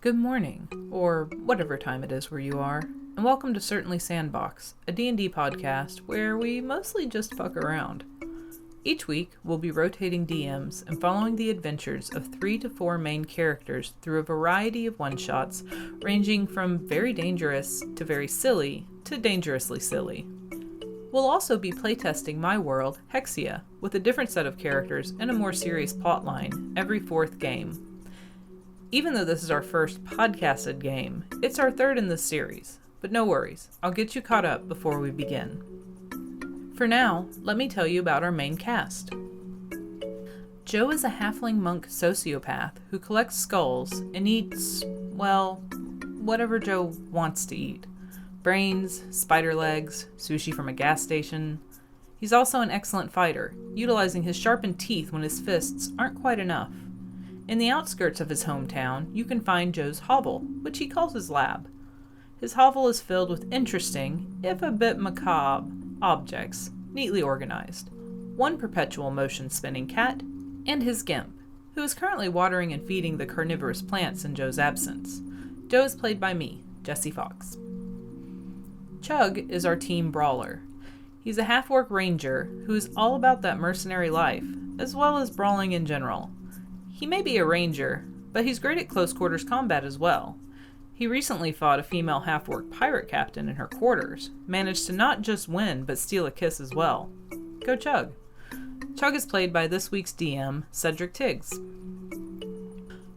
Good morning, or whatever time it is where you are, and welcome to Certainly Sandbox, a D&D podcast where we mostly just fuck around. Each week, we'll be rotating DMs and following the adventures of 3 to 4 main characters through a variety of one-shots, ranging from very dangerous to very silly to dangerously silly. We'll also be playtesting my world, Hexia, with a different set of characters and a more serious plotline every 4th game. Even though this is our first podcasted game, it's our 3rd in this series. But no worries, I'll get you caught up before we begin. For now, let me tell you about our main cast. Joe is a halfling monk sociopath who collects skulls and eats, well, whatever Joe wants to eat. Brains, spider legs, sushi from a gas station. He's also an excellent fighter, utilizing his sharpened teeth when his fists aren't quite enough. In the outskirts of his hometown, you can find Joe's hovel, which he calls his lab. His hovel is filled with interesting, if a bit macabre, objects, neatly organized. One perpetual motion-spinning cat, and his gimp, who is currently watering and feeding the carnivorous plants in Joe's absence. Joe is played by me, Jessie Fox. Chug is our team brawler. He's a half-orc ranger who is all about that mercenary life, as well as brawling in general. He may be a ranger, but he's great at close-quarters combat as well. He recently fought a female half-orc pirate captain in her quarters, managed to not just win, but steal a kiss as well. Go Chug! Chug is played by this week's DM, Cedric Tiggs.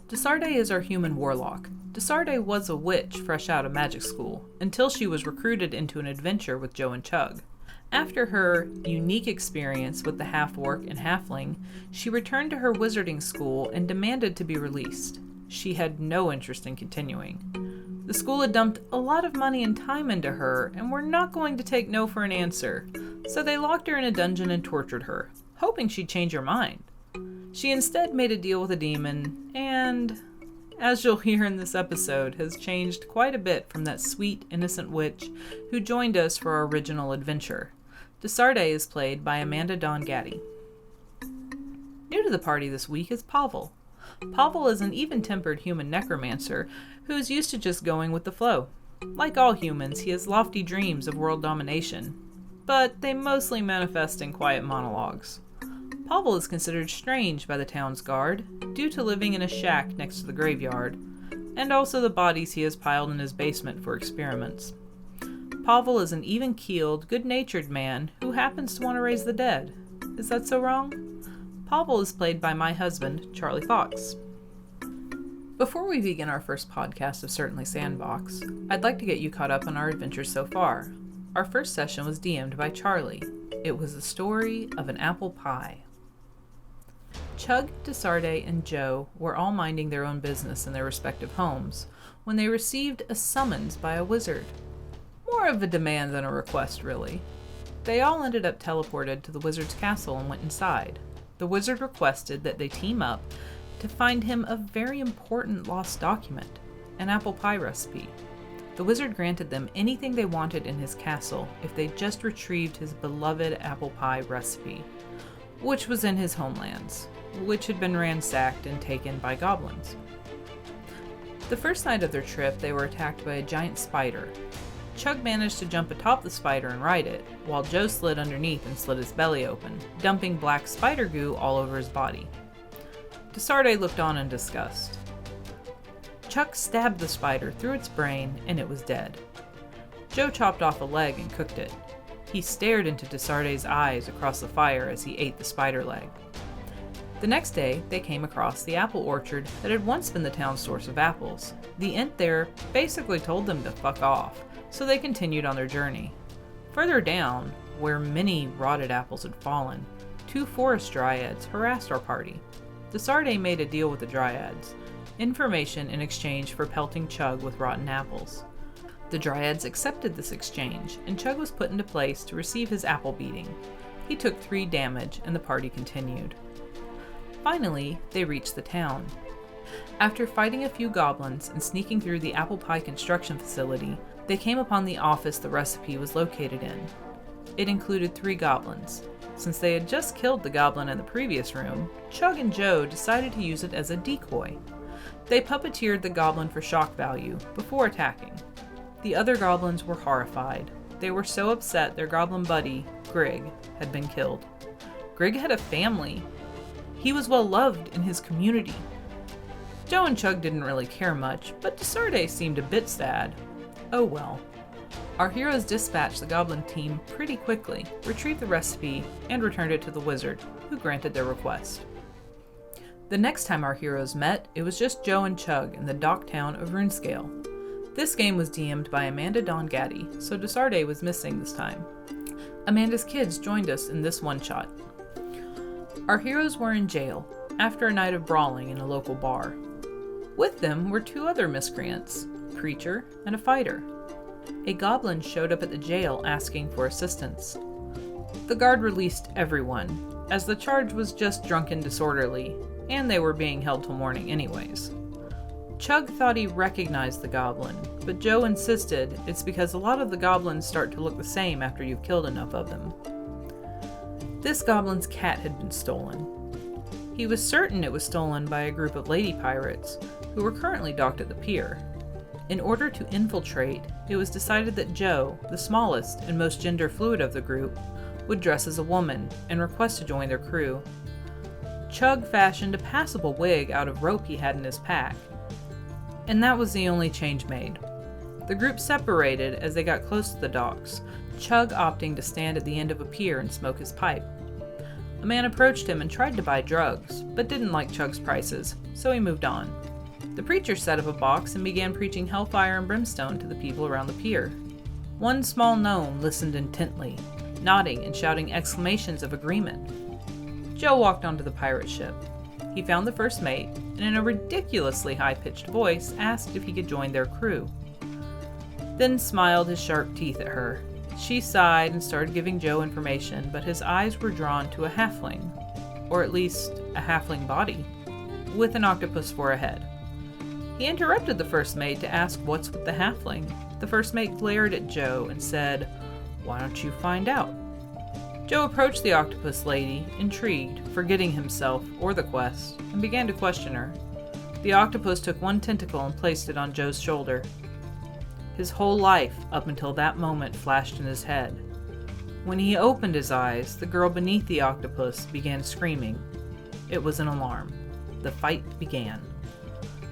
DeSarde is our human warlock. DeSarde was a witch fresh out of magic school, until she was recruited into an adventure with Joe and Chug. After her unique experience with the half-orc and halfling, she returned to her wizarding school and demanded to be released. She had no interest in continuing. The school had dumped a lot of money and time into her and were not going to take no for an answer, so they locked her in a dungeon and tortured her, hoping she'd change her mind. She instead made a deal with a demon and, as you'll hear in this episode, has changed quite a bit from that sweet, innocent witch who joined us for our original adventure. DeSarde is played by Amanda Dawn Gaddy. New to the party this week is Pavel. Pavel is an even-tempered human necromancer who is used to just going with the flow. Like all humans, he has lofty dreams of world domination, but they mostly manifest in quiet monologues. Pavel is considered strange by the town's guard due to living in a shack next to the graveyard, and also the bodies he has piled in his basement for experiments. Pavel is an even-keeled, good-natured man who happens to want to raise the dead. Is that so wrong? Pavel is played by my husband, Charlie Fox. Before we begin our first podcast of Certainly Sandbox, I'd like to get you caught up on our adventures so far. Our first session was DM'd by Charlie. It was the story of an apple pie. Chug, DeSarde, and Joe were all minding their own business in their respective homes when they received a summons by a wizard. More of a demand than a request, really. They all ended up teleported to the wizard's castle and went inside. The wizard requested that they team up to find him a very important lost document, an apple pie recipe. The wizard granted them anything they wanted in his castle if they just retrieved his beloved apple pie recipe, which was in his homelands, which had been ransacked and taken by goblins. The first night of their trip, they were attacked by a giant spider. Chug managed to jump atop the spider and ride it, while Joe slid underneath and slit his belly open, dumping black spider goo all over his body. DeSarde looked on in disgust. Chug stabbed the spider through its brain, and it was dead. Joe chopped off a leg and cooked it. He stared into DeSarde's eyes across the fire as he ate the spider leg. The next day, they came across the apple orchard that had once been the town's source of apples. The Ent there basically told them to fuck off, so they continued on their journey. Further down, where many rotted apples had fallen, 2 forest dryads harassed our party. DeSarde made a deal with the dryads, information in exchange for pelting Chug with rotten apples. The dryads accepted this exchange, and Chug was put into place to receive his apple beating. He took 3 damage, and the party continued. Finally, they reached the town. After fighting a few goblins and sneaking through the apple pie construction facility, they came upon the office the recipe was located in. It included 3 goblins. Since they had just killed the goblin in the previous room, Chug and Joe decided to use it as a decoy. They puppeteered the goblin for shock value before attacking. The other goblins were horrified. They were so upset their goblin buddy, Grig, had been killed. Grig had a family. He was well loved in his community. Joe and Chug didn't really care much, but DeSarde seemed a bit sad. Oh well. Our heroes dispatched the goblin team pretty quickly, retrieved the recipe, and returned it to the wizard, who granted their request. The next time our heroes met, it was just Joe and Chug in the dock town of Runescale. This game was DM'd by Amanda Dawn Gaddy, so DeSarde was missing this time. Amanda's kids joined us in this one-shot. Our heroes were in jail, after a night of brawling in a local bar. With them were two other miscreants, a preacher and a fighter. A goblin showed up at the jail asking for assistance. The guard released everyone, as the charge was just drunken disorderly, and they were being held till morning anyways. Chug thought he recognized the goblin, but Joe insisted it's because a lot of the goblins start to look the same after you've killed enough of them. This goblin's cat had been stolen. He was certain it was stolen by a group of lady pirates, who were currently docked at the pier. In order to infiltrate, it was decided that Joe, the smallest and most gender fluid of the group, would dress as a woman and request to join their crew. Chug fashioned a passable wig out of rope he had in his pack, and that was the only change made. The group separated as they got close to the docks, Chug opting to stand at the end of a pier and smoke his pipe. A man approached him and tried to buy drugs, but didn't like Chug's prices, so he moved on. The preacher set up a box and began preaching hellfire and brimstone to the people around the pier. One small gnome listened intently, nodding and shouting exclamations of agreement. Joe walked onto the pirate ship. He found the first mate, and in a ridiculously high-pitched voice asked if he could join their crew. Then smiled his sharp teeth at her. She sighed and started giving Joe information, but his eyes were drawn to a halfling, or at least a halfling body, with an octopus for a head. He interrupted the first mate to ask what's with the halfling. The first mate glared at Joe and said, "Why don't you find out?" Joe approached the octopus lady, intrigued, forgetting himself or the quest, and began to question her. The octopus took one tentacle and placed it on Joe's shoulder. His whole life, up until that moment, flashed in his head. When he opened his eyes, the girl beneath the octopus began screaming. It was an alarm. The fight began.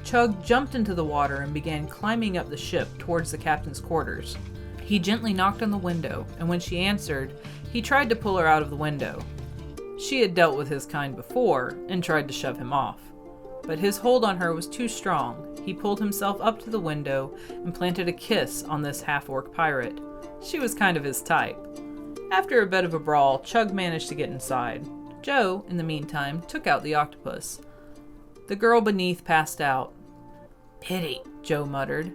Chug jumped into the water and began climbing up the ship towards the captain's quarters. He gently knocked on the window, and when she answered, he tried to pull her out of the window. She had dealt with his kind before and tried to shove him off. But his hold on her was too strong. He pulled himself up to the window and planted a kiss on this half-orc pirate. She was kind of his type. After a bit of a brawl, Chug managed to get inside. Joe, in the meantime, took out the octopus. The girl beneath passed out. "Pity," Joe muttered.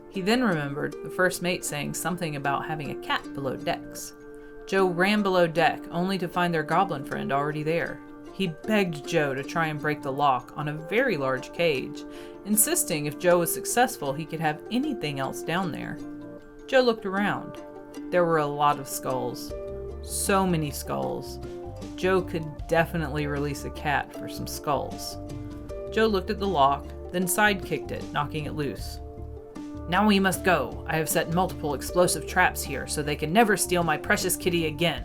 He then remembered the first mate saying something about having a cat below decks. Joe ran below deck, only to find their goblin friend already there. He begged Joe to try and break the lock on a very large cage, insisting if Joe was successful he could have anything else down there. Joe looked around. There were a lot of skulls. So many skulls. Joe could definitely release a cat for some skulls. Joe looked at the lock, then sidekicked it, knocking it loose. "Now we must go. I have set multiple explosive traps here so they can never steal my precious kitty again."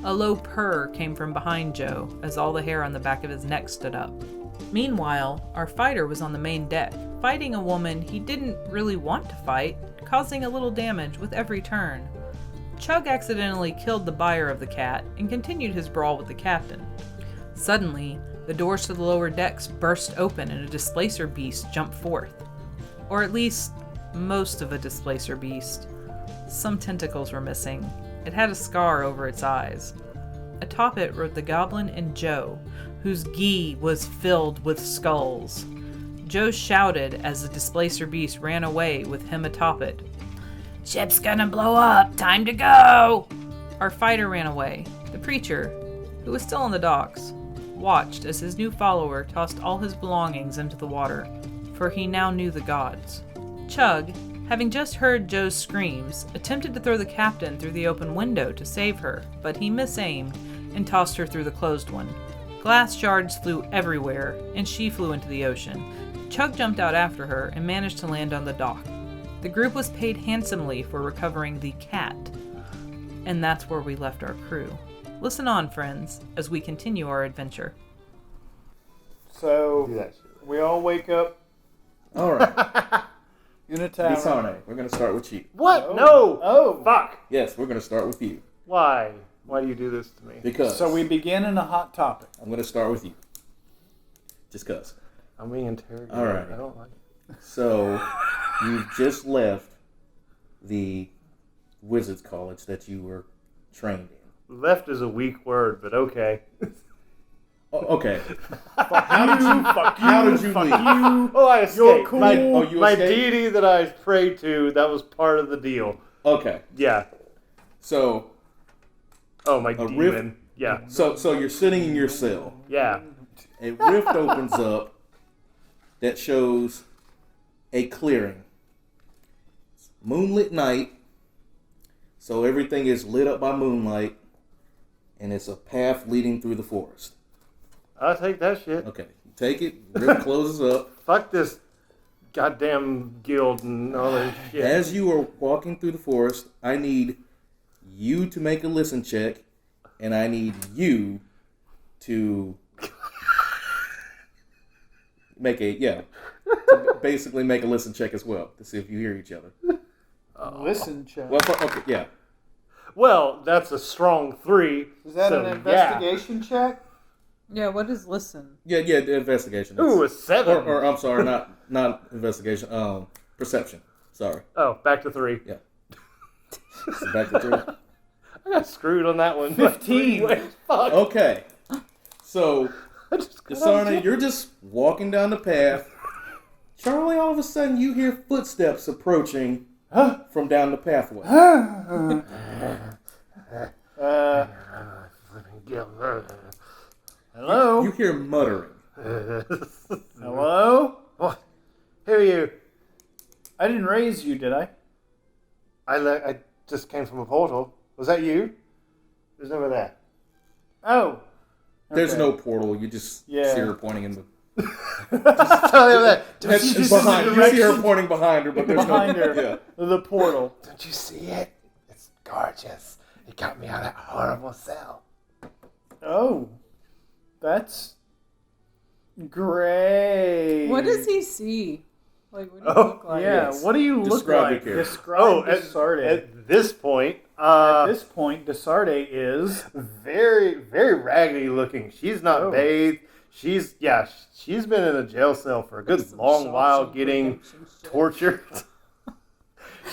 A low purr came from behind Joe as all the hair on the back of his neck stood up. Meanwhile, our fighter was on the main deck, fighting a woman he didn't really want to fight, causing a little damage with every turn. Chug accidentally killed the buyer of the cat and continued his brawl with the captain. Suddenly, the doors to the lower decks burst open and a displacer beast jumped forth. Or at least, most of a displacer beast. Some tentacles were missing. It had a scar over its eyes. Atop it rode the goblin and Joe, whose gi was filled with skulls. Joe shouted as the displacer beast ran away with him atop it. "Ship's gonna blow up! Time to go!" Our fighter ran away. The preacher, who was still on the docks, watched as his new follower tossed all his belongings into the water, for he now knew the gods. Chug, having just heard Joe's screams, attempted to throw the captain through the open window to save her, but he misaimed and tossed her through the closed one. Glass shards flew everywhere, and she flew into the ocean. Chug jumped out after her and managed to land on the dock. The group was paid handsomely for recovering the cat, and that's where we left our crew. Listen on, friends, as we continue our adventure. So, we all wake up All right. in a tavern. DeSarde, we're going to start with you. What? Oh. No! Oh. Fuck! Yes, we're going to start with you. Why? Why do you do this to me? Because So we begin in a hot topic. I'm going to start with you. Just because. I'm being interrogated. All right. I don't like it. So, you've just left the Wizards College that you were trained in. Left is a weak word, but okay. Oh, okay. How did you leave? Oh, I escaped. You're cool. My escaped? deity that I prayed to, that was part of the deal. Okay. Yeah. So, Oh, my A demon. rift? Yeah. so you're sitting in your cell. Yeah. A rift opens up that shows a clearing. Moonlit night, so everything is lit up by moonlight, and it's a path leading through the forest. I'll take that shit. Okay, you take it, rift closes up. Fuck this goddamn guild and all that shit. As you are walking through the forest, I need you to make a listen check, and I need you to basically make a listen check as well to see if you hear each other. Listen, check. Well, okay, yeah. Well, that's a strong 3. Is that so, an investigation check? Yeah, what is listen? Yeah, the investigation. Yeah. Ooh, a 7. Or I'm sorry, not investigation. Perception. Sorry. Oh, back to 3. Yeah. So back to 3. I got screwed on that one. 15. Fuck. Okay. So, I just got DeSarde, you're just walking down the path. Charlie, all of a sudden, you hear footsteps approaching from down the pathway. Hello? You hear muttering. Hello? What? Who are you? I didn't raise you, did I? I just came from a portal. Was that you? There's nobody there. Oh. There's Okay. no portal. You just see her pointing in the... Tell him that. It's behind. You see her pointing behind her, but there's Behind no... her. Yeah. The portal. Don't you see it? It's gorgeous. It got me out of that horrible cell. Oh. That's great. What does he see? Like, what do you Oh, look like? Yeah, Yes. what do you look Describe like? your character. Describe DeSarde. At this point, At this point, DeSarde is... very, very raggedy looking. She's not Oh. bathed. She's been in a jail cell for a good long while getting tortured.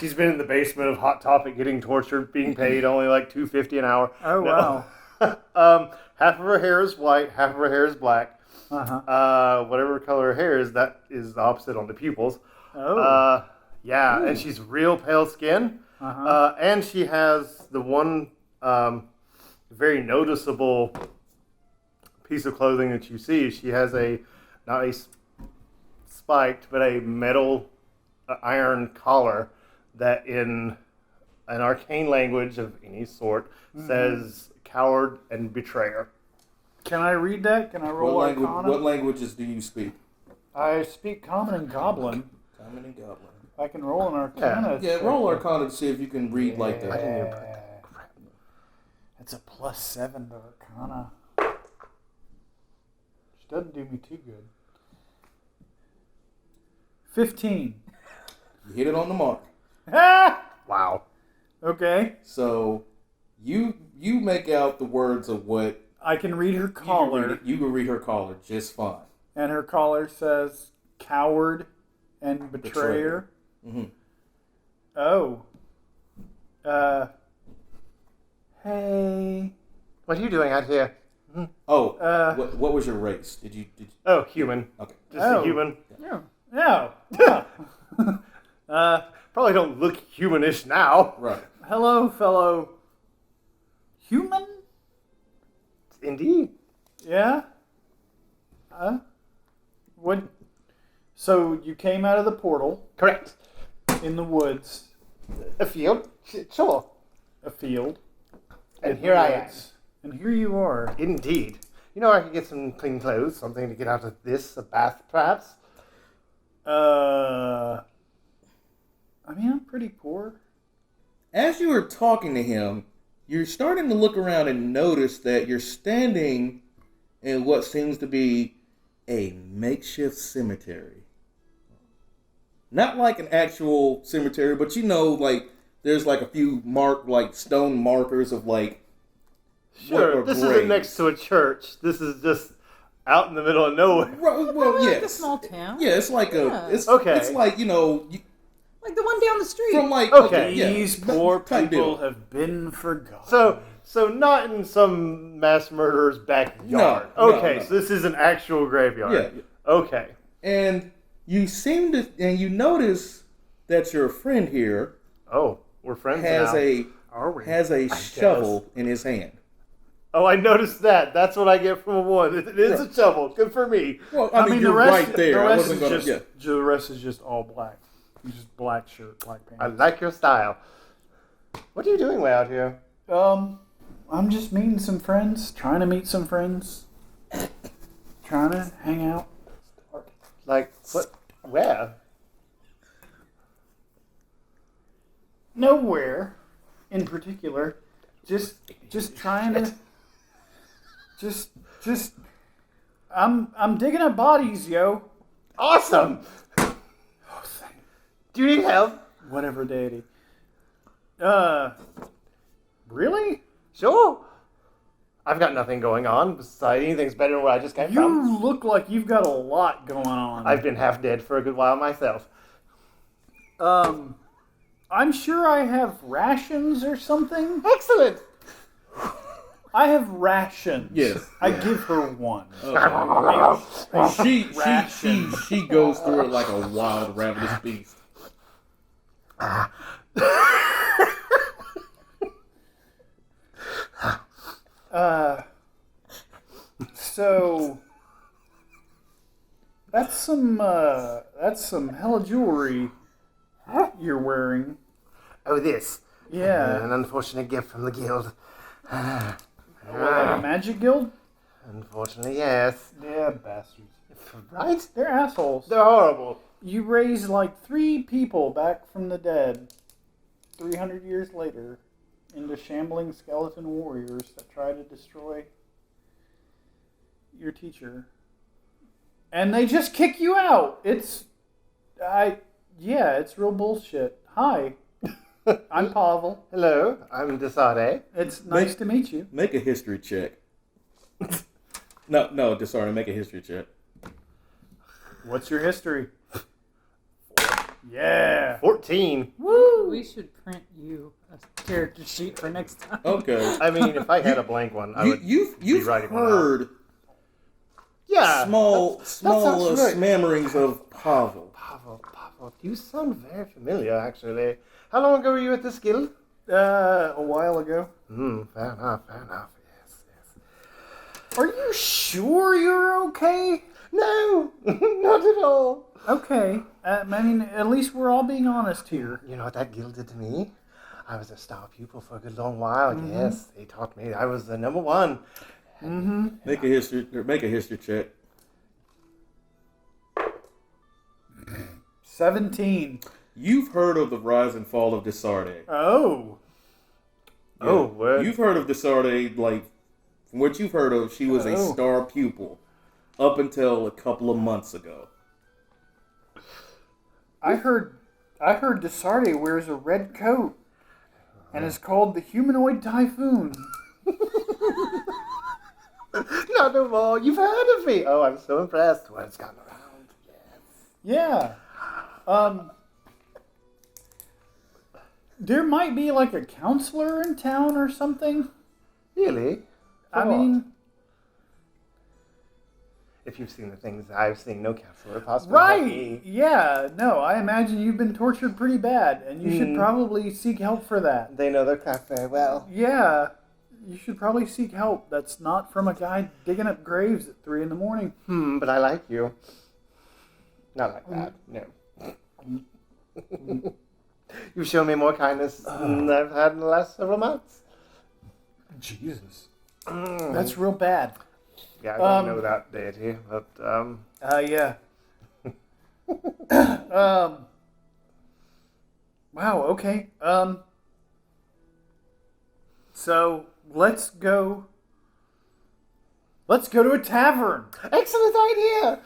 She's been in the basement of Hot Topic getting tortured, being paid only like $2.50 an hour. Oh, No. wow. Half of her hair is white, half of her hair is black. Uh-huh. Whatever color her hair is, that is the opposite on the pupils. Oh. Yeah, and she's real pale skin. Uh-huh. And she has the one very noticeable piece of clothing that you see. She has not a spiked, but a metal iron collar that in an arcane language of any sort says coward and betrayer. Can I read that? Can I roll Arcana? What languages do you speak? I speak Common and Goblin. Common and Goblin. I can roll an Arcana. Yeah, roll Arcana to see if you can read like that. It's a +7 to Arcana. Which doesn't do me too good. 15. You hit it on the mark. Ah! Wow. Okay. So you make out the words of what I can read her collar. You can read her collar just fine. And her collar says coward and betrayer. Mm-hmm. Oh. Hey. What are you doing out here? Oh, what was your race? Did you? Oh, human. Okay. Just Oh. a human. Yeah. Yeah. Probably don't look humanish now. Right. Hello, fellow human? Indeed. Yeah? What? So you came out of the portal Correct. in the woods, A field? Sure. a field. And here I am. woods. And here you are. Indeed. You know, I could get some clean clothes, something to get out of this, a bath perhaps. I mean, I'm pretty poor. As you are talking to him, you're starting to look around and notice that you're standing in what seems to be a makeshift cemetery. Not like an actual cemetery, but like there's like a few stone markers of like. Sure, this isn't next to a church. This is just out in the middle of nowhere. Well, yes. Like a small town. Yeah, it's like it's okay. It's like like the one down the street. From like These poor type people deal. have been forgotten. So not in some mass murderer's backyard. No, okay, no. so this is an actual graveyard. Yeah. Okay. And you notice that your friend here Oh, we're friends has now. has a shovel in his hand. Oh, I noticed that. That's what I get from a 1. It is a shovel. Good for me. Well, I mean, the you're rest, right there. The I rest, wasn't is gonna, just, the rest is just all black. Just black shirt, black pants. I like your style. What are you doing way out here? I'm just meeting some friends. Trying to meet some friends. Trying to hang out. Like, what? Where? Nowhere, in particular. Just trying to. Just. I'm digging up bodies, yo. Awesome! Do you need help? Whatever deity. Really? Sure. I've got nothing going on besides anything's better than where I just came from. You look like you've got a lot going on. I've been half dead for a good while myself. I'm sure I have rations or something. Excellent! I have rations. Yes. I give her one. She goes through it like a wild, ravenous beast. So that's some hella jewelry you're wearing. Oh, this. Yeah. An unfortunate gift from the guild. What, like a magic guild? Unfortunately, yes. Yeah, bastards. Right? They're assholes. They're horrible. You raised like 3 people back from the dead 300 years later into shambling skeleton warriors that try to destroy your teacher. And they just kick you out. It's real bullshit. Hi. I'm Pavel. Hello, I'm DeSarde. It's nice to meet you. Make a history check. No, DeSarde, make a history check. What's your history? Yeah. 14. Woo! We should print you a character sheet for next time. Okay. I mean, if I had a blank one, I would You've be writing one out. heard small sounds right. smammerings of Pavel. Pavel, you sound very familiar, actually. How long ago were you at this guild? A while ago. Fair enough. Yes. Are you sure you're okay? No, not at all. Okay. I mean, at least we're all being honest here. You know what that guild did to me? I was a star pupil for a good long while. Mm-hmm. Yes, they taught me. I was the number 1. Mm-hmm. Make a history check. 17. You've heard of the rise and fall of DeSarde. Oh. Yeah. Oh, what? You've heard of DeSarde, like, from what you've heard of, she was a star pupil up until a couple of months ago. I heard DeSarde wears a red coat and is called the Humanoid Typhoon. Not no more. You've heard of me. Oh, I'm so impressed. Word's gone around. Yes. Yeah. There might be like a counselor in town or something. Really? I mean, if you've seen the things I've seen, no counselor possibly. right? Yeah. No, I imagine you've been tortured pretty bad, and you should probably seek help for that. They know their craft very well. Yeah. You should probably seek help. That's not from a guy digging up graves at 3 a.m. But I like you. Not like that. No. You've shown me more kindness than I've had in the last several months. Jesus. That's real bad. Yeah, I don't know that deity, but Yeah. Wow. Okay. So let's go. Let's go to a tavern. Excellent idea.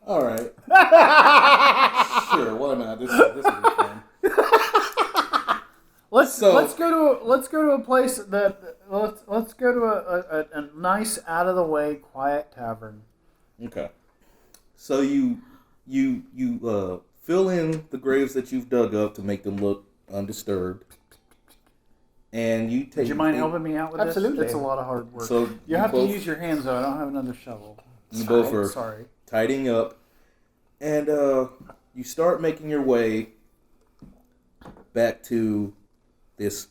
All right. Sure, why not? This will be fun. Let's go to a place that let's go to a nice, out of the way, quiet tavern. Okay. So you fill in the graves that you've dug up to make them look undisturbed, and you take. Would you mind helping me out with Absolutely. this? It's a lot of hard work. So you have to use your hands though. I don't have another shovel. You both are sorry. tidying up, and you start making your way back to this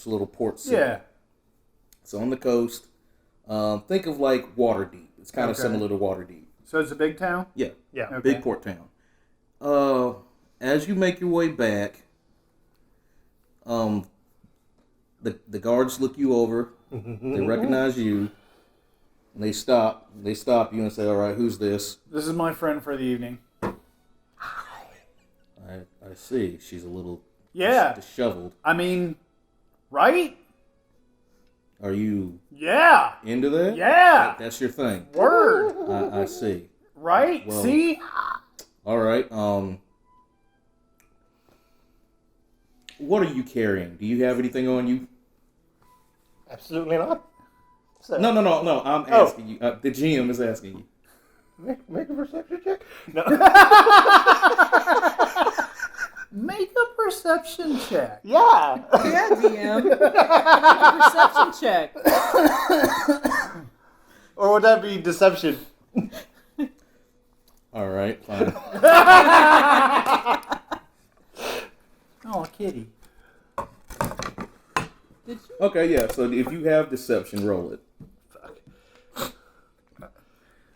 little port city. Yeah. It's on the coast. Think of like Waterdeep. It's kind of similar to Waterdeep. So it's a big town? Yeah. Yeah. Okay. Big port town. As you make your way back, the guards look you over. They recognize you. And they stop you and say, "All right, who's this?" This is my friend for the evening. I see. She's a little disheveled. I mean, right? Are you Yeah. into that? Yeah. That's your thing. Word. I see. Right? Well, See? All right. What are you carrying? Do you have anything on you? Absolutely not. So, No. I'm asking you. The GM is asking you. Make a perception check. No. Make a perception check. Yeah. Yeah, DM. Perception check. Or would that be deception? All right, fine. Oh, kitty. Did you? Okay, yeah. So if you have deception, roll it.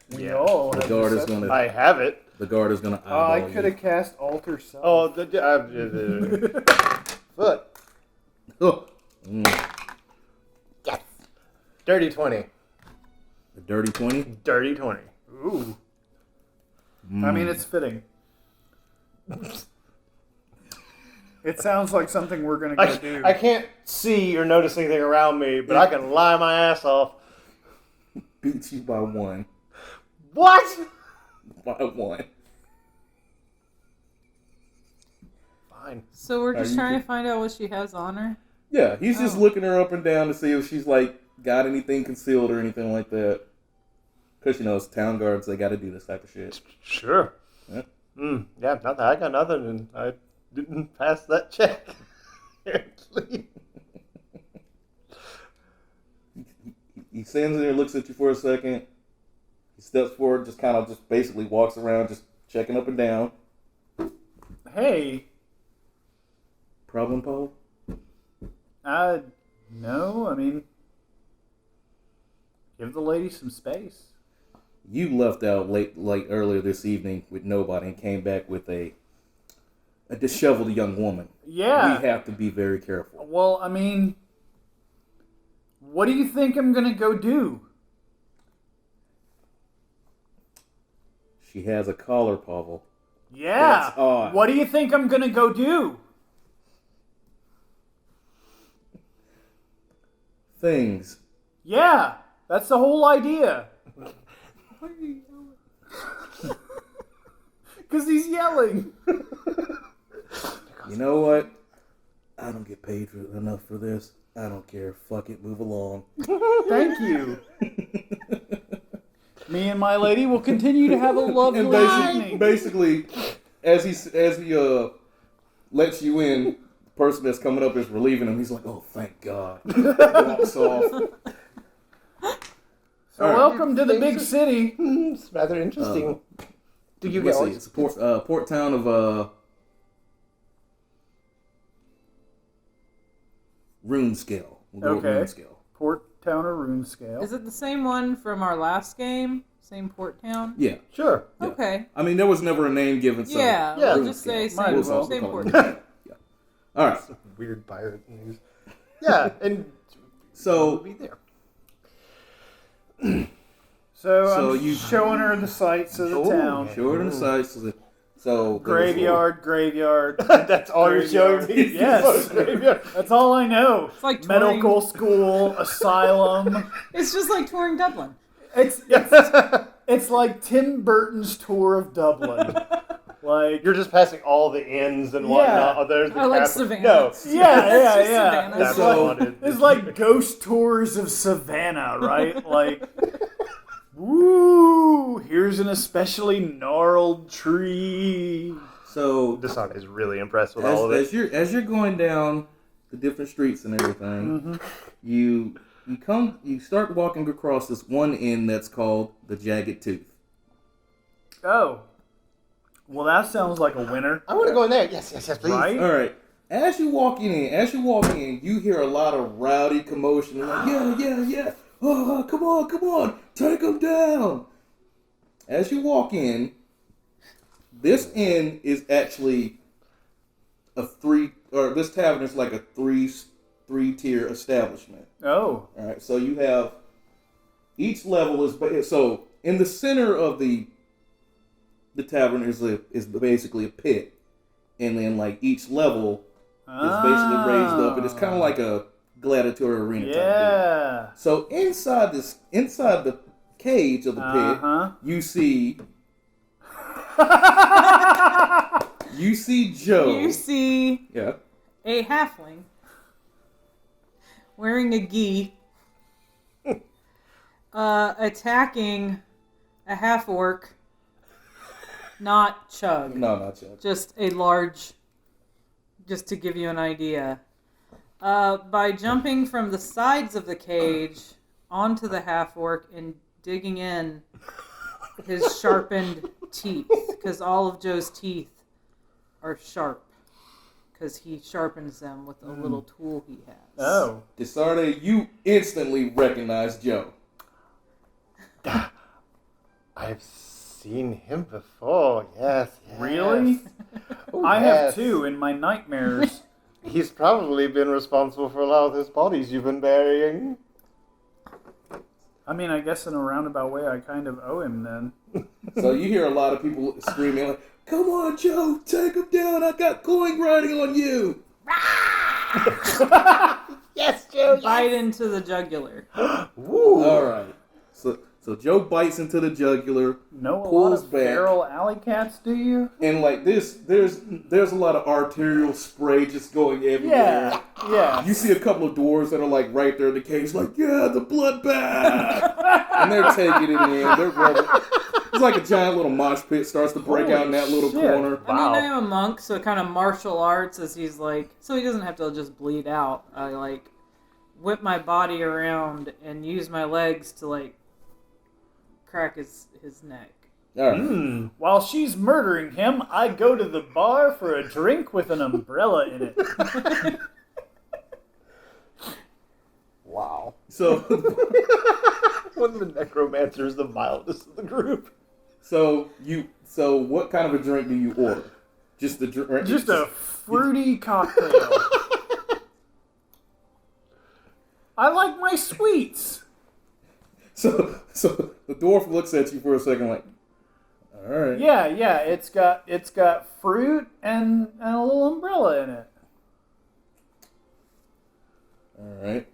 Yeah. The guard is gonna. I have it. The guard is gonna. I could have cast Alter Self. Oh, foot. Oh. Yes. Dirty 20. A dirty 20. Dirty 20. Ooh. I mean, it's fitting. It sounds like something we're going to go do. I can't see or notice anything around me, but I can lie my ass off. Beats you by 1. What? By 1. Fine. So we're just trying to find out what she has on her? Yeah, he's just looking her up and down to see if she's like got anything concealed or anything like that. Because it's town guards, they got to do this type of shit. Sure. Yeah. Yeah, nothing. I got nothing, and I didn't pass that check. He stands there, looks at you for a second. He steps forward, just basically walks around, just checking up and down. Hey. Problem, Paul? No, I mean, give the lady some space. You left out late earlier this evening with nobody and came back with a disheveled young woman. Yeah. We have to be very careful. Well, I mean, what do you think I'm going to go do? She has a collar, Pavel. Yeah. That's odd. What do you think I'm going to go do? Things. Yeah. That's the whole idea. Why are you yelling? Because he's yelling. You know what? I don't get paid enough for this. I don't care. Fuck it. Move along. Thank you. Me and my lady will continue to have a lovely evening. Basically, as he lets you in, the person that's coming up is relieving him. He's like, "Oh, thank God." Walks off. So welcome to the big city. It's rather interesting. Do you get It's a port town of Rune Scale. We'll go with Okay. Rune Scale. Port Town or Rune Scale. Is it the same one from our last game? Same port town? Yeah. Sure. Yeah. Okay. I mean, there was never a name given. So Yeah, Yeah. we'll just say Might as well. same port Yeah. town. All right. Some weird pirate news. Yeah, and So we'll be there. So I'm you- showing her the sights of the town. show her the sights. So Graveyard. That's all you're showing me? Yes. Graveyard. That's all I know. It's like touring. Medical school, asylum. It's just like touring Dublin. It's like Tim Burton's tour of Dublin. Like You're just passing all the inns and whatnot. Oh, there's the I like cap- Savannah. No. yeah. Savannah. That's It's like, what I wanted. it's like ghost tours of Savannah, right? Like, woo! Here's an especially gnarled tree. So DeSarde is really impressed with all of it. as you're going down the different streets and everything, you start walking across this one inn that's called the Jagged Tooth. Oh. Well, that sounds like a winner. I want to go in there. Yes, please. Right? All right. As you walk in, you hear a lot of rowdy commotion. You're like, yeah. Oh, come on, take them down. As you walk in, this inn is actually this tavern is like a three-tier establishment. Oh. All right, so you have each level so in the center of the tavern is basically a pit, and then like each level is basically raised up, and it's kind of like a gladiatorial arena type Yeah. deal. So inside the cage of the pit, you see Joe. You see Yeah. a halfling wearing a gi attacking a half-orc, not Chug. No, not Chug. Just a large, just to give you an idea. By jumping from the sides of the cage onto the half-orc and digging in his sharpened teeth, because all of Joe's teeth are sharp, because he sharpens them with a little tool he has. Oh. DeSarde, you instantly recognize Joe. I've seen him before. Yes. Really? Oh, I yes. have too in my nightmares. He's probably been responsible for a lot of those bodies you've been burying. I mean, I guess in a roundabout way, I kind of owe him then. So you hear a lot of people screaming like, "Come on, Joe, take him down! I got coin riding on you!" Yes, Joe. Bite into the jugular. Woo. All right. So Joe bites into the jugular, Know a lot pulls of back, feral alley cats, do you? and like this, there's a lot of arterial spray just going everywhere. Yeah. You see a couple of dwarves that are like right there in the cage, like, yeah, the bloodbath, and they're taking it in. They're rubbing. It's like a giant little mosh pit starts to break out in that little shit. corner. I mean, I am a monk, so kind of martial arts, as he's like, so he doesn't have to just bleed out. I like whip my body around and use my legs to like crack his neck. All right. While she's murdering him, I go to the bar for a drink with an umbrella in it. Wow. So One of the necromancer is the mildest of the group. So what kind of a drink do you order? Just the drink? Just a fruity cocktail. I like my sweets. So the dwarf looks at you for a second, like, all right. Yeah. It's got fruit and a little umbrella in it. All right.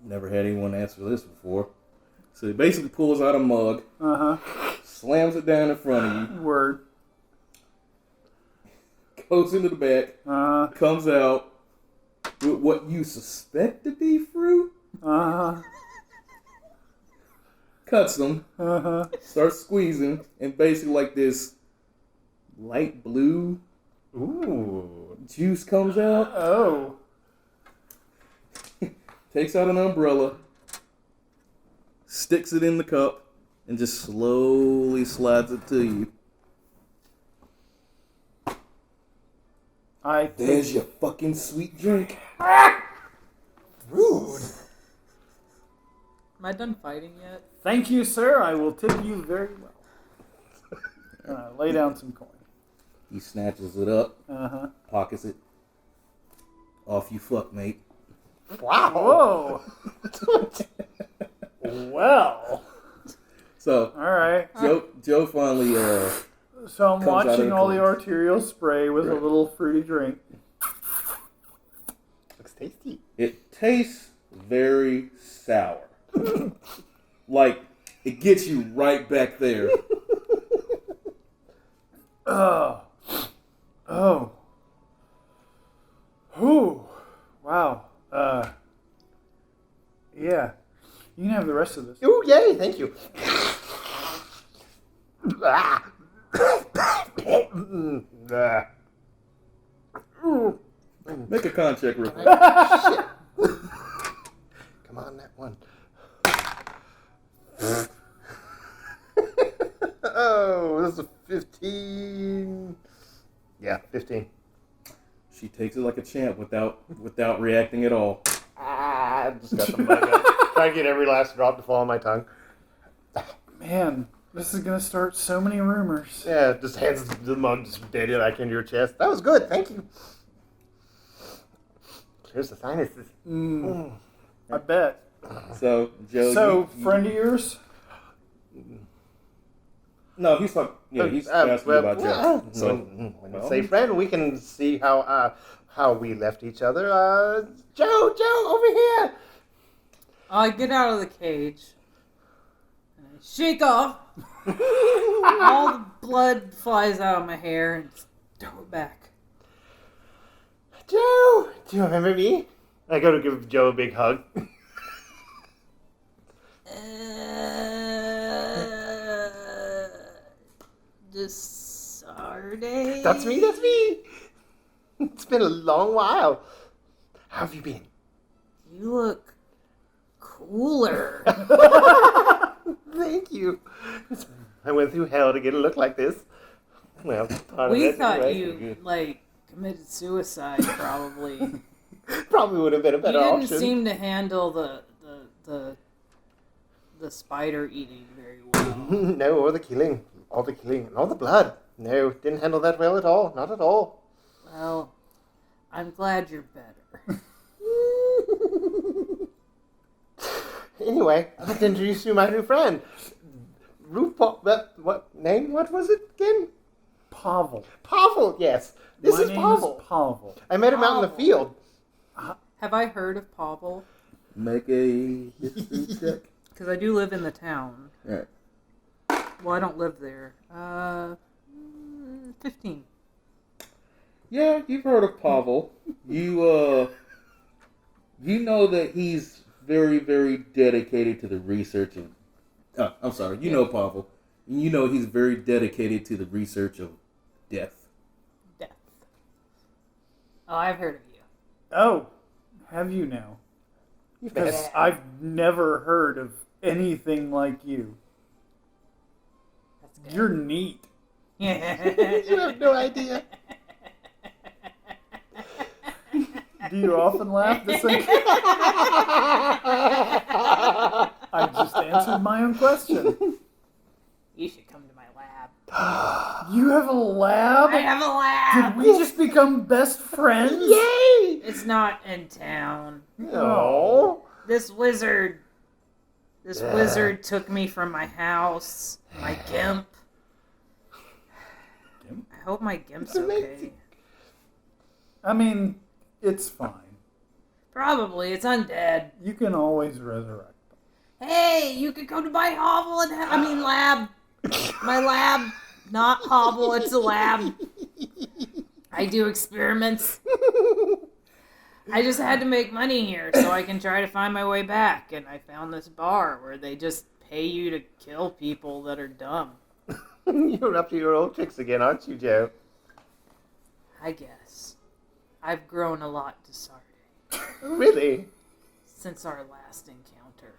Never had anyone answer this before. So he basically pulls out a mug, slams it down in front of you, Word. goes into the back, comes out with what you suspect to be fruit, cuts them, starts squeezing, and basically like this light blue juice comes out. Oh. Takes out an umbrella, sticks it in the cup, and just slowly slides it to you. There's your fucking sweet drink. Rude. Am I done fighting yet? Thank you, sir. I will tip you very well. Lay down some coin. He snatches it up, pockets it. Off you fuck, mate. Wow. Whoa. Well. So, All right. Joe finally So I'm Comes out of watching the all the clothes. arterial spray with a little fruity drink. Looks tasty. It tastes very sour. Like, it gets you right back there. Oh. Whew. Wow. Yeah. You can have the rest of this. Oh, yay, thank you. Make a con check real quick. Shit. Come on, that one. Oh, this is a 15. Yeah, 15. She takes it like a champ without reacting at all. I just got the mug up. Try to get every last drop to fall on my tongue. Man, this is going to start so many rumors. Yeah, just hands the mug just dead it back into your chest. That was good, thank you. Here's the sinuses. I bet. So, Joe. So, friend of yours? No, he's like, he's asking about Joe. So, when you say friend, we can see how we left each other. Joe, over here. I get out of the cage and I shake off. All the blood flies out of my hair and just throw it back. Joe, do you remember me? I go to give Joe a big hug. DeSarde? That's me. It's been a long while. How have you been? You look cooler. Thank you. I went through hell to get a look like this. Well, We thought you, committed suicide, probably. Probably would have been a better You didn't option. seem to handle the spider eating very well. No, or the killing. All the killing and all the blood. No, didn't handle that well at all. Not at all. Well, I'm glad you're better. Anyway, I'd like to introduce you to my new friend. What name? What was it again? Pavel. Pavel, yes. This My is name Pavel. is Pavel. I met him out in the Pavel. field. Have I heard of Pavel? make a history check. Because I do live in the town. All right. Well, I don't live there. 15. Yeah, you've heard of Pavel. You know that he's very, very dedicated to the research of... I'm sorry, you know Pavel. You know he's very dedicated to the research of death. Death. Oh, I've heard of you. Oh, have you now? Because I've never heard of anything like you. That's good. You're neat. You have no idea. Do you often laugh the same? I just answered my own question. You should come to my lab. You have a lab? I have a lab! Did we just become best friends? Yay! It's not in town. No. This wizard took me from my house. My gimp. Gimp? I hope my gimp's It's okay. amazing. I mean, it's fine. Probably. It's undead. You can always resurrect them. Hey, you could come to my hovel and lab. My lab. Not hovel, it's a lab. I do experiments. I just had to make money here so I can try to find my way back. And I found this bar where they just pay you to kill people that are dumb. You're up to your old tricks again, aren't you, Joe? I guess. I've grown a lot, DeSarde, Really? since our last encounter.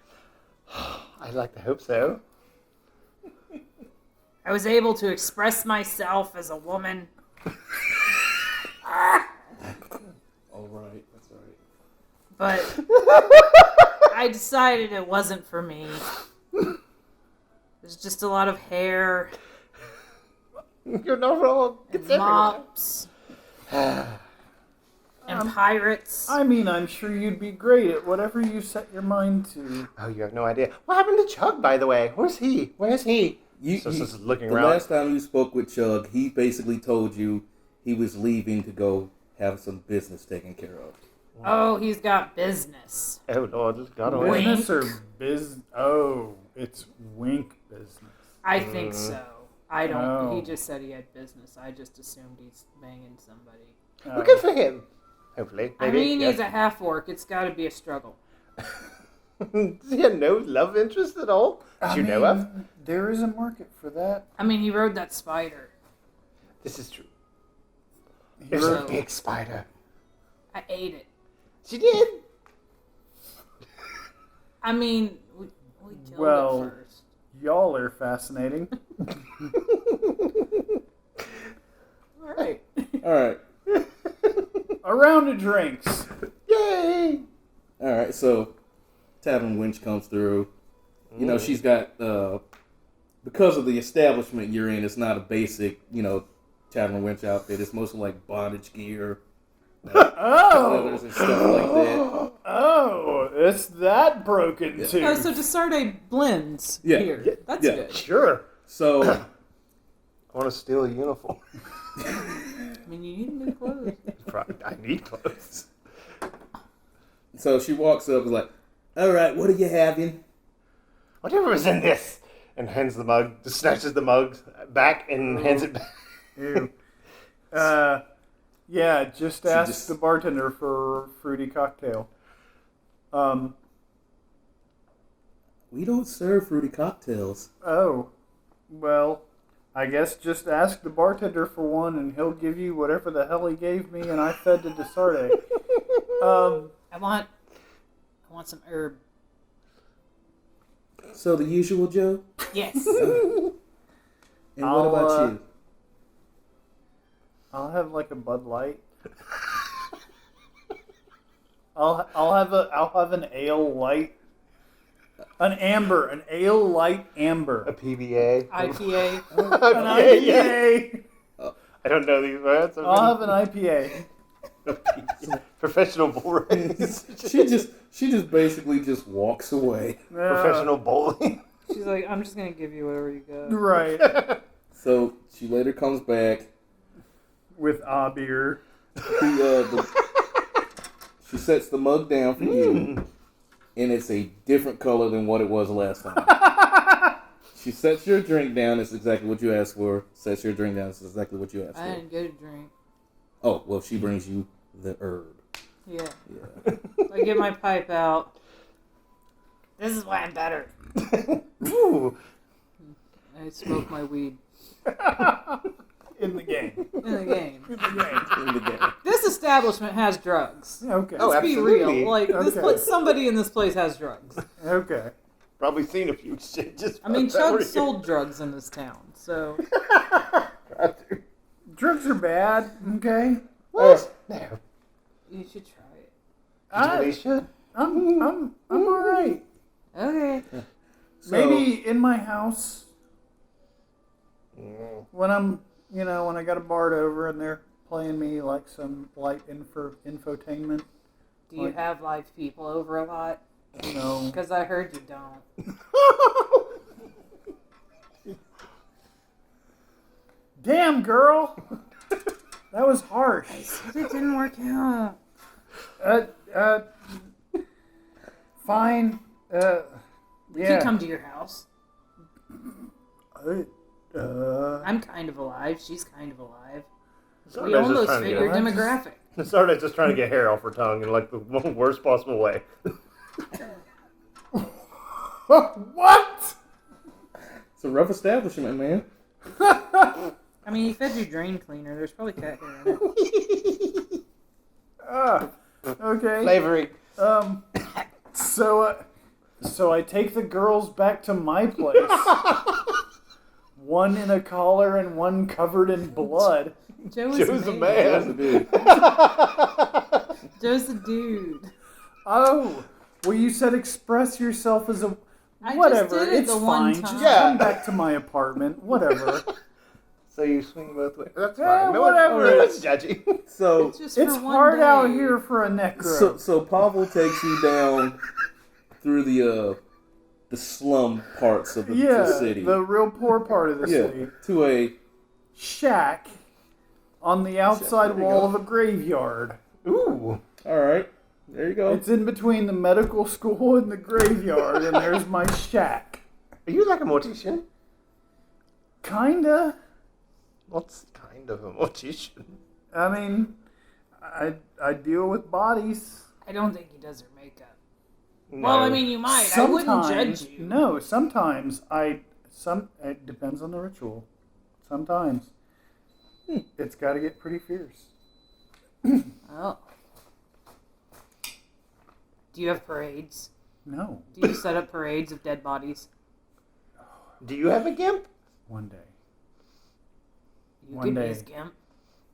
I'd like to hope so. I was able to express myself as a woman. All right, that's all right. But I decided it wasn't for me. There's just a lot of hair You're not wrong. and It's everywhere. mops and pirates. I mean, I'm sure you'd be great at whatever you set your mind to. Oh, you have no idea. What happened to Chug, by the way? Where's he? Just looking the around. last time you spoke with Chug, he basically told you he was leaving to go have some business taken care of. Oh, he's got business. Oh Lord, just got away. Business or biz? Oh, it's wink business. I think so. I don't. Oh. He just said he had business. I just assumed he's banging somebody. Oh. Well, good for him. Hopefully. I Maybe. mean, Yes. he's a half orc. It's got to be a struggle. Does he have no love interest at all that you know of? There is a market for that. I mean, he rode that spider. This is true. He There's rode- a big spider. I ate it. She did. I mean, we killed Well- it first. Y'all are fascinating. All right. All right. A round of drinks. Yay! All right, so Tavern Winch comes through. You know, she's got, because of the establishment you're in, it's not a basic, Tavern Winch outfit. It's mostly like bondage gear, Oh! leathers and stuff like that. Oh, it's that broken too. Oh, so DeSarde blends Yeah. here. That's Yeah. good. Sure. So, I want to steal a uniform. I mean, you need new clothes. I need clothes. so she walks up and is like, all right, what are you having? Whatever is in this, and hands the mug, just snatches the mug back and hands it back. Ew. Yeah, just ask just- the bartender for fruity cocktail. We don't serve fruity cocktails. Oh, well, I guess just ask the bartender for one, and he'll give you whatever the hell he gave me, and I fed to DeSarde. I want some herb. So the usual, Joe? Yes. And what about you? I'll have like a Bud Light. I'll have an ale light, an ale light amber. A PBA. IPA. An IPA. I don't know these words. I'll have an IPA. Professional bull race. She just basically just walks away. Professional bowling. She's like, I'm just gonna give you whatever you got. Right. So she later comes back. With a beer. She sets the mug down for you, and it's a different color than what it was last time. She sets your drink down. It's exactly what you asked for. Sets your drink down. It's exactly what you asked I for. didn't get a drink. Oh, well, she brings you the herb. Yeah. Yeah. I get my pipe out. This is why I'm better. Ooh. I smoke my weed In the game. in the game. In the game. In the game. This establishment has drugs. Okay. Oh, Let's be absolutely. real. Like this Okay. place, somebody in this place has drugs. Okay. Probably seen a few exchanges. I mean, that were Chug here. sold drugs in this town, so Drugs are bad, okay? What? No. you should try it. Really should. I'm alright. Okay. So, Maybe in my house when when I got a bard over and they're playing me like some light infotainment. Do you have live people over a lot? No. Because I heard you don't. Damn, girl. That was harsh. It didn't work out. Fine. We Yeah. can come to your house. Uh, I'm kind of alive. She's kind of alive. Sarda's We just almost trying to fit your get- demographic. Sarda's just trying to get hair off her tongue in like the worst possible way. what? it's a rough establishment, man. I mean, he fed you drain cleaner. There's probably cat hair in it. Okay. Flavoring. So I take the girls back to my place. One in a collar and one covered in blood. Joe's Joe's a That's a man. dude. Joe's a dude. Oh, well, you said express yourself as a. I Whatever, just did it it's the one fine. time. Just Yeah. come back to my apartment. Whatever. So you swing both ways. That's Yeah, fine. No whatever. No one's judgy. So, It's just It's for one hard out day. here for a necro. so Pavel takes you down through the the slum parts of the city. The real poor part of the city. To a shack on the outside wall of a graveyard. Ooh. All right. There you go. It's in between the medical school and the graveyard, and there's my shack. Are you like a mortician? Kinda. What's kind of a mortician? I mean, I deal with bodies. I don't think he does her makeup. No. Well, I mean, you might. I wouldn't judge you. No, sometimes it depends on the ritual. Sometimes. It's got to get pretty fierce. Oh. Do you have parades? No. Do you set up parades of dead bodies? Do you have a gimp? One day. You One could be day. his gimp.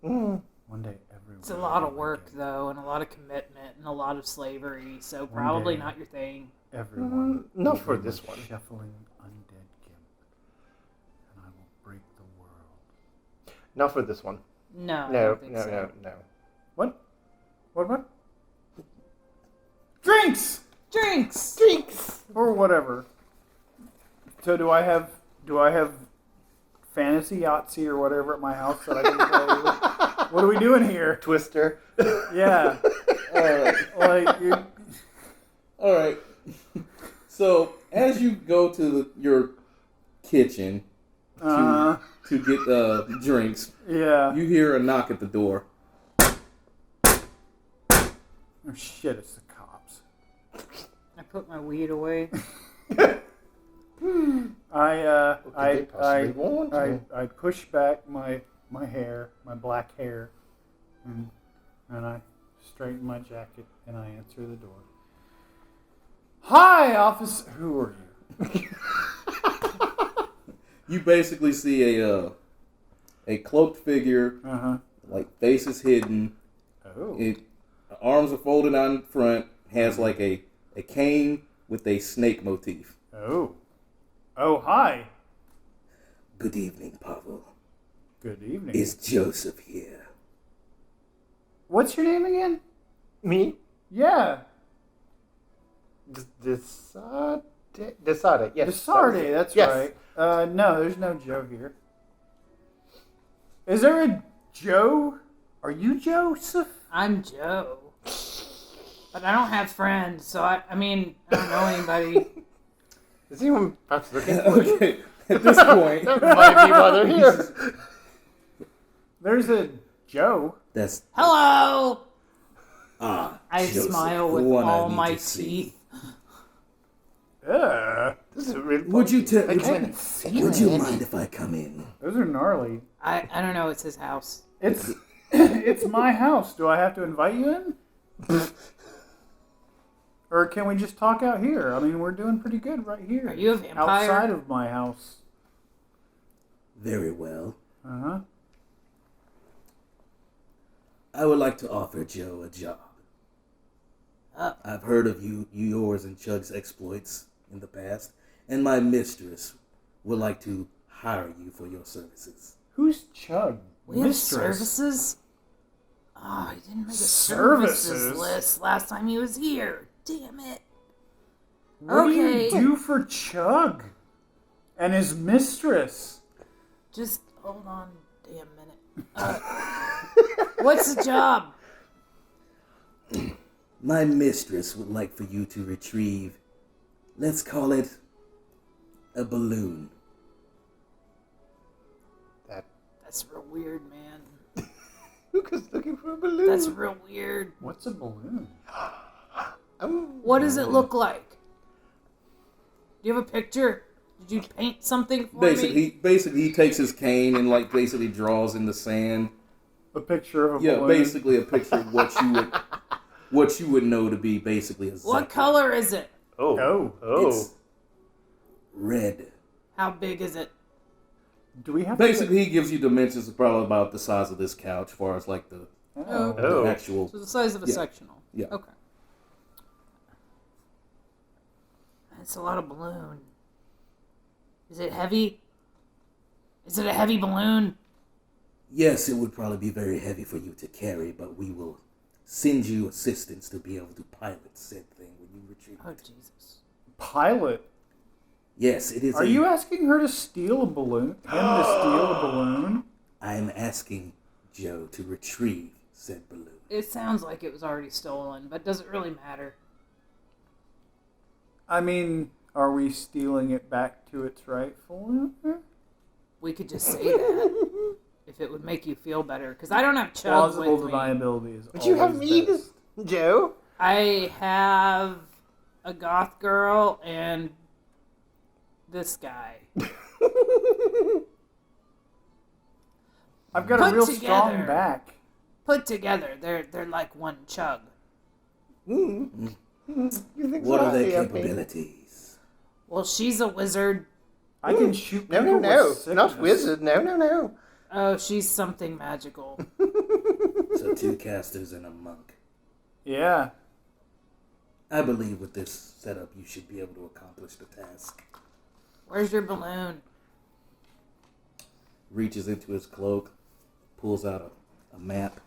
One day, everyone. It's a lot of work, though, and a lot of commitment, and a lot of slavery, so probably day. not your thing. Everyone. Not will for be this a one. Shuffling undead gimp, and I will break the world. Not for this one. No, I No, don't think no, so. no. What? What? Drinks Drinks! or whatever. So do I have fantasy Yahtzee or whatever at my house that I can play with? What are we doing here? Twister. Yeah. All right. So as you go to your kitchen to get drinks, Yeah. you hear a knock at the door. Oh shit! It's the cops. I put my weed away. I push back my hair, my black hair, and I straighten my jacket and I answer the door. Hi, officer. Who are you? You basically see a cloaked figure, like face is hidden. Oh. Arms are folded out in front. Has like a cane with a snake motif. Oh. Oh, hi. Good evening, Pavel. Good evening. Is Joseph here? What's your name again? Me? Uh, Yeah. DeSarde. DeSarde, yes. DeSarde, that's Yes. right. No, there's no Joe here. Is there a Joe? Are you Joseph? I'm Joe. But I don't have friends, so I don't know anybody. Is anyone perhaps looking for you? Okay, at this point, That might be why they're here. There's a Joe. that's Hello! I I smile with all my teeth. This is really Would you I can't see Would you mind if I come in? Those are gnarly. I don't know, it's his house. It's it's my house. Do I have to invite you in? Or can we just talk out here? I mean, we're doing pretty good right here. Are you a vampire? Outside of my house. Very well. Uh-huh. I would like to offer Joe a job. I've heard of yours and Chug's exploits in the past, and my mistress would like to hire you for your services. Who's Chug? We have services? Oh, he didn't make a services list last time he was here. Damn it. What do you do for Chug? And his mistress? Just hold on a damn minute. What's the job? My mistress would like for you to retrieve, let's call it, a balloon. That's real weird, man. Lucas looking for a balloon. That's real weird. What's a balloon? What does it look like? Do you have a picture? Did you paint something for me? Basically, he takes his cane and basically draws in the sand. A picture of a balloon? Yeah, basically a picture of what you would know to be basically a What zeppelin. color is it? Oh. It's red. How big is it? Do we have Basically, he gives you dimensions of probably about the size of this couch, as far as like the Oh. actual. So the size of a sectional. Yeah. Okay. That's a lot of balloon. Is it heavy? Is it a heavy balloon? Yes, it would probably be very heavy for you to carry, but we will send you assistance to be able to pilot said thing when you retrieve Oh, it. Jesus. pilot? Yes, it is. Are you asking her to steal a balloon? Him to steal a balloon? I am asking Joe to retrieve said balloon. It sounds like it was already stolen, but does it really matter? I mean, are we stealing it back to its rightful owner? We could just say that if it would make you feel better. Because I don't have Chug Plausible with me. deniability is But you have always me, best. Joe. I have a goth girl and this guy. I've got Put a real together. strong back. Put together, they're like one Chug. You think What so? are their Yeah, capabilities? Well, she's a wizard. I can shoot people No, with sickness. not wizard. No. Oh, she's something magical. So 2 casters and a monk. Yeah. I believe with this setup you should be able to accomplish the task. Where's your balloon? Reaches into his cloak, pulls out a map,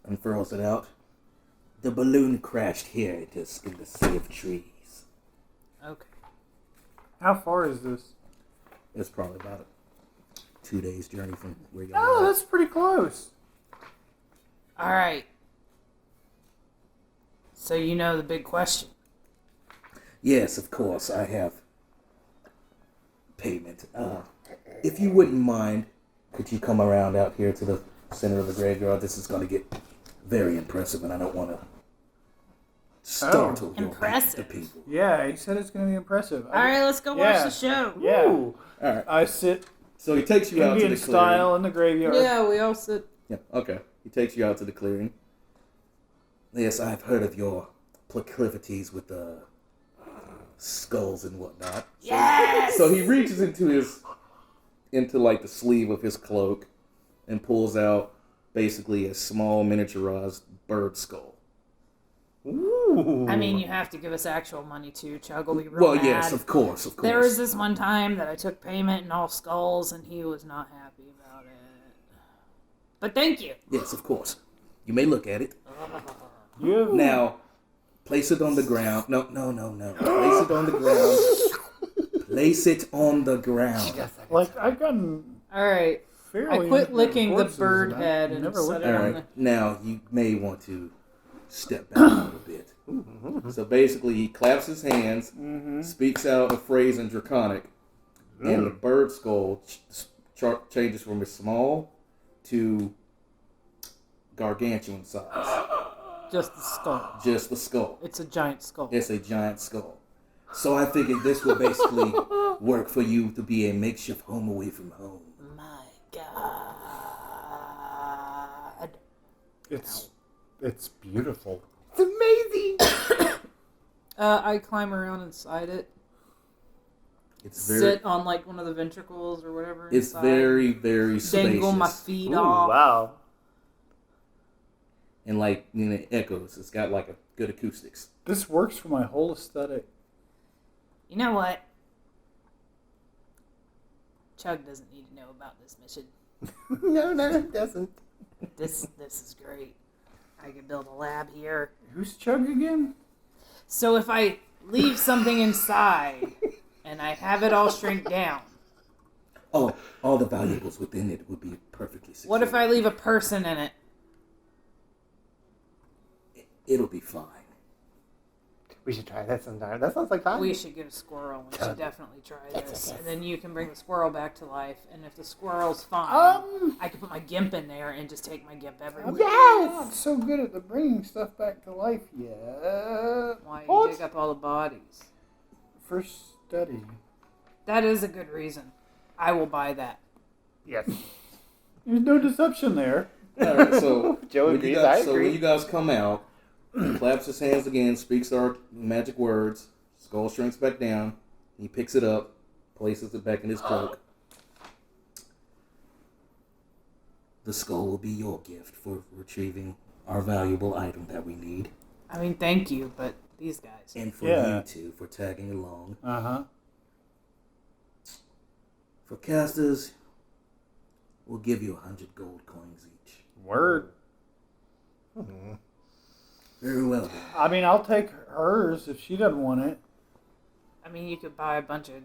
unfurls it out. The balloon crashed here in the sea of trees. Okay. How far is this? It's probably about a 2 days journey from where you Oh, are. that's pretty close. All right. So you know the big question. Yes, of course, I have payment. If you wouldn't mind, could you come around out here to the center of the graveyard? This is going to get very impressive, and I don't want to startle Impressive. the people. Yeah, he said it's going to be impressive. All right, let's go watch the show. Yeah. All right. I sit So he takes you out to Indian the clearing. style in the graveyard. Yeah, we all sit. Yeah, okay. He takes you out to the clearing. Yes, I've heard of your proclivities with the skulls and whatnot. Yes! So he reaches into like the sleeve of his cloak and pulls out basically a small miniaturized bird skull. Ooh. I mean, you have to give us actual money too. Chug will be real Well, mad. yes, of course. There was this one time that I took payment in all skulls, and he was not happy about it. But thank you. Yes, of course. You may look at it. You Now, place it on the ground. No. Place it on the ground. Place it on the ground. like I've gotten All right. fairly. I quit into licking the corpses bird and I head and never set looked it All at on right. Now, you may want to step back a little bit. So basically, he claps his hands, speaks out a phrase in Draconic, and the bird skull changes from a small to gargantuan size. Just the skull. Just the skull. It's a giant skull. It's a giant skull. So I figured this would basically work for you to be a makeshift home away from home. My God. It's beautiful. It's amazing. I climb around inside it. It's very, Sit on like one of the ventricles or whatever. it's inside. very, very spacious. Dangle my feet Ooh, off. wow. And like, it echoes. It's got like a good acoustics. This works for my whole aesthetic. You know what? Chug doesn't need to know about this mission. No, it doesn't. This is great. I can build a lab here. Who's Chug again? So if I leave something inside and I have it all shrink down, Oh, all the valuables within it would be perfectly secure. what if I leave a person in it? It'll be fine. We should try that sometime. That sounds like fun. We should get a squirrel. We should definitely try this. And then you can bring the squirrel back to life. And if the squirrel's fine, I can put my gimp in there and just take my gimp everywhere. I'm not so good at the bringing stuff back to life yet. Why you dig up all the bodies? For study. That is a good reason. I will buy that. Yes. There's no deception there. All right, so Joe when agrees, you guys, I so agree. when you guys come out, he claps his hands again, speaks our magic words. Skull shrinks back down. He picks it up, places it back in his cloak. The skull will be your gift for retrieving our valuable item that we need, I mean, thank you, but these guys. and for Yeah. you two for tagging along. Uh-huh. For casters, we'll give you 100 gold coins each. Word. Very well. Then. I mean, I'll take hers if she doesn't want it. I mean, you could buy a bunch of.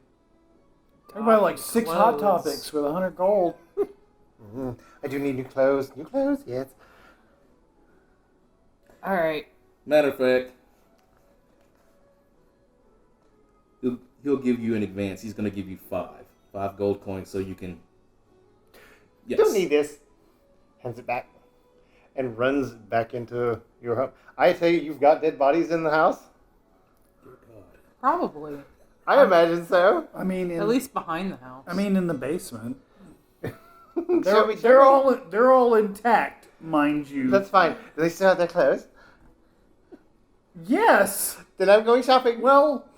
I buy like 6 Hot clothes. Topics with 100 gold. I do need new clothes. New clothes, yes. All right. Matter of fact, he'll give you in advance. He's going to give you 5 gold coins so you can. Yes. Don't need this. Hands it back. And runs back into your home. I tell you, you've got dead bodies in the house? Probably. I imagine so. I mean, At least behind the house. I mean, in the basement. Show me. They're all intact, mind you. That's fine. Do they still have their clothes? Yes. Then I'm going shopping. Well,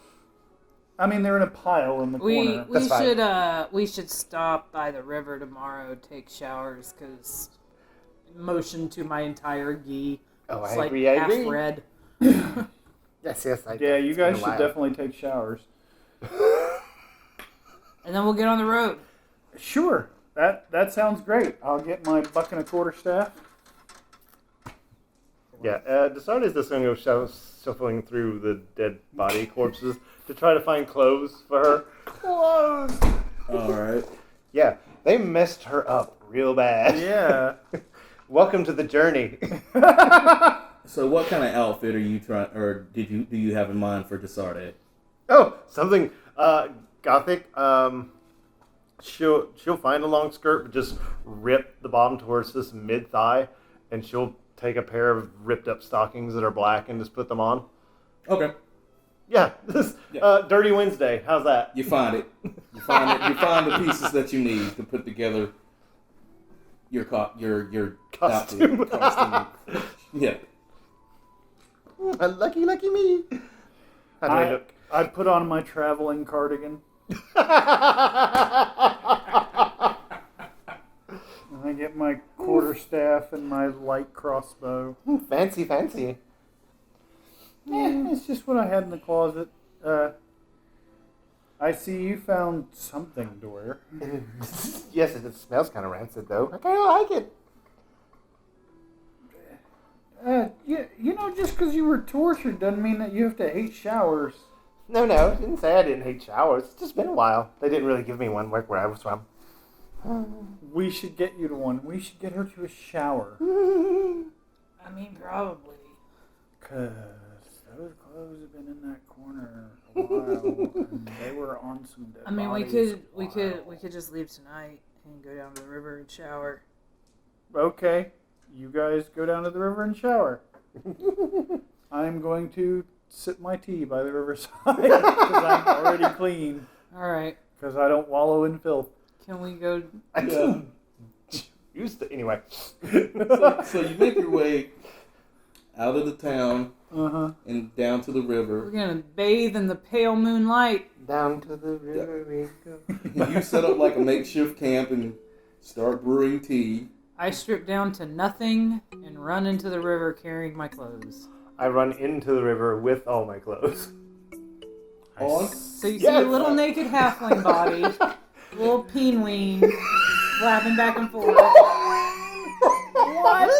I mean, they're in a pile in the corner. We should stop by the river tomorrow, take showers, because motion to my entire gi. Oh, It's I like agree. half red. Yes. Yeah, you guys should definitely take showers. And then we'll get on the road. Sure. That sounds great. I'll get my buck and a quarter staff. Yeah, DeSarde is just going to go shuffling through the dead body corpses to try to find clothes for her. Clothes! All right. Yeah, they messed her up real bad. Yeah. Welcome to the journey. So, what kind of outfit are you trying, or do you have in mind for DeSarde? Oh, something gothic. She'll find a long skirt, but just rip the bottom towards this mid thigh, and she'll take a pair of ripped up stockings that are black and just put them on. Okay. Yeah, this Dirty Wednesday. How's that? You find it. You find the pieces that you need to put together your Costume. outfit. Costume. Yeah. Lucky me. How do I look? I put on my traveling cardigan. And I get my quarterstaff and my light crossbow. Fancy. It's just what I had in the closet. I see you found something to wear. Yes, it smells kind of rancid, though. I kind of like it. You know, just because you were tortured doesn't mean that you have to hate showers. No, I didn't say I didn't hate showers. It's just been a while. They didn't really give me one where I was from. We should get you to one. We should get her to a shower. I mean, probably. Because those clothes have been in that corner a while. And they were on some dead I mean, we bodies could just leave tonight and go down to the river and shower. Okay. You guys go down to the river and shower. I'm going to sip my tea by the riverside because I'm already clean. All right. Because I don't wallow in filth. Can we go? Anyway. So you make your way out of the town and down to the river. We're gonna bathe in the pale moonlight. Down to the river we go. You set up like a makeshift camp and start brewing tea. I strip down to nothing and run into the river carrying my clothes. I run into the river with all my clothes. So you see a little naked halfling body, little peenween, flapping back and forth. What?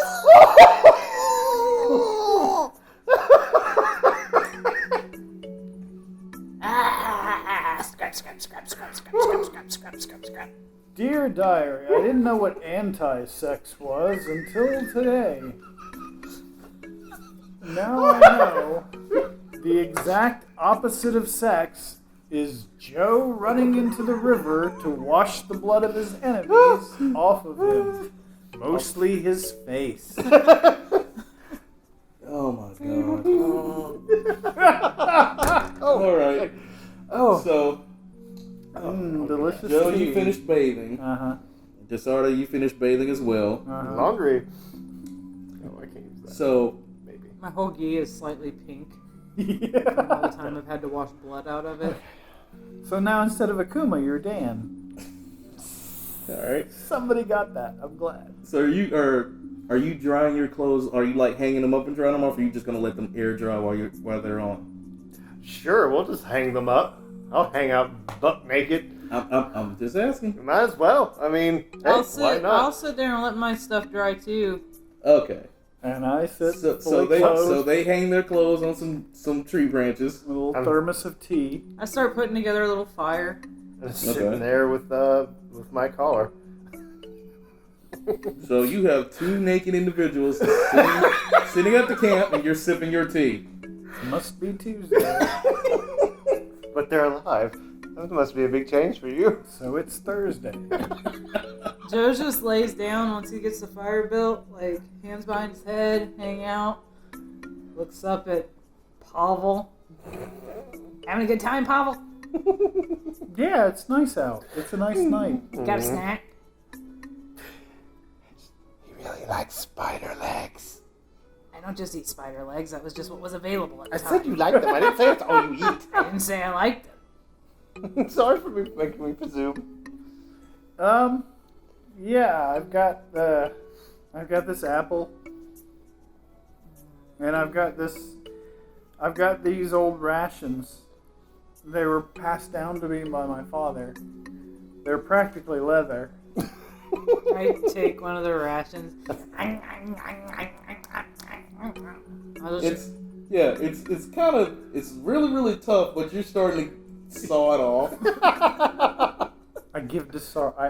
Scrap. Dear Diary, I didn't know what anti-sex was until today. Now I know the exact opposite of sex is Joe running into the river to wash the blood of his enemies off of him. Mostly his face. Oh my god. All right. So, delicious Joe, tea. you finished bathing. DeSarde, you finished bathing as well. Laundry. Oh, I can't use that. So, Maybe. My whole gi is slightly pink Yeah. from all the time I've had to wash blood out of it. So now instead of Akuma, you're Dan. all right. Somebody got that. I'm glad. So are you drying your clothes? Are you like hanging them up and drying them off, or are you just gonna let them air dry while they're on? Sure, we'll just hang them up. I'll hang out buck naked. I'm just asking. Might as well. I mean, hey, why not? I'll sit there and let my stuff dry too. Okay. And I sit So they hang their clothes on some tree branches. with a little thermos of tea. I start putting together a little fire. And sitting there with my collar. So you have two naked individuals sitting at the camp, and you're sipping your tea. Must be Tuesday. But they're alive. That must be a big change for you. So it's Thursday. Joe just lays down once he gets the fire built, like hands behind his head, hang out, looks up at Pavel. Having a good time, Pavel? Yeah, it's nice out. It's a nice night. Got a snack? He really likes spider legs. I don't just eat spider legs. That was just what was available at the I time. said you liked them. I didn't say it's all you eat. I didn't say I liked them. Sorry for making me presume. Yeah, I've got this apple, and I've got these old rations. They were passed down to me by my father. They're practically leather. I take one of the rations. It's really, really tough, but you're starting to saw it off. I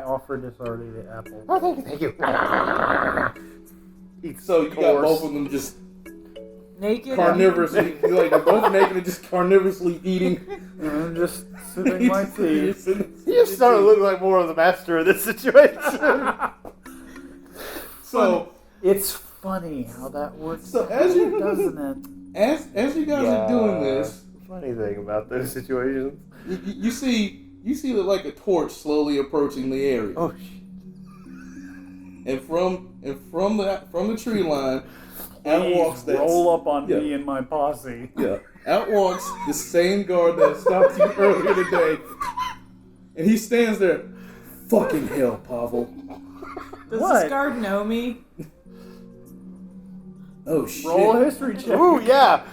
offer DeSarde the apple. Oh, thank you. So you got both of them just Naked. carnivorously, like they're both naked and just carnivorously eating. And I'm just sipping my tea. You're starting to look like more of the master of this situation. So It's funny how that works. So as you doesn't it? as you guys are doing this, Funny thing about those situations. you see like a torch slowly approaching the area. Oh, And from the tree line, out walks that roll up on me and my posse. out walks the same guard that stopped you earlier today, and he stands there. Fucking hell, Pavel. Does What? this guard know me? Oh shit. Roll a history check. ooh, yeah.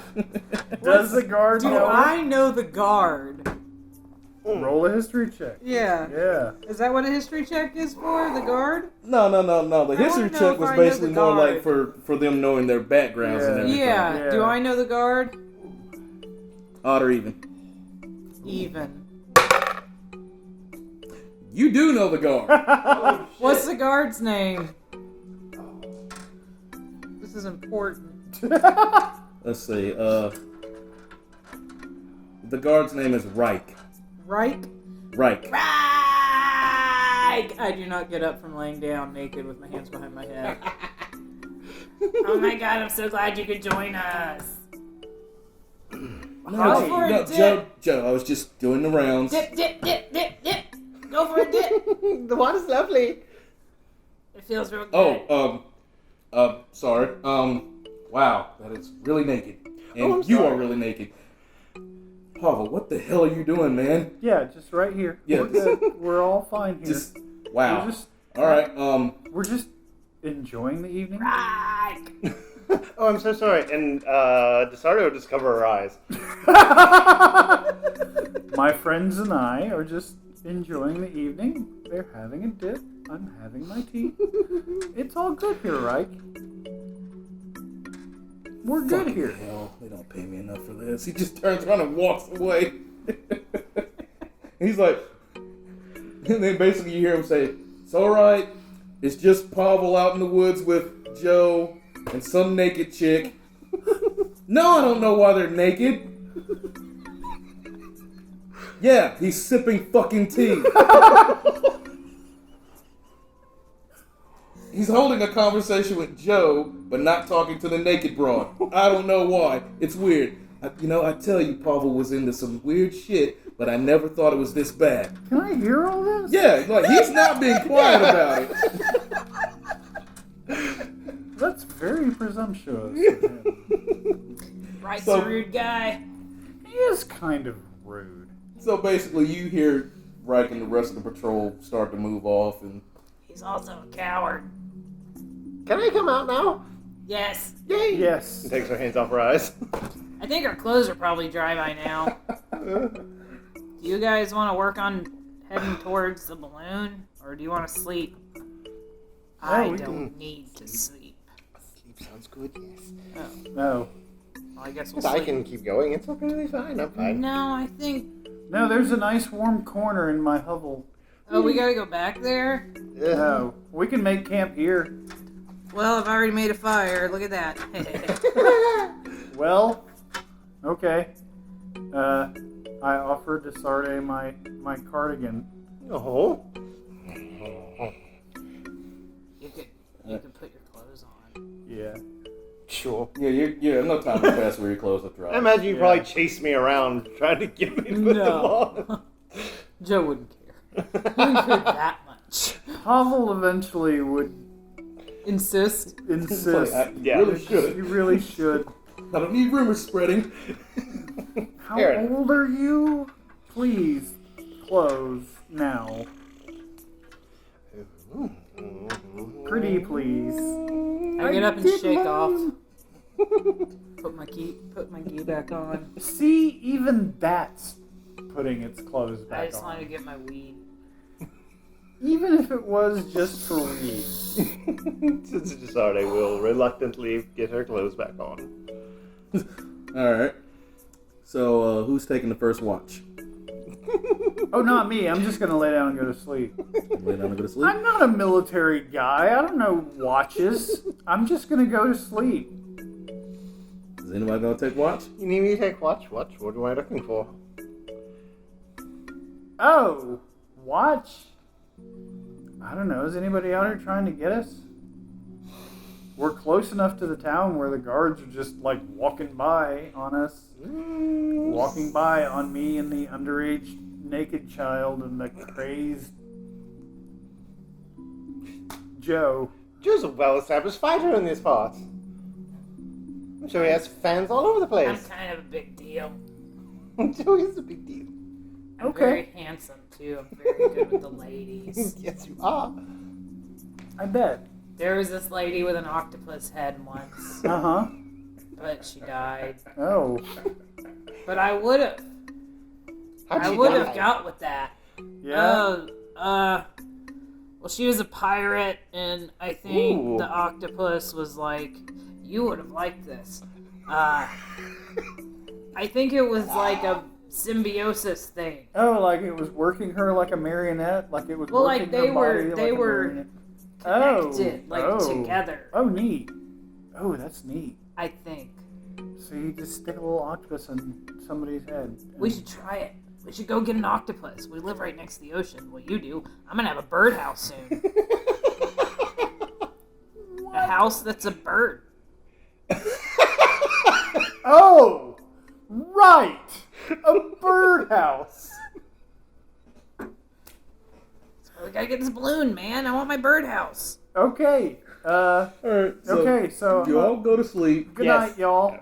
Does the guard Do know? I know the guard? Roll a history check. Yeah. Yeah. Is that what a history check is for? The guard? No. The history wanna know check if was I know basically the more guard. like for them knowing their backgrounds and everything. Yeah. Do I know the guard? Odd or even? Even. You do know the guard. What's the guard's name? This is important. Let's see. The guard's name is Reich. Reich? Reich. Reich! I do not get up from laying down naked with my hands behind my head. Oh my god, I'm so glad you could join us. Go for a dip. Joe, I was just doing the rounds. Dip. Go for a dip. The water's lovely. It feels real good. Sorry. Wow, that is really naked. And I'm you sorry. are really naked. Pavel, what the hell are you doing, man? Yeah, just right here. Yeah. We're good. We're all fine here. Just, wow. We're Alright, We're just enjoying the evening. Reich! Oh, I'm so sorry. And DeSarde will just cover her eyes. My friends and I are just enjoying the evening. They're having a dip. I'm having my tea. It's all good here, right? We're good fucking here. hell, they don't pay me enough for this. He just turns around and walks away. He's like, and then basically you hear him say, "It's alright. It's just Pavel out in the woods with Joe and some naked chick." No, I don't know why they're naked. Yeah, he's sipping fucking tea. He's holding a conversation with Joe, but not talking to the naked broad. I don't know why. It's weird. I tell you, Pavel was into some weird shit, but I never thought it was this bad. Can I hear all this? Yeah, like, he's not being quiet about it. That's very presumptuous. Reich's So- a rude guy. He is kind of rude. So basically, you hear Reich and the rest of the patrol start to move off, and He's also a coward. Can I come out now? Yes. Yay! Yes. She takes her hands off her eyes. I think our clothes are probably dry by now. Do you guys want to work on heading towards the balloon? Or do you want to sleep? I we don't need to sleep. Sounds good, yes. Oh, No. well, I guess we'll I sleep. can keep going. It's okay, fine. I'm fine. No, I think... No, there's a nice warm corner in my hovel. Oh, we gotta go back there? No. We can make camp here. Well, I've already made a fire. Look at that. Well, okay. I offered DeSarde my cardigan. Oh. You could put your clothes on. Yeah. Sure. Yeah, you have no time to pass where your clothes are dry. I imagine you probably chased me around trying to get me to put them on. Joe wouldn't care. He wouldn't care that much. Pavel eventually would Insist. insist. Yeah. Really should. You really should. I don't need rumors spreading. How Fair enough. old are you? Please, close now. Pretty please. I get up and did shake mine. off. Put my gi back on. See, even that's putting its clothes I back just on. wanted to get my weed. Even if it was just for weed. Since DeSarde will reluctantly get her clothes back on. Alright. So, who's taking the first watch? Oh, not me. I'm just gonna lay down and go to sleep. Lay down and go to sleep? I'm not a military guy. I don't know watches. I'm just gonna go to sleep. Is anybody gonna take watch? You need me to take watch? What am I looking for? Oh, watch? I don't know. Is anybody out here trying to get us? We're close enough to the town where the guards are just like walking by on us. Walking by on me and the underage naked child and the crazed Joe. Joe's a well-established fighter in these parts. I'm sure he has fans all over the I'm place. kind of a big deal. Joe is a big deal. I'm Okay. very handsome, too. I'm very good with the ladies. Yes, you are. I bet. There was this lady with an octopus head once, Uh-huh. but she died. Oh. But I would have. How'd I she would die? have got with that. Yeah. Well, she was a pirate, and I think Ooh. the octopus was like, you would have liked this. I think it was like a symbiosis thing. Oh, like it was working her like a marionette? Like it was Well, working like they her were- body they like a were marionette? Connected, together. Oh, neat. Oh, that's neat. I think. So you just stick a little octopus in somebody's head. We should try it. We should go get an octopus. We live right next to the ocean. What you do, I'm gonna have a birdhouse soon. A house that's a bird. Oh! Right! A birdhouse! We gotta get this balloon, man. I want my birdhouse. Okay. Alright, so Okay, so you all go to sleep. good Yes. night, y'all.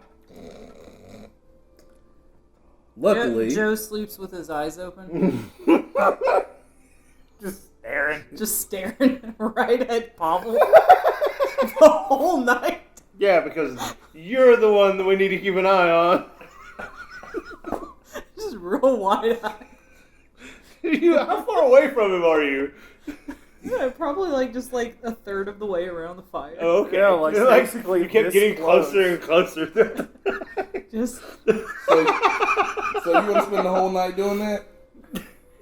Luckily, Joe sleeps with his eyes open, Just staring. just staring right at Pavel the whole night. Yeah, because you're the one that we need to keep an eye on. Just real wide eyed. How far away from him are you? Yeah, probably just a third of the way around the fire. Oh, okay. Yeah, like, You're basically you kept this getting close. closer and closer. Just so you want to spend the whole night doing that?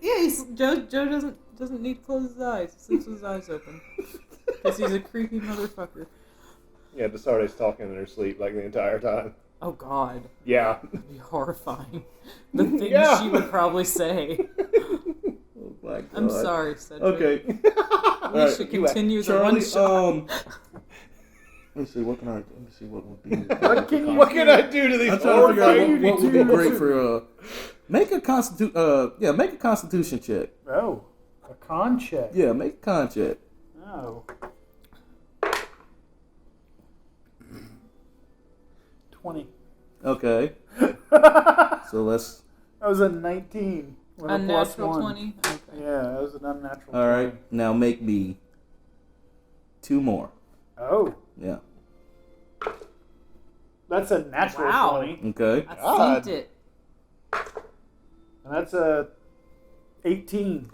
yeah, Joe doesn't need to close his eyes. He sleeps with his eyes open because he's a creepy motherfucker. Yeah, DeSarde's talking in her sleep like the entire time. Oh God, Yeah. it'd be horrifying. The things Yeah. she would probably say. Oh my God. I'm sorry, Cedric. Okay. We should continue the one Charlie, shot. let me see, what can I do? Let me see what would be. What can I do to these I'm trying to figure out horrifying what would be people? great for make a constitution check. Oh, a con check. Yeah, make a con check. Oh. 20. Okay. So let's. That was a 19. With a plus Unnatural one. 20? Okay. Yeah, that was an unnatural All 20. right. Now make me 2 more. Oh, Yeah. that's a natural Wow. 20. Okay. I God. synced it. And that's a 18.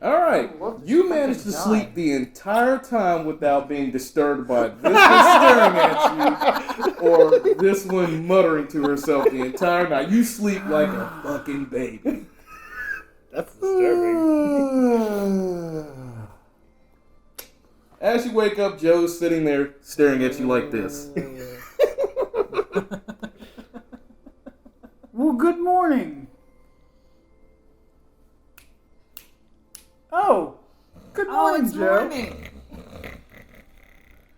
All right, I love this you managed to fucking sleep guy. the entire time without being disturbed by this one staring at you or this one muttering to herself the entire night. You sleep like a fucking baby. That's disturbing. As you wake up, Joe's sitting there staring at you like this. Well, good morning. Oh, good morning, it's Joe. morning.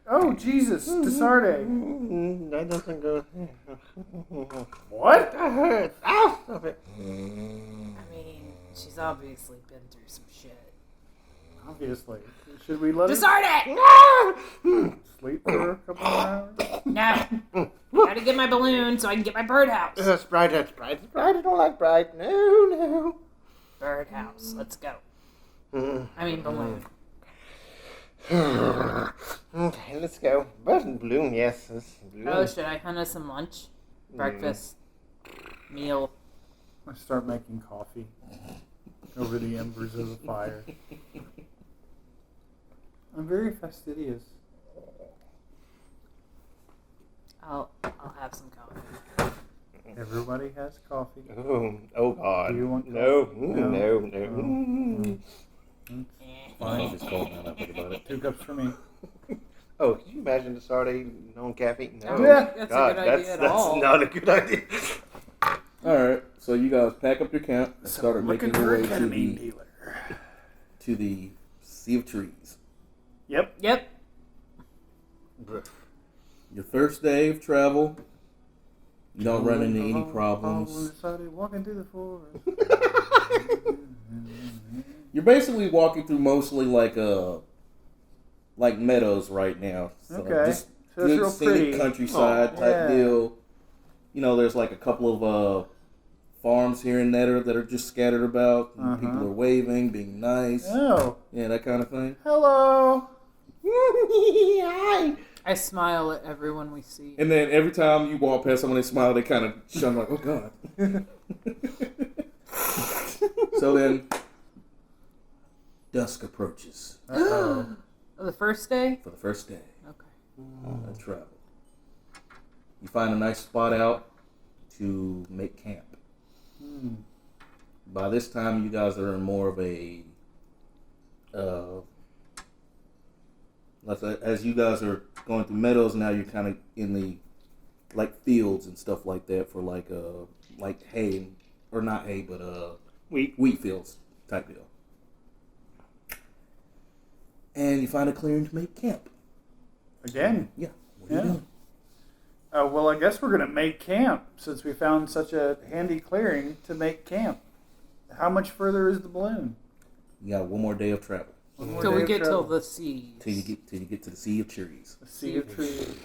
Oh, Jesus, DeSarde. That doesn't go. What? That hurts. Ow! Stop it. I mean, she's obviously been through some shit. Obviously. Should we let her DeSarde! sleep for a couple of hours? No. Gotta get my balloon so I can get my birdhouse. Sprite, that's Sprite. Sprite, I don't like Sprite. No. Birdhouse. Let's go. Mm. I mean, balloon. Okay, let's go. Bird and balloon, yes. Balloon. Oh, should I hunt us some lunch? Breakfast? Meal? I start making coffee over the embers of the fire. I'm very fastidious. I'll have some coffee. Everybody has coffee. Oh God. Do you want No. coffee? No. Fine, it's cold now that I think about it. 2 cups for me. Oh, can you imagine DeSarde on caffeine? No. Yeah. That's God, a good idea at all. That's not a good idea. Alright, so you guys pack up your camp and So started looking making for your a way ketamine dealer. to the Sea of Trees. Yep. Yep. Your first day of travel, you don't run into any problems. Started walking through the forest. You're basically walking through mostly like meadows right now. So Okay. just So it's good real scenic pretty. countryside Oh, type yeah. deal. You know, there's like a couple of farms here and there that are just scattered about. And people are waving, being nice. Oh, Yeah, that kind of thing. hello. Hi. I smile at everyone we see. And then every time you walk past someone, they smile, they kind of shun like, oh God. So then, dusk approaches Uh-oh. Oh, the first day? for the first day Okay. of travel. You find a nice spot out to make camp. By this time, you guys are in more of a, as you guys are going through meadows now, you're kind of in the like fields and stuff like that for like hay, or not hay, but wheat fields type deal. And you find a clearing to make camp. Again. Yeah. What are you doing? Well, I guess we're going to make camp since we found such a handy clearing to make camp. How much further is the balloon? You got one more day of travel Till we Day of get travel. till the seas. till you get to the Sea of Trees. The Sea of Trees.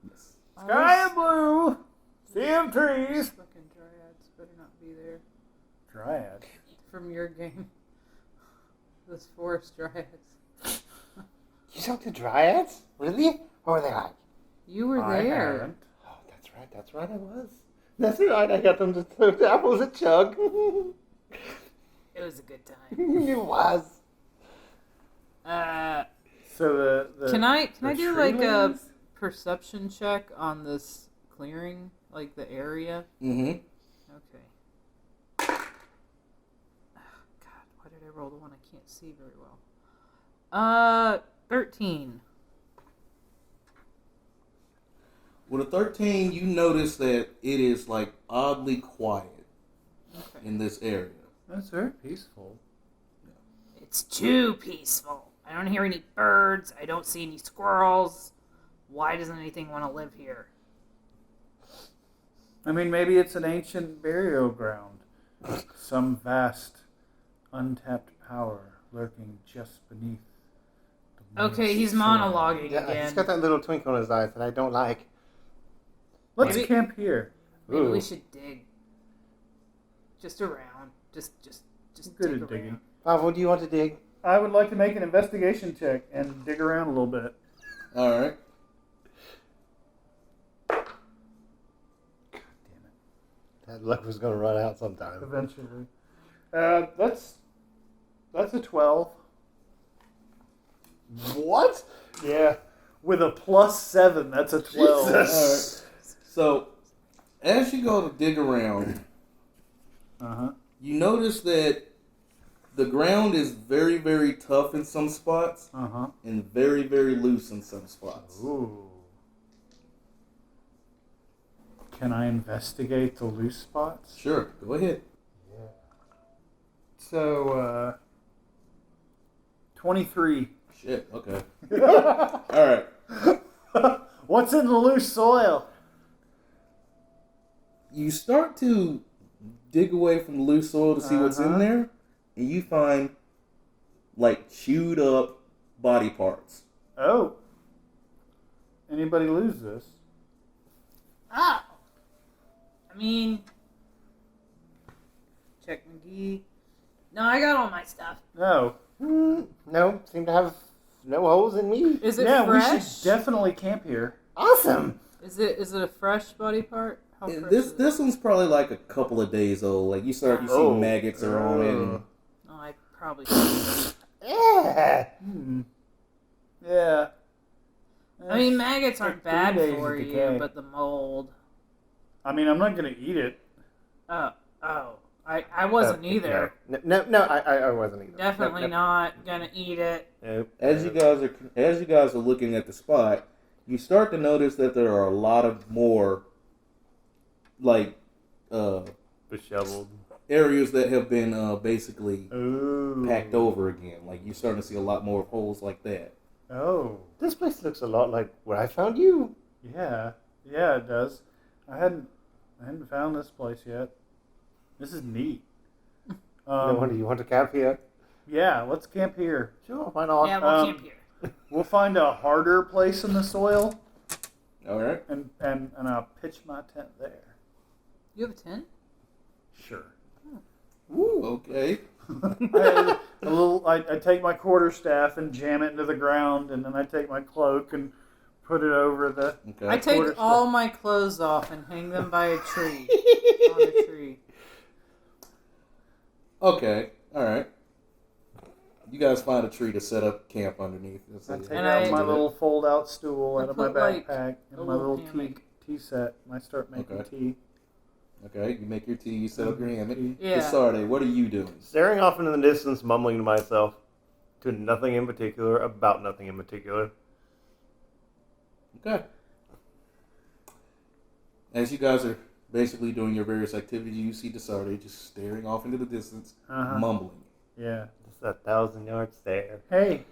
Yes. Sky and blue. Sea of Trees. Fucking dryads better not be there. Dryad. From your game. Those forest dryads. You talked to dryads? Really? What were they like? You were I there. haven't. Oh, that's right, I was. That's right, I got them to throw the apples at Chug. It was a good time. It was. So the Can I the do tree like a ladies? perception check on this clearing, like the area? Mm-hmm. Okay. God, why did I roll the one I can't see very well? 13. With a 13, you notice that it is like oddly quiet Okay. in this area. That's very peaceful. It's too peaceful. I don't hear any birds. I don't see any squirrels. Why doesn't anything want to live here? I mean, maybe it's an ancient burial ground. Some vast, untapped power lurking just beneath. the Okay, he's mist monologuing Yeah, again. he's got that little twinkle in his eyes that I don't like. Let's Maybe- camp here. Maybe we Ooh. should dig. Just around. Just Good dig at digging. around. Pavel, do you want to dig? I would like to make an investigation check and dig around a little bit. All right. That luck was going to run out sometime. Eventually. Let's That's a 12. What? Yeah. With a +7, that's a 12. Jesus. All right. So, as you go to dig around, you notice that the ground is very, very tough in some spots and very, very loose in some spots. Ooh. Can I investigate the loose spots? Sure, go ahead. Yeah. So, 23. Shit, okay. All right. What's in the loose soil? You start to dig away from the loose soil to see what's in there, and you find, like, chewed up body parts. Oh. Anybody lose this? Oh. I mean, check McGee. No, I got all my stuff. No. No, seem to have no holes in me. Is it Yeah, fresh? we should definitely camp here. Awesome. Is it a fresh body part? How fresh This is it? this one's probably like a couple of days old. Like you see maggots are on it. And, Oh, I probably. Yeah. Yeah. I mean, maggots aren't like 3 bad days for of you, decay. but the mold. I mean, I'm not going to eat it. Oh, I wasn't either. No, I wasn't either. Definitely Nope. not gonna eat it. Nope. as you guys are looking at the spot, you start to notice that there are a lot of more like Disheveled. areas that have been basically Ooh. packed over again. Like you're starting to see a lot more holes like that. Oh. This place looks a lot like where I found you. Yeah. Yeah, it does. I hadn't found this place yet. This is neat. No wonder you want to camp here. Yeah, let's camp here. Sure, why not? Yeah, we'll camp here. We'll find a harder place in the soil, All right. and I'll pitch my tent there. You have a tent? Sure. Ooh, okay. I take my quarterstaff and jam it into the ground, and then I take my cloak and put it over the. Okay. I take quarterstaff. all my clothes off and hang them by a tree. On a tree. Okay. All right. You guys find a tree to set up camp underneath. I take And out I- my little fold-out stool I out of my put, like, backpack a and my little little hammock. tea set, and I start making Okay. tea. Okay, you make your tea, you set up your hammock. Yeah. DeSarde, what are you doing? Staring off into the distance, mumbling to myself, to nothing in particular, about nothing in particular. Okay. As you guys are basically doing your various activities, you see DeSarde just staring off into the distance, mumbling. Yeah. Just 1,000 yards there. Hey,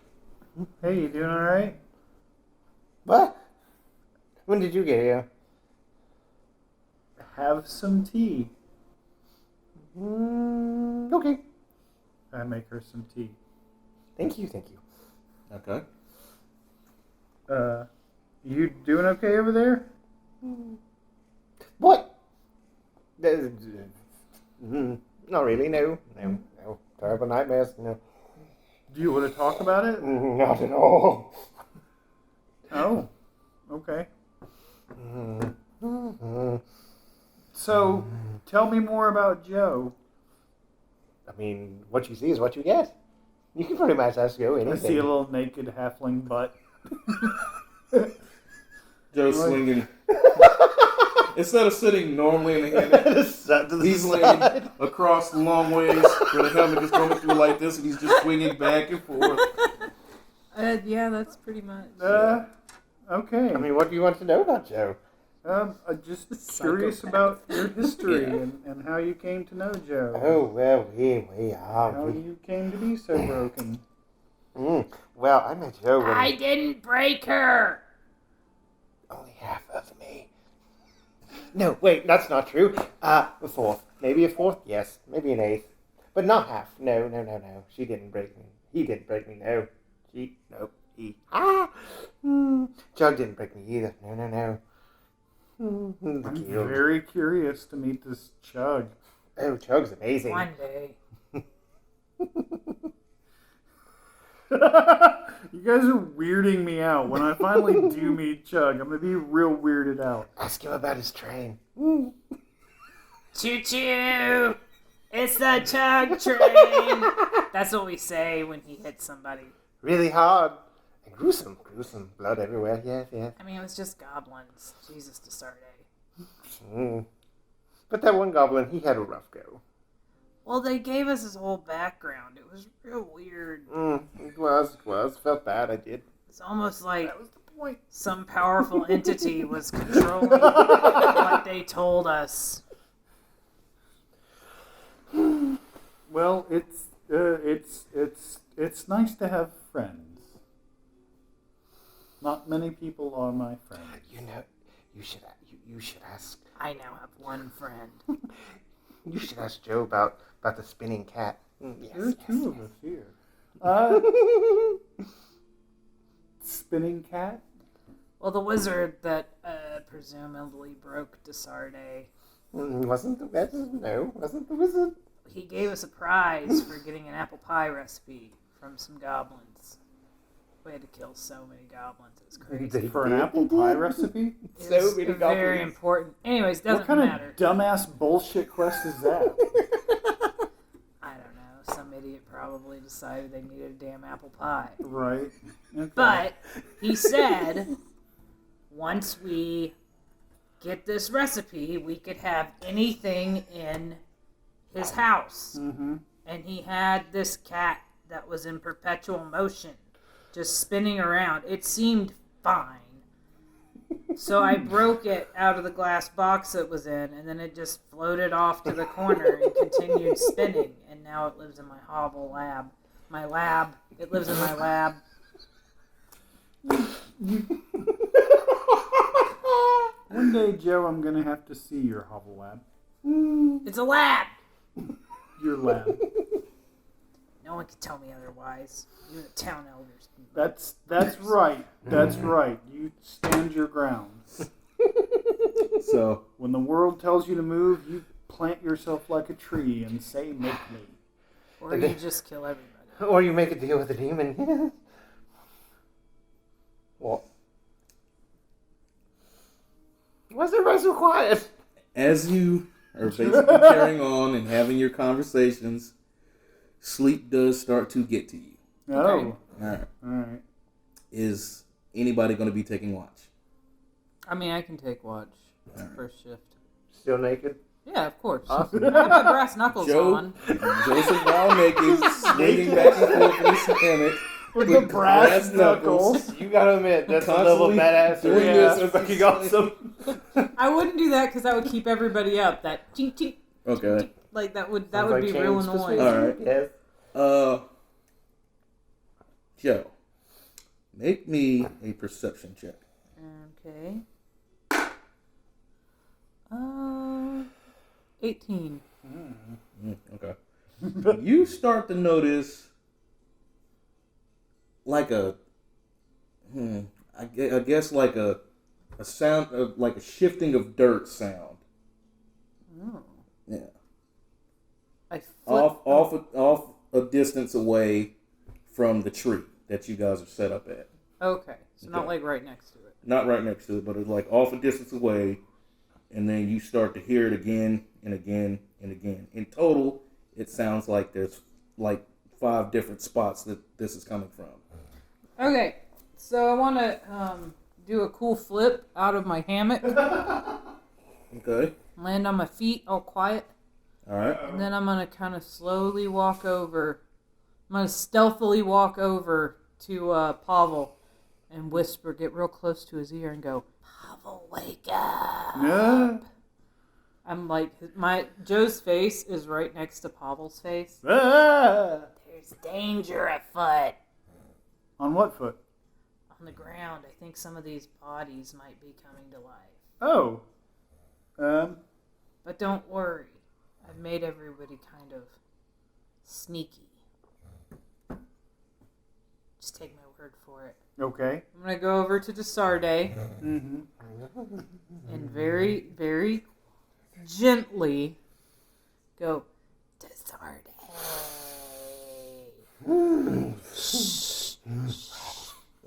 you doing all right? What? When did you get here? Have some tea. Okay. I make her some tea. Thank you. Okay. You doing okay over there? What? Not really, no. Terrible nightmares, no. Do you want to talk about it? Not at all. Oh, okay. So, tell me more about Joe. I mean, what you see is what you get. You can pretty much ask Joe I anything. see a little naked halfling butt. Joe swinging. Instead of sitting normally in the hammock, he's laying across the long ways where the helmet is coming through like this, and he's just swinging back and forth. Yeah, that's pretty much. Okay. I mean, what do you want to know about Joe? I'm just curious about your history and how you came to know Joe. Oh, well, we are. How you came to be so broken. Well, I met Joe when... I didn't break her! Only half of me. No, wait, that's not true. A fourth. Maybe a fourth, yes. Maybe an eighth. But not half. No. She didn't break me. He didn't break me, no. Nope. He. Chug didn't break me either. No. I'm very curious to meet this Chug. Oh, Chug's amazing. One day. You guys are weirding me out. When I finally do meet Chug, I'm going to be real weirded out. Ask him about his train. Choo choo! It's the Chug train! That's what we say when he hits somebody. Really hard. And gruesome. Blood everywhere. Yes. I mean, it was just goblins. Jesus, DeSarde. But that one goblin, he had a rough go. Well, they gave us his whole background. It was real weird. It was. Felt bad, I did. It's almost like That was the point. some powerful entity was controlling what they told us. Well, it's nice to have friends. Not many people are my friends. You know, you should ask. I now have one friend. You should ask Joe about the spinning cat. There are two of us here. Spinning cat? Well, the wizard that presumably broke DeSarde, Wasn't the wizard? he gave us a prize for getting an apple pie recipe from some goblins. We had to kill so many goblins. It was crazy. For an apple pie recipe? It So was many very goblins. important. Anyways, doesn't What kind matter. of dumbass bullshit quest is that? I don't know. Some idiot probably decided they needed a damn apple pie. Right. Okay. But he said, once we get this recipe, we could have anything in his house. Mm-hmm. And he had this cat that was in perpetual motion, just spinning around. It seemed fine. So I broke it out of the glass box it was in, and then it just floated off to the corner and continued spinning. And now it lives in my hovel lab. My lab. It lives in my lab. One day, Joe, I'm going to have to see your hovel lab. It's a lab! Your lab. No one can tell me otherwise. Even the town elders. That's right. That's right. You stand your ground. So, When the world tells you to move, you plant yourself like a tree and say, "Make me." Or you just kill everybody. Or you make a deal with a demon. What? Why is everybody so quiet? as you are basically carrying on and having your conversations, sleep does start to get to you. Oh. Okay. All Right. Is anybody going to be taking watch? I mean, I can take watch. Alright. First shift. Still naked? Yeah, of course. Awesome. I have my brass knuckles on. Joseph while naked, swinging back and forth in his hammock With the brass knuckles. You gotta admit, that's a level of badass. doing That's this. fucking awesome. I wouldn't do that because that would keep everybody up. That chink chink. Okay. Like that would Sounds be like real chains for annoying. sweet. Alright. Yes. Joe, make me a perception check. Okay. 18. Okay. You start to notice like I guess like a sound of like a shifting of dirt sound. Oh. Yeah. I flip. Off a distance away from the tree that you guys are set up at. Okay. So not Okay. like right next to it. Not right next to it, but it's like off a distance away, and then you start to hear it again and again and again. In total, it sounds like there's like 5 different spots that this is coming from. Okay. So I want to do a cool flip out of my hammock, Okay. land on my feet all quiet, All right. and then I'm going to kind of slowly walk over. I'm going to stealthily walk over to Pavel and whisper, get real close to his ear and go, Pavel, wake up. Yeah. I'm like, Joe's face is right next to Pavel's face. Ah! There's danger afoot. On what foot? On the ground, I think some of these bodies might be coming to life. Oh. But don't worry. I've made everybody kind of sneaky. Just take my word for it. Okay. I'm going to go over to DeSarde Mm-hmm. and very, very gently go, DeSarde.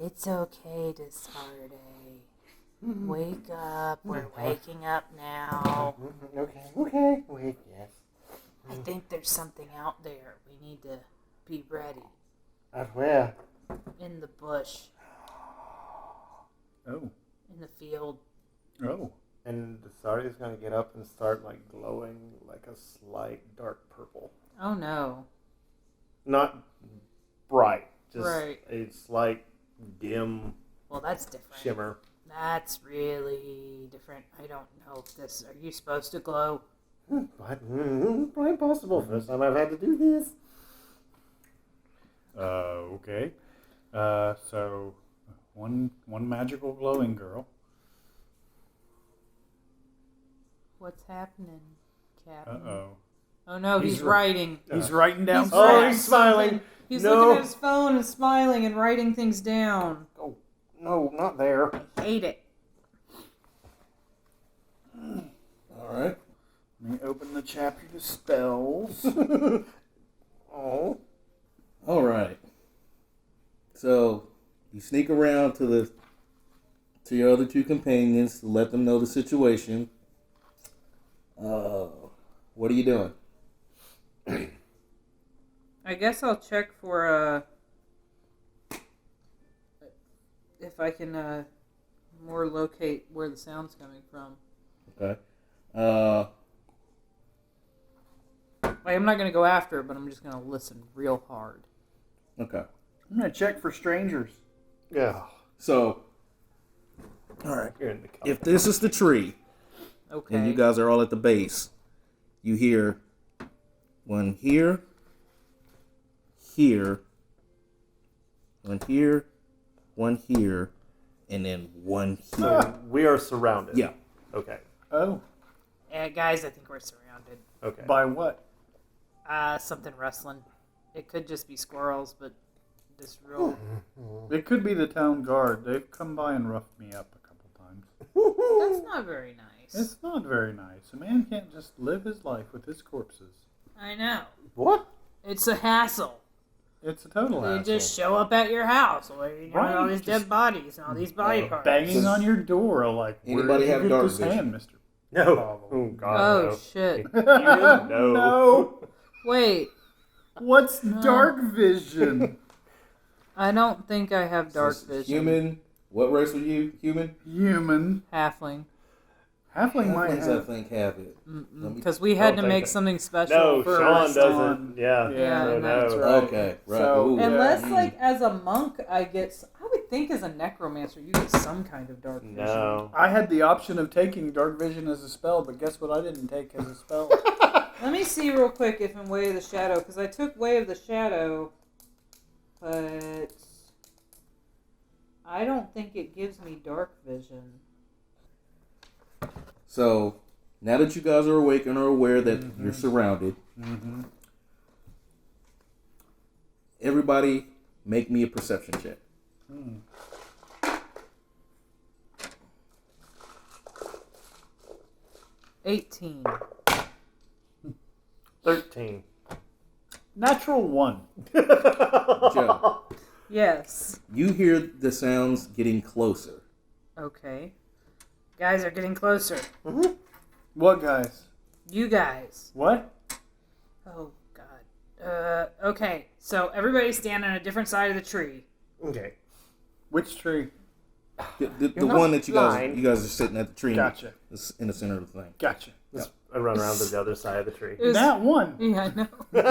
It's okay, DeSarde. Wake up. We're waking up now. Okay. Wait, yes. I think there's something out there. We need to be ready. Out where? In the bush. Oh. In the field. Oh. And DeSarde is going to get up and start like glowing like a slight dark purple. Oh no. Not bright, just Right. a slight dim Well, that's different. shimmer. That's really different. I don't know if this... Are you supposed to glow? What? Quite possible. First time I've had to do this. Okay. So, one magical glowing girl. What's happening, Captain? Uh-oh. Oh no, he's He's writing. He's writing down. He's Oh, writing he's smiling. He's No. looking at his phone and smiling and writing things down. Oh, no, not there. I hate it. All right. Let me open the chapter to spells. Oh. All right. So you sneak around to your other two companions to let them know the situation. What are you doing? I guess I'll check for if I can more locate where the sound's coming from. Okay. Like, I'm not gonna go after it, but I'm just gonna listen real hard. Okay. I'm going to check for strangers. Yeah. So, all right. You're in the cup. If this is the tree, Okay. and you guys are all at the base, you hear one here, one here, one here, and then one here. So we are surrounded. Yeah. Okay. Oh. Guys, I think we're surrounded. Okay. By what? Something rustling. It could just be squirrels, but just real. It could be the town guard. They've come by and roughed me up a couple times. That's not very nice. It's not very nice. A man can't just live his life with his corpses. I know. What? It's a hassle. It's a total They hassle. just show up at your house with all Right, these just- dead bodies and all these body parts. Banging on your door like, Anybody where did have you get dark this vision? hand, mister? No. Pavel. Oh, God. Oh no. shit! No. No. Wait, What's dark vision? I don't think I have dark This is vision. Human. What race are you? Human? Human. Halfling. Halfling might Halflings, I have. think, have it. Let me- Because we had to Don't make think it. something special No, for Sean us. doesn't. Yeah. Yeah, so that's no. right. Okay, right. So- Ooh. Unless, Mm. like, as a monk, I would think as a necromancer, you get some kind of dark vision. No. I had the option of taking dark vision as a spell, but guess what I didn't take as a spell? Let me see real quick if in Way of the Shadow, because I took Way of the Shadow, but I don't think it gives me dark vision. So, now that you guys are awake and are aware that you're surrounded, Mm-hmm. everybody make me a perception check. 18. 13. Natural 1. Joe, Yes. you hear the sounds getting closer. Okay. Guys are getting closer. What, guys? You guys. What? Oh, God. Okay. So everybody stand on a different side of the tree. Okay. Which tree? The You're not one that you blind. guys are sitting at the tree Gotcha. in the center of the thing. Gotcha. I run around to the other side of the tree. It was- That one. Yeah, I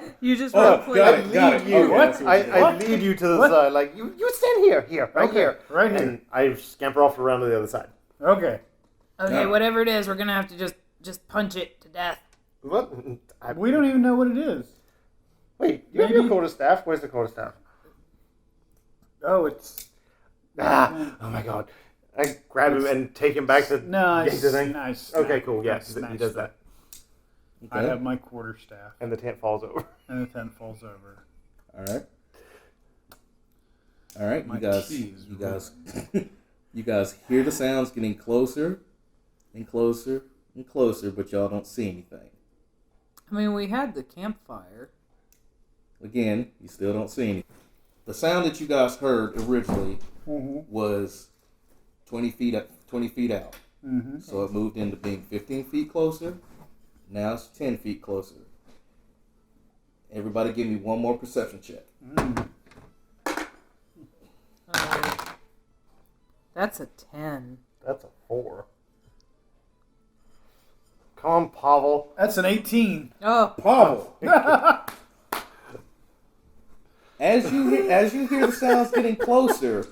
know. You just role played. got it, got it. You. Okay, that's what you I lead you to the What? side. Like, you stand here, right Okay, here. right here. And I scamper off around to the other side. Okay. Okay, Yeah. whatever it is, we're gonna have to just punch it to death. What? We don't even know what it is. Wait, you have Maybe- your quarterstaff? Where's the quarterstaff? Oh, it's Oh my god. I grab him and take him back to nice. the thing. Nice. Okay, cool. Yeah, Nice, he nice. does that. I Okay. have my quarterstaff, And the tent falls over. and the tent falls over. All right. My You guys, keys you guys, you guys hear the sounds getting closer and closer and closer, but y'all don't see anything. I mean, we had the campfire. Again, you still don't see anything. The sound that you guys heard originally Mm-hmm. was 20 feet out. Mm-hmm. So it moved into being 15 feet closer Now it's 10 feet closer. Everybody give me one more perception check. That's a 10. That's a 4. Come on, Pavel. That's an 18. Oh, Pavel! As you hear the sounds getting closer,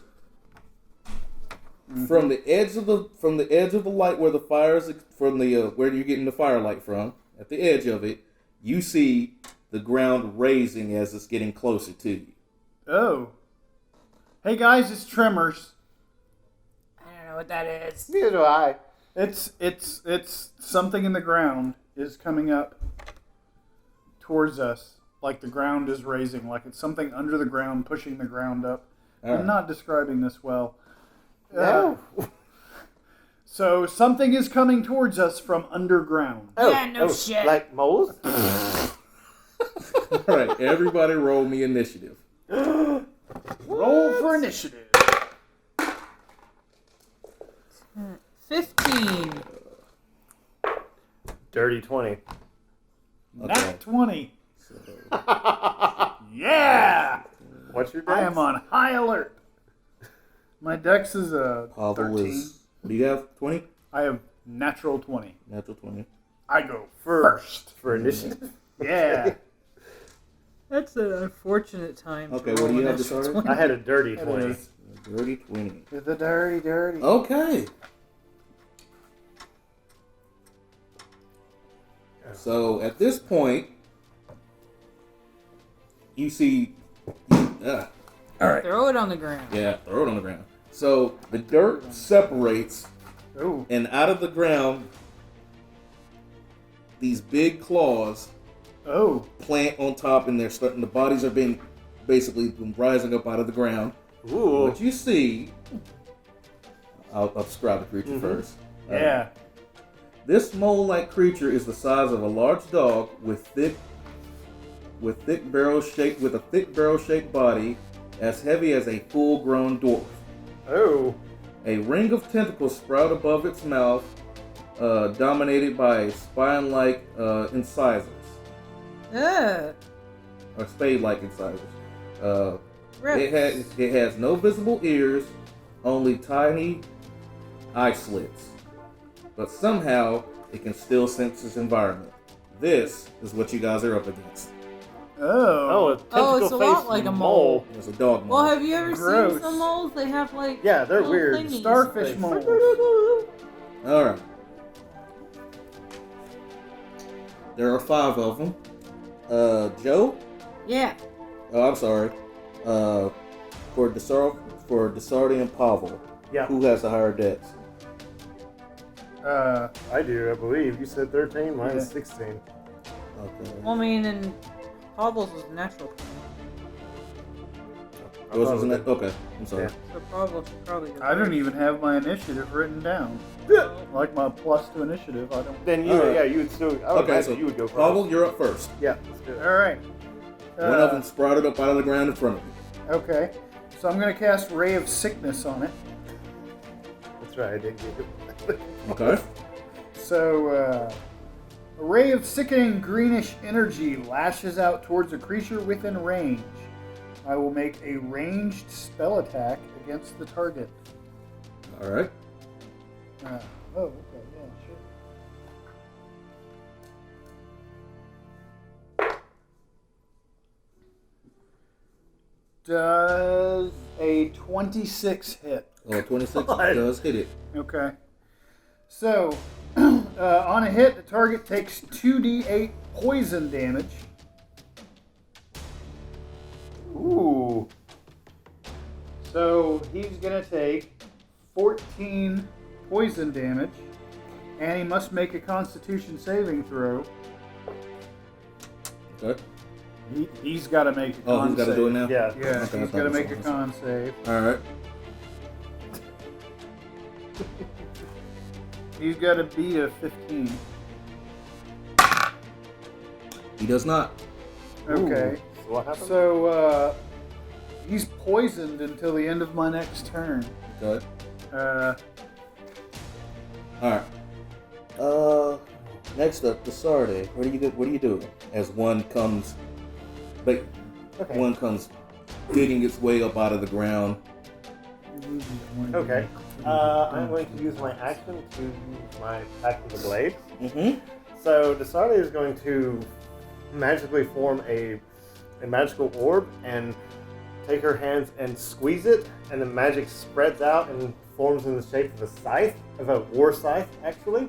from the edge of the light where the fires where you're getting the firelight from, at the edge of it, you see the ground raising as it's getting closer to you. Oh. Hey guys, it's tremors. I don't know what that is. Neither do I. It's something in the ground is coming up towards us. Like the ground is raising. Like it's something under the ground pushing the ground up. All I'm not describing this well. No. So something is coming towards us from underground. Yeah, no shit. Like moles? All right, everybody roll me initiative. Roll for initiative. 15. Dirty 20. Okay. Nat 20. Yeah! What's your I dex? am on high alert. My dex is a Pavel 13. is. What do you have? 20? I have natural 20. Natural 20. I go first. For initiative? Yeah. That's an unfortunate time. Okay, to what do roll you have, an extra DeSarde? 20. I had a dirty It 20. is. Dirty 20. The dirty. Okay. So at this point, you see. All right. Throw it on the ground. Yeah, throw it on the ground. So the dirt separates, Oh. and out of the ground, these big claws Oh. plant on top, and they're starting. The bodies are being basically rising up out of the ground. Ooh. What you see, I'll describe the creature first. Yeah. This mole-like creature is the size of a large dog with a thick barrel-shaped body, as heavy as a full-grown dwarf. Oh. A ring of tentacles sprout above its mouth, dominated by spine-like incisors, Ugh. or spade-like incisors. Gross. It has no visible ears, only tiny eye slits. But somehow, it can still sense its environment. This is what you guys are up against. Oh, Oh. a tentacle it's a lot like a mole. It's a dog mole. Well, have you ever Gross. seen some moles? They have like Yeah, they're little weird. thingies. Starfish moles. Alright. There are 5 of them. Joe? Yeah. Oh, I'm sorry. For DeSarde and Pavel. Yeah. Who has the higher dex? I do, I believe. You said 13, mine's Yeah. 16. Okay. Well, I mean, and Pavel's was natural. Yours wasn't that? Okay. I'm sorry. Yeah. So Pavel should probably go I don't first. even have my initiative written down. Like my plus to initiative, I don't. Then you, Alright. yeah, you would still. I would Okay, imagine so you would go first. Pavel, you're up first. Yeah, let's do it. All right. One of them sprouted up out of the ground in front of you. Okay. So I'm going to cast Ray of Sickness on it. That's right, I did get it. Okay. So, a ray of sickening greenish energy lashes out towards a creature within range. I will make a ranged spell attack against the target. Alright. Okay, yeah, sure. Does a 26 hit? Oh, 26 God. does hit it. Okay. So, on a hit, the target takes 2d8 poison damage. Ooh. So, he's going to take 14 poison damage, and he must make a constitution saving throw. Okay. He's got to make a con Oh, he's got to save. do it now? Yeah. Yeah, Okay, I he's thought got to it was make a something con save. Alright. He's got to beat a 15. He does not. Okay. So what happened? So, he's poisoned until the end of my next turn. Okay. Uh, Alright. Next up, DeSarde. What are you doing? As one comes digging its way up out of the ground. Okay. I'm going to use my action to use my Pack of the Blade. Mm-hmm. So DeSarde is going to magically form a magical orb and take her hands and squeeze it, and the magic spreads out and forms in the shape of a scythe, of a war scythe, actually.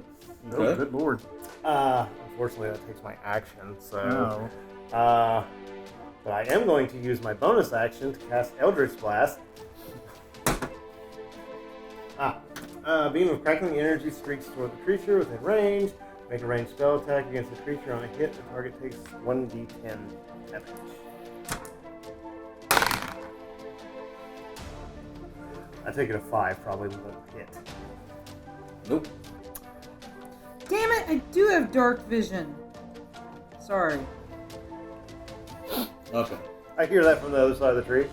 Oh, good lord. Unfortunately, that takes my action, so... but I am going to use my bonus action to cast Eldritch Blast. Beam of crackling energy streaks toward the creature within range. Make a ranged spell attack against the creature on a hit. The target takes 1d10 damage. I take it a 5, probably won't hit. Nope. Damn it, I do have dark vision. Sorry. Okay. I hear that from the other side of the tree.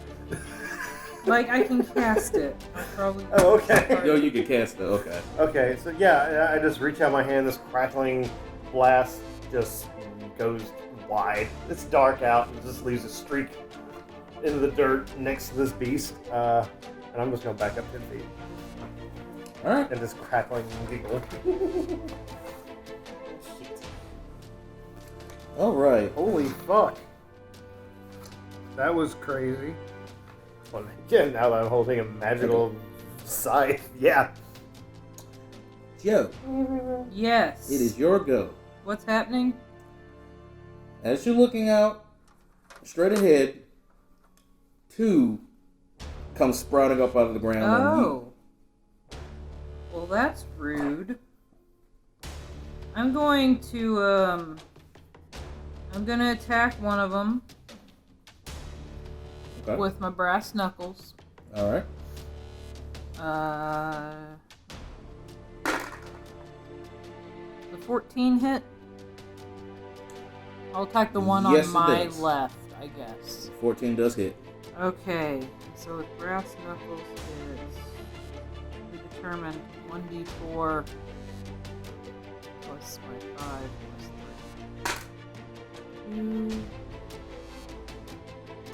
Like, I can cast it. Probably. Oh, okay. Yo, you can cast it. Okay. Okay, so yeah, I just reach out my hand. This crackling blast just goes wide. It's dark out and just leaves a streak into the dirt next to this beast. And I'm just going to back up 10 feet. All right. And just crackling giggle. All right. Holy fuck. That was crazy. Well, again, now that I'm holding a magical scythe, yeah. Joe, Yes. it is your go. What's happening? As you're looking out straight ahead, 2 come sprouting up out of the ground. on you. Oh. Well, that's rude. I'm going to attack one of them Okay. with my brass knuckles. All right. The 14 hit. I'll attack the one Yes, on it my does. left, I guess. 14 does hit. Okay, so with brass knuckles hits, we determine 1d4 plus my 5 plus 3.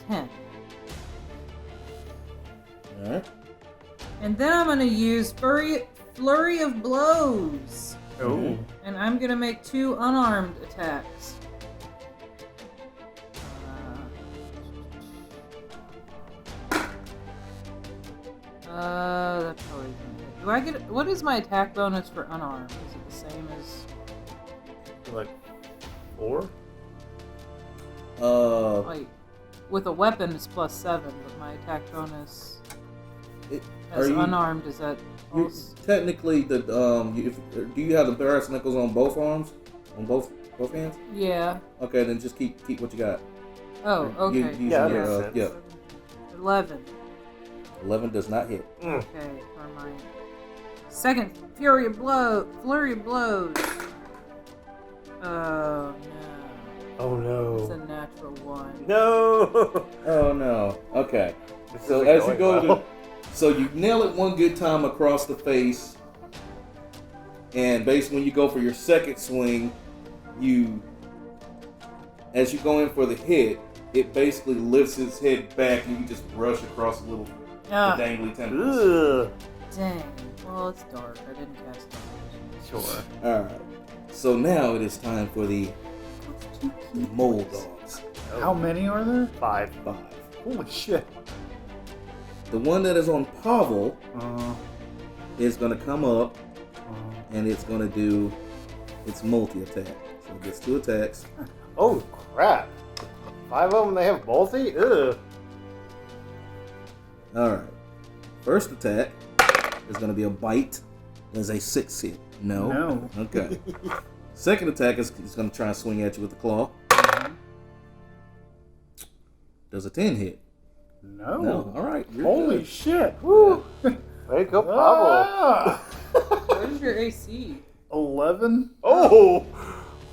10. All right. And then I'm going to use Flurry of Blows. Oh. And I'm going to make 2 unarmed attacks. That's probably gonna hit. Do I get? What is my attack bonus for unarmed? Is it the same as? Like 4? Like, with a weapon it's +7, but my attack bonus Are as you- unarmed is that? You, technically, do you have the brass knuckles on both arms, on both hands? Yeah. Okay, then just keep what you got. Oh, okay. Using Yeah, that your, makes sense. yeah. 11. 11 does not hit. Mm. Okay, for my second flurry of blows. Oh no. Oh It's a no. natural 1. No! Oh no. Okay. This So isn't as you going go well. to, so you nail it one good time across the face, and basically when you go for your second swing, as you go in for the hit, it basically lifts its head back and you just brush across the dangly tentacles. Ugh. Dang. Well, it's dark. I didn't cast it. Sure. Alright. So now it is time for the mole dogs. How many are there? 5. 5. Holy shit. The one that is on Pavel Uh, is going to come up and it's going to do its multi-attack. So it gets 2 attacks. Oh crap! 5 of them, they have multi? Ugh. Alright. First attack is going to be a bite. There's a 6 hit. No. No. Okay. Second attack is going to try and swing at you with the claw. Does a 10 hit? No. No. Alright. Holy shit. Woo. Way to go, Pavel. Ah, What is your AC? 11. Oh!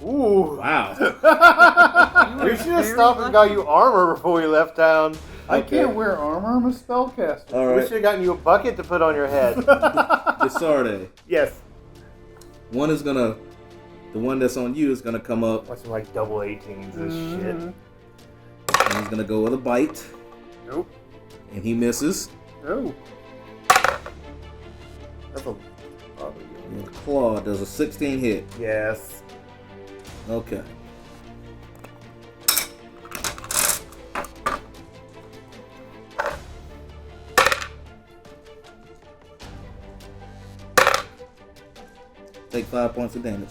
Ooh. Wow. We should have stopped and got you armor before we left town. I can't wear armor. I'm a spellcaster. We Alright. should have gotten you a bucket to put on your head. DeSarde. Yes. One is going to the one that's on you is gonna come up. Watch some like double 18s and shit. And he's gonna go with a bite. Nope. And he misses. No. That's a And the claw does a 16 hit. yes. Okay. Take 5 points of damage.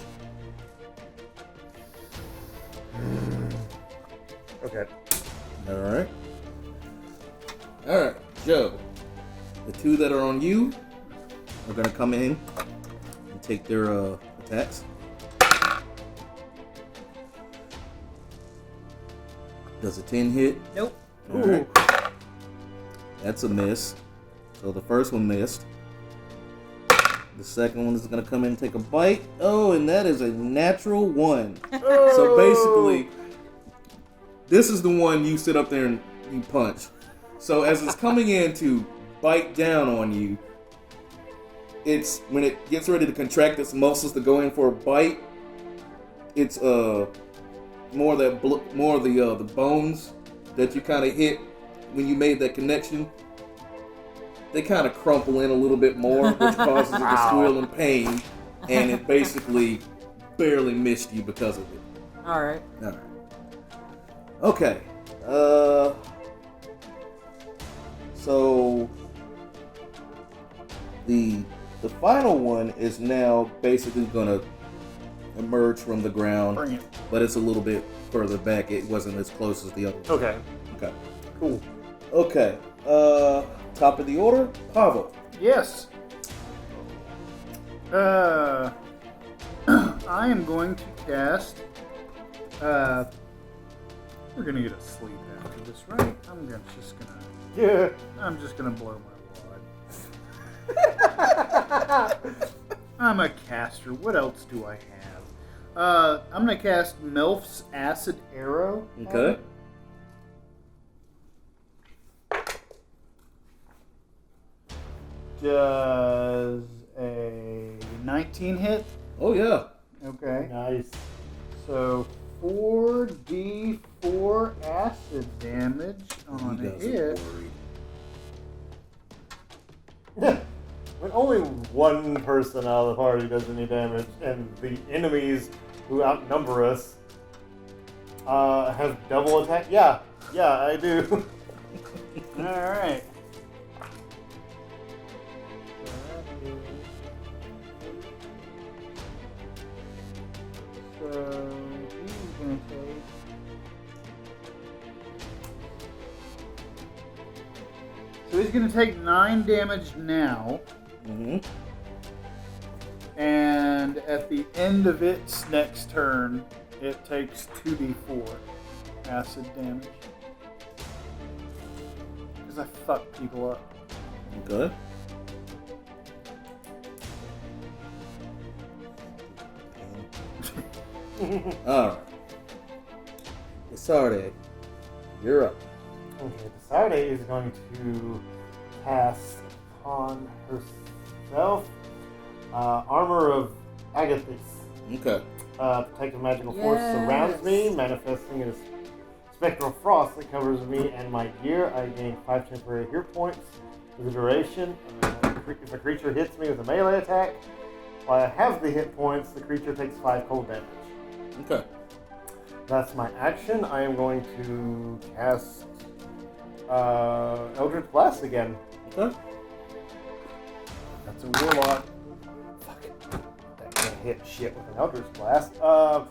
Okay. Alright. Alright, Joe. The two that are on you are gonna come in and take their attacks. Does a 10 hit? Nope. Alright. That's a miss. So the first one missed. The second one is gonna come in and take a bite. Oh, and that is a natural 1. So basically, this is the one you sit up there and you punch. So as it's coming in to bite down on you, it's when it gets ready to contract its muscles to go in for a bite. It's more of the bones that you kind of hit when you made that connection. They kind of crumple in a little bit more, which causes it to squeal in pain, and it basically barely missed you because of it. Alright. Alright. Okay. So the final one is now basically gonna emerge from the ground, Bring it. but it's a little bit further back. It wasn't as close as the other one. Okay. Okay. Cool. Okay. Top of the order, Pavel. Yes. I am going to cast. We're gonna get a sleep after this, right? I'm just gonna blow my wad. I'm a caster. What else do I have? I'm gonna cast Melf's Acid Arrow. Okay. Does a 19 hit? Oh yeah. Okay. Nice. So 4d4 acid damage on He a doesn't hit. When only one person out of the party does any damage, and the enemies who outnumber us have double attack. Yeah, I do. All right. So he's gonna take. So he's gonna take 9 damage now, Mm-hmm. and at the end of its next turn, it takes 2d4 acid damage. Because I fuck people up. Okay. Alright. DeSarde, you're up. Okay, DeSarde is going to cast upon herself Armor of Agathis. Okay. Protective magical force surrounds me, manifesting as spectral frost that covers me and my gear. I gain 5 temporary hero points for the duration. If a creature hits me with a melee attack, while I have the hit points, the creature takes 5 cold damage. Okay. That's my action. I am going to cast Eldritch Blast again. Okay. That's a warlock. Fuck it. That can't hit shit with an Eldritch Blast. I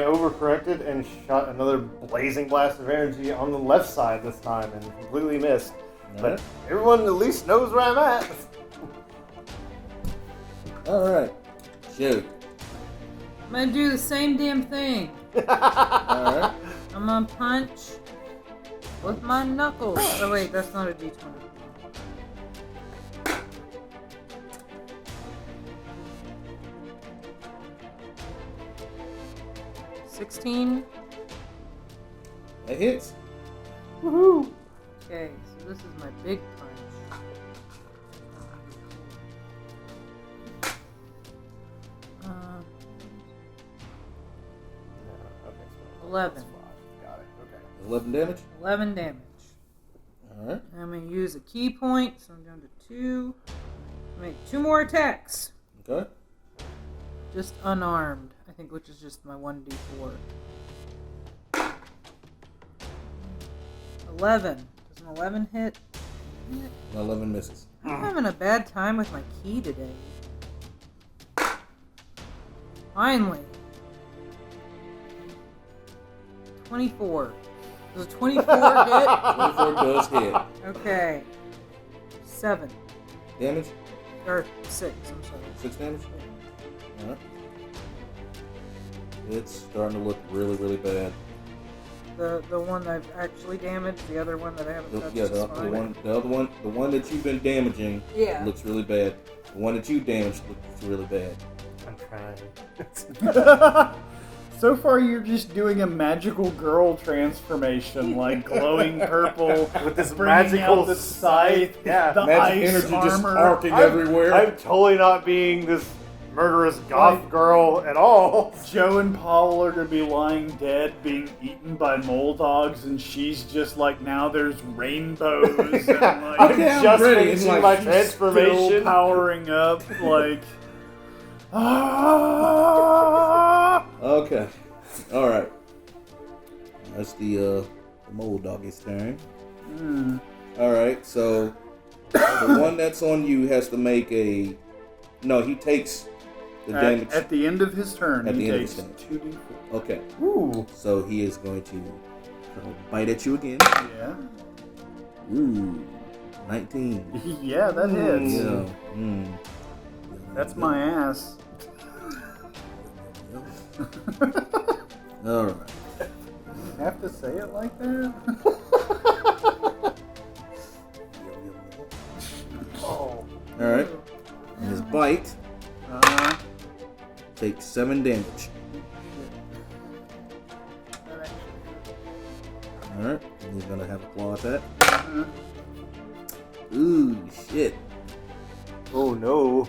overcorrected and shot another blazing blast of energy on the left side this time and completely missed. But everyone at least knows where I'm at. Alright. Shoot. I'm gonna do the same damn thing. Alright. I'm gonna punch with my knuckles. Oh wait, that's not a d20. 16. That hits. Woohoo! Okay, so this is my big punch. Got it. Okay. 11 damage? 11 damage. Alright. I'm going to use a key point, so I'm down to 2. Make 2 more attacks. Okay. Just unarmed, I think, which is just my 1d4. 11. Does an 11 hit? 11 misses. I'm having a bad time with my key today. Finally. 24. Does a 24 hit? 24 does hit. Okay. 7. Damage? Or 6, I'm sorry. 6 damage? Alright. It's starting to look really, really bad. The one I've actually damaged, the other one that I haven't touched is fine. The one that you've been damaging looks really bad. The one that you damaged looks really bad. I'm trying. So far, you're just doing a magical girl transformation, like glowing purple with this bringing magical out the scythe, Yeah, the magic ice energy just armor. arcing everywhere. I'm totally not being this murderous goth girl at all. Joe and Pavel are gonna be lying dead, being eaten by mole dogs, and she's just like, now there's rainbows. And like, I'm Okay, I'm just ready. finishing It's like my she's transformation. still powering up, like. Ah! Okay. Alright. That's the mole doggy's turn. Alright, so the one that's on you has to make a... No, he takes the damage. At the end of his turn, At the he end of takes his turn. 2d4. Okay. Ooh. So he is going to bite at you again. Yeah. Ooh. 19. Yeah, that hits. Yeah. That's my ass. Alright. You have to say it like that? Oh. Alright. And his bite takes 7 damage. Alright. And he's going to have a claw attack. Ooh, shit. Oh no.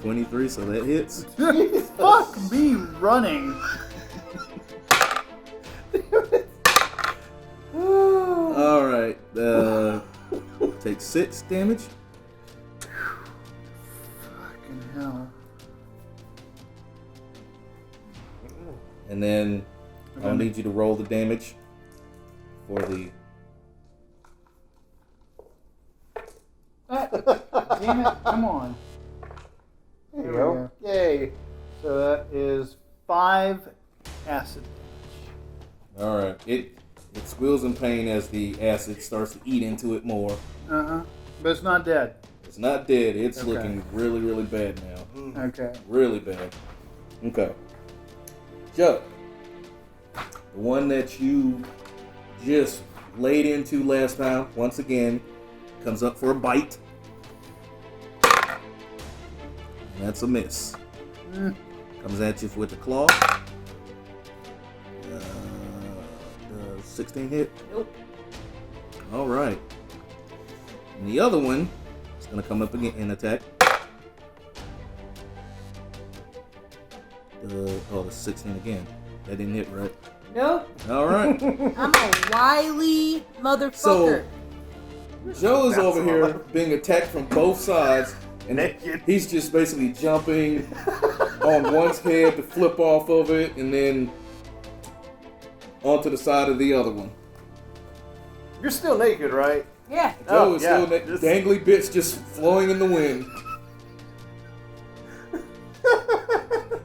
23, so that hits. Fuck me running. Alright. Takes 6 damage. Fucking hell. And then I'll need you to roll the damage for the... Damn it, come on. There you go. Yay. So that is 5 acid damage. Alright. It squeals in pain as the acid starts to eat into it more. But it's not dead. It's not dead. It's Okay. looking really, really bad now. Okay. Really bad. Okay. Chug. The one that you just laid into last time, once again, comes up for a bite. And that's a miss. Comes at you with the claw. 16 hit? Nope. Alright. And the other one is going to come up again and attack. The 16 again. That didn't hit, right? Nope. Alright. I'm a wily motherfucker. So, Joe is over here being attacked from both sides. And Naked. he's just basically jumping on one's head to flip off of it and then onto the side of the other one. You're still naked, right? yeah. Joe is yeah. still dangly bits just flowing in the wind.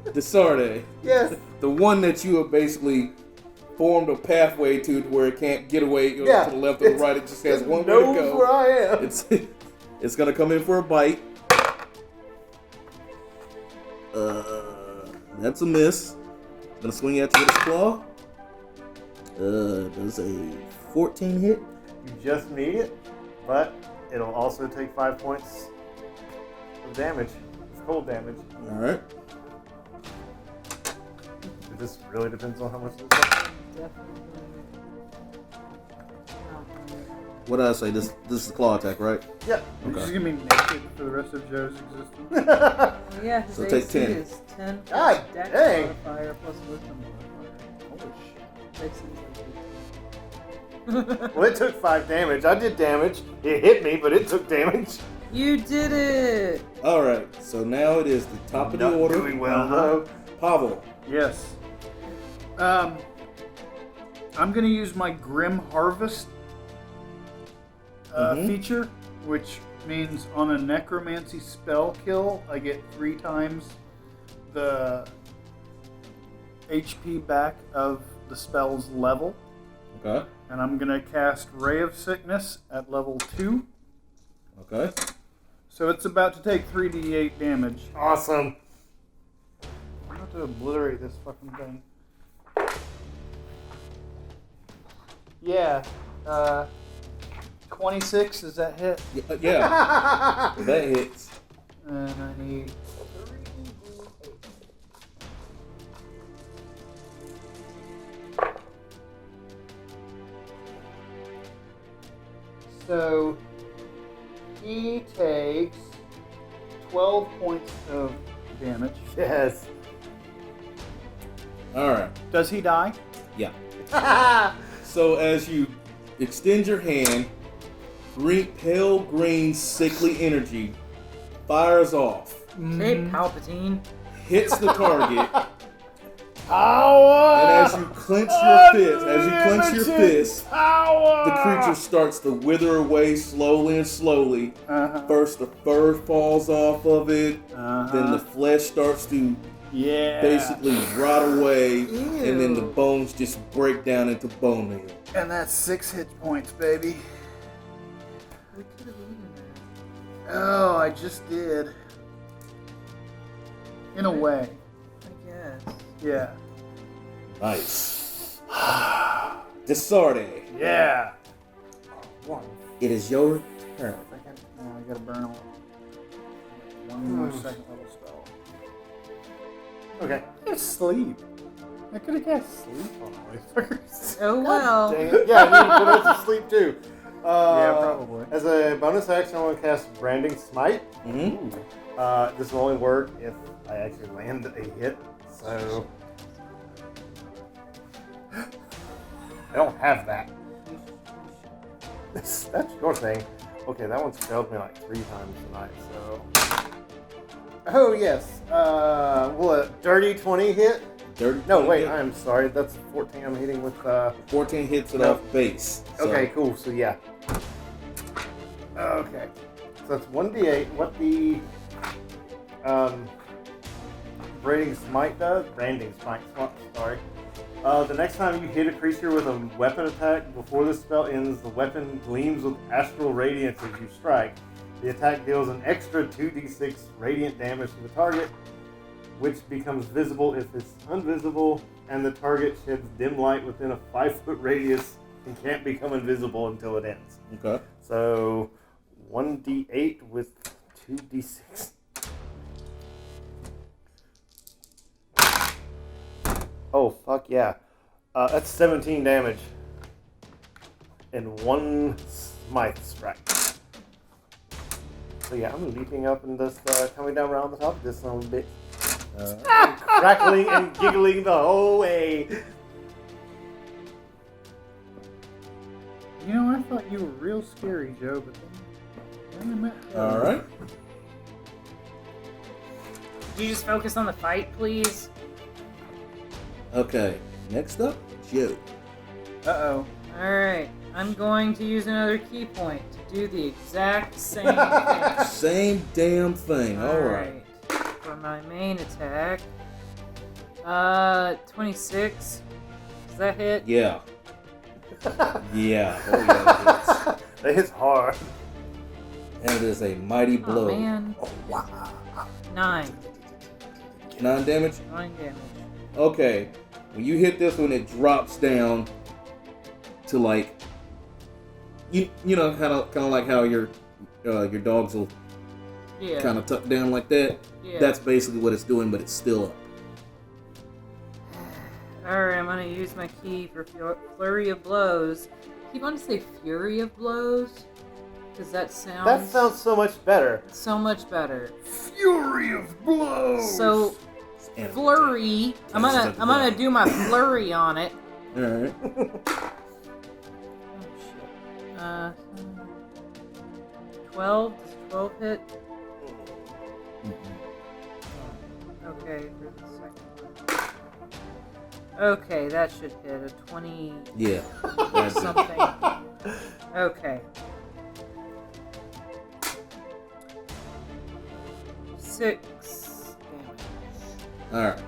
DeSarde. Yes. The one that you have basically formed a pathway to where it can't get away to the left or the right. It just has one way to knows go. where I am. It's gonna come in for a bite. That's a miss. Gonna swing at you with his claw. Does a 14 hit? You just need it, but it'll also take 5 points of damage. It's cold damage. All right. This really depends on how much this is. What did I say? This is a claw attack, right? Yeah. You're just gonna be naked for the rest of Joe's existence. Yeah, his So AC take 10. is 10 God plus dex dang. modifier plus wisdom modifier. Oh Well, it took 5 damage. I did damage. It hit me, but it took damage. You did it! Alright, so now it is the top of the Not order. doing well, though. Pavel. Yes. I'm going to use my Grim Harvest feature, which means on a necromancy spell kill, I get 3 times the HP back of the spell's level. Okay. And I'm going to cast Ray of Sickness at level 2. Okay. So it's about to take 3d8 damage. Awesome. I'm about to obliterate this fucking thing. Yeah. 26, does that hit? Yeah. That hits. And I need 3d8. So he takes 12 points of damage. Yes. Alright. Does he die? Yeah. So as you extend your hand, pale green sickly energy fires off, Okay, Palpatine. hits the target, Power! and as you clench your fist, Power! the creature starts to wither away slowly and slowly. First the fur falls off of it, then the flesh starts to basically rot away, and then the bones just break down into bone meal. And that's 6 hit points, baby. We could have eaten Oh, I just did. In a way. that, I guess. Yeah. Nice. DeSarde, Yeah. it is your turn. Oh, I gotta burn all. One more second level spell. Okay. Just sleep. I could have cast sleep on all these fuckers. Oh well. Dang it. Yeah, I need to put it to sleep too. Yeah, probably. As a bonus action, I want to cast Branding Smite. Mm-hmm. This will only work if I actually land a hit. So I don't have that. That's your thing. Okay, that one's failed me like 3 times tonight. So. Oh yes. Will a dirty 20 hit? Dirty No, 20 wait. hit. I'm sorry. That's 14. I'm hitting with. 14 hits it No. off base. So Okay, cool. So yeah. Okay. So that's 1d8. What the Branding Smite does? Branding Smite. Sorry. The next time you hit a creature with a weapon attack before the spell ends, the weapon gleams with astral radiance as you strike. The attack deals an extra 2d6 radiant damage to the target, which becomes visible if it's invisible, and the target sheds dim light within a 5-foot radius and can't become invisible until it ends. Okay. So 1d8 with 2d6. Oh, fuck yeah. That's 17 damage. And 1 smite strike. So yeah, I'm leaping up and just coming down around the top of this son of a bitch. Crackling and giggling the whole way. You know, I thought you were real scary, Joe, but then I met her. All right. Could you just focus on the fight, please? Okay. Next up, Joe. Uh-oh. Alright, I'm going to use another key point to do the exact same thing. Same damn thing. All right. For my main attack. 26. Does that hit? Yeah. Yeah. Oh yeah. That hits hard. And it is a mighty blow. Oh man. 9. 9 damage. 9 damage. Okay. When you hit this one, it drops down to like you know kind of like how your dogs will Yeah. kind of tuck down like that. Yeah. That's basically what it's doing, but it's still up. Alright, I'm gonna use my key for Flurry of Blows. Keep on to say Fury of Blows? Because that That sounds so much better. so much better. Fury of blows! So flurry. I'm gonna do my flurry on it. All right. Oh shit. 12. Does 12 hit? Okay, for the second one. Okay, that should hit a 20. Yeah. Something. Okay. 6 damage. All right.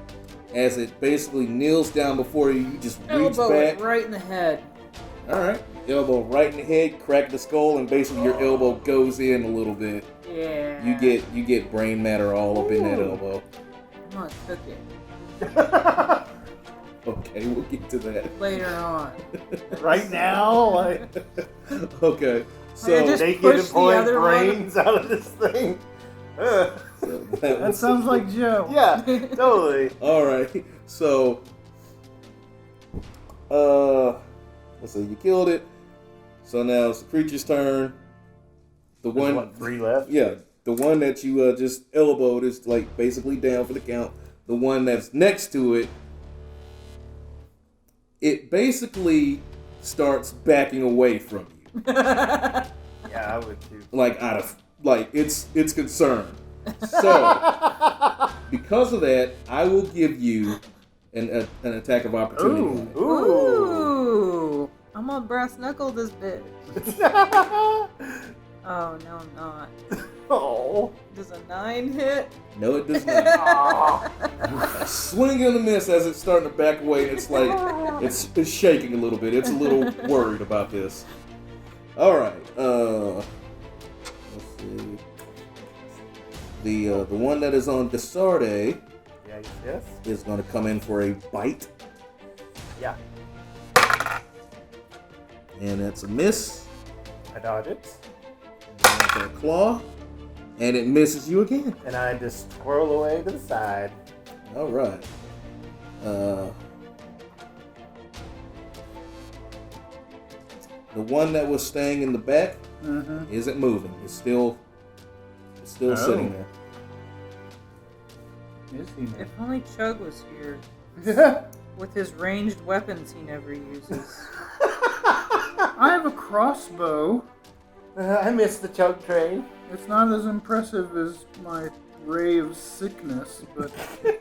As it basically kneels down before you, you just reach Elbow back. it right in the head. All right. Elbow right in the head, crack the skull, and basically your elbow goes in a little bit. Yeah. You get brain matter all up in that elbow. I'm gonna cook it Okay, we'll get to that. later on. Right now, like Okay, so just They push get the pulling other brains out of this thing. that sounds like Joe. Yeah, totally. all right. So, let's see. You killed it. So now it's the creature's turn. The There's, one, what, 3 left? yeah, the one that you just elbowed is like basically down for the count. The one that's next to it, it basically starts backing away from you. Yeah, I would too. Like out of like it's concerned. So because of that, I will give you an attack of opportunity. Ooh. on it. Ooh. I'm gonna brass knuckle this bitch. Oh, no, I'm not. Oh. Does a 9 hit? No, it does not. Swing and a miss as it's starting to back away. It's like it's shaking a little bit. It's a little worried about this. All right. Let's see. The one that is on DeSarde Yes. is going to come in for a bite, Yeah. and it's a miss. I dodge it. And it's a claw, and it misses you again. And I just twirl away to the side. All right. The one that was staying in the back isn't moving. It's still sitting there. Is he If only Chug was here. now? With his ranged weapons he never uses. I have a crossbow. I missed the Chug train. It's not as impressive as my ray of sickness, but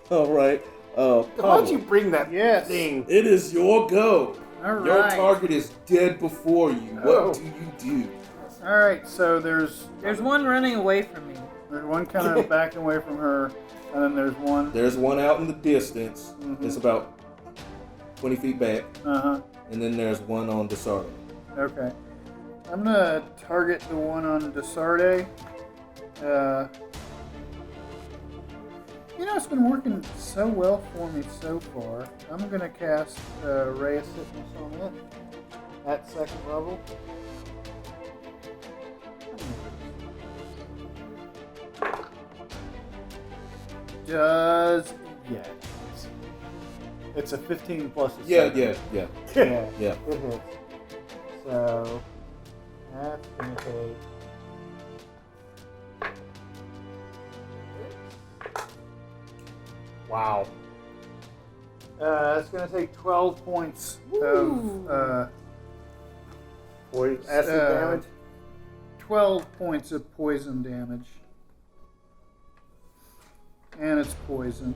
All right. Why don't you Pavel, bring that Yes. thing? it is your go. all Your right. target is dead before you. Oh. What do you do? All right, so there's One running away from me. one kind of backing away from her, and then there's one. There's one out in the distance. It's about 20 feet back. And then there's one on DeSarde. Okay. I'm gonna target the one on DeSarde. It's been working so well for me so far. I'm gonna cast Ray of Sickness on it at 2nd level. Does it's a 15 plus a 7. Yeah. Yeah. Yeah. It hits. So that's gonna take. Wow. It's gonna take 12 points of Acid damage. 12 points of poison damage, and it's poison.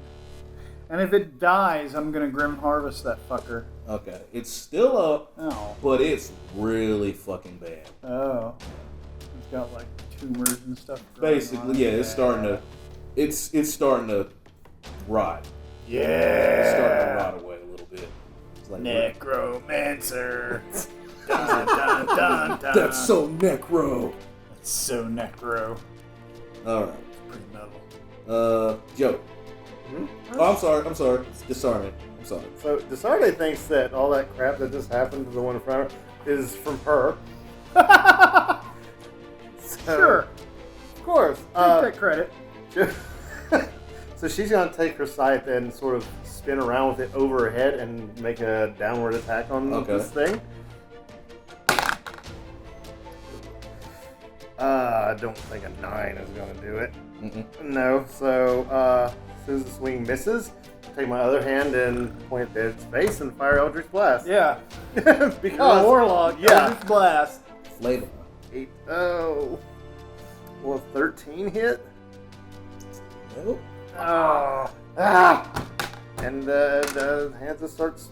And if it dies, I'm gonna Grim Harvest that fucker. Okay. It's still up, Oh. but it's really fucking bad. Oh. It's got like tumors and stuff. growing on Basically, it. yeah, it's starting to rot. Yeah. It's starting to rot away a little bit. It's like, Necromancer. Dun, dun, dun, dun. that's so necro. That's so necro. All right. Pretty metal. Joe. Oh, I'm sorry. It's DeSarde. I'm sorry. So DeSarde thinks that all that crap that just happened to the one in front of her is from her. Sure. Of course. Take that credit. So she's going to take her scythe and sort of spin around with it over her head and make a downward attack on Okay. this thing. I don't think a 9 is going to do it. Mm-mm. No, so as soon as the swing misses, take my other hand and point at its face and fire Eldritch Blast. Yeah. Because You're a warlock. Yeah. Eldritch Blast. Flavor. 8. Oh. Will 13 hit? Nope. Oh. Ah! And the hand just starts.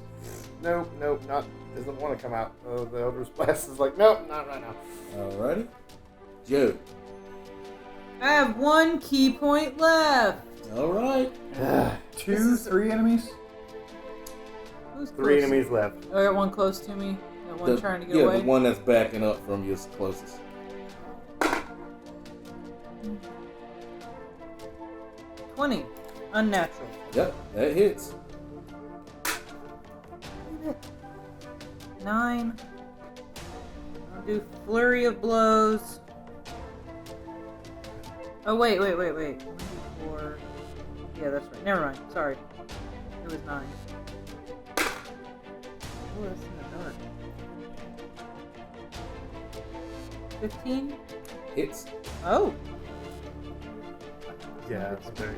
Nope, not. Doesn't want to come out. The Eldritch Blast is like, nope, not right now. Alrighty. Joe. I have 1 key point left. Alright. 3 enemies. Who's 3 close? enemies left. Oh, I got 1 close to me. Got 1 trying to get away. The one that's backing up from you is closest. 20. Unnatural. Yep, that hits. 9. I'll do flurry of blows. Oh, wait. 1, 2, 4. Yeah, that's right. Never mind. Sorry. It was 9. Oh, that's in the dark. 15? Hits. Oh. Yeah, it's very.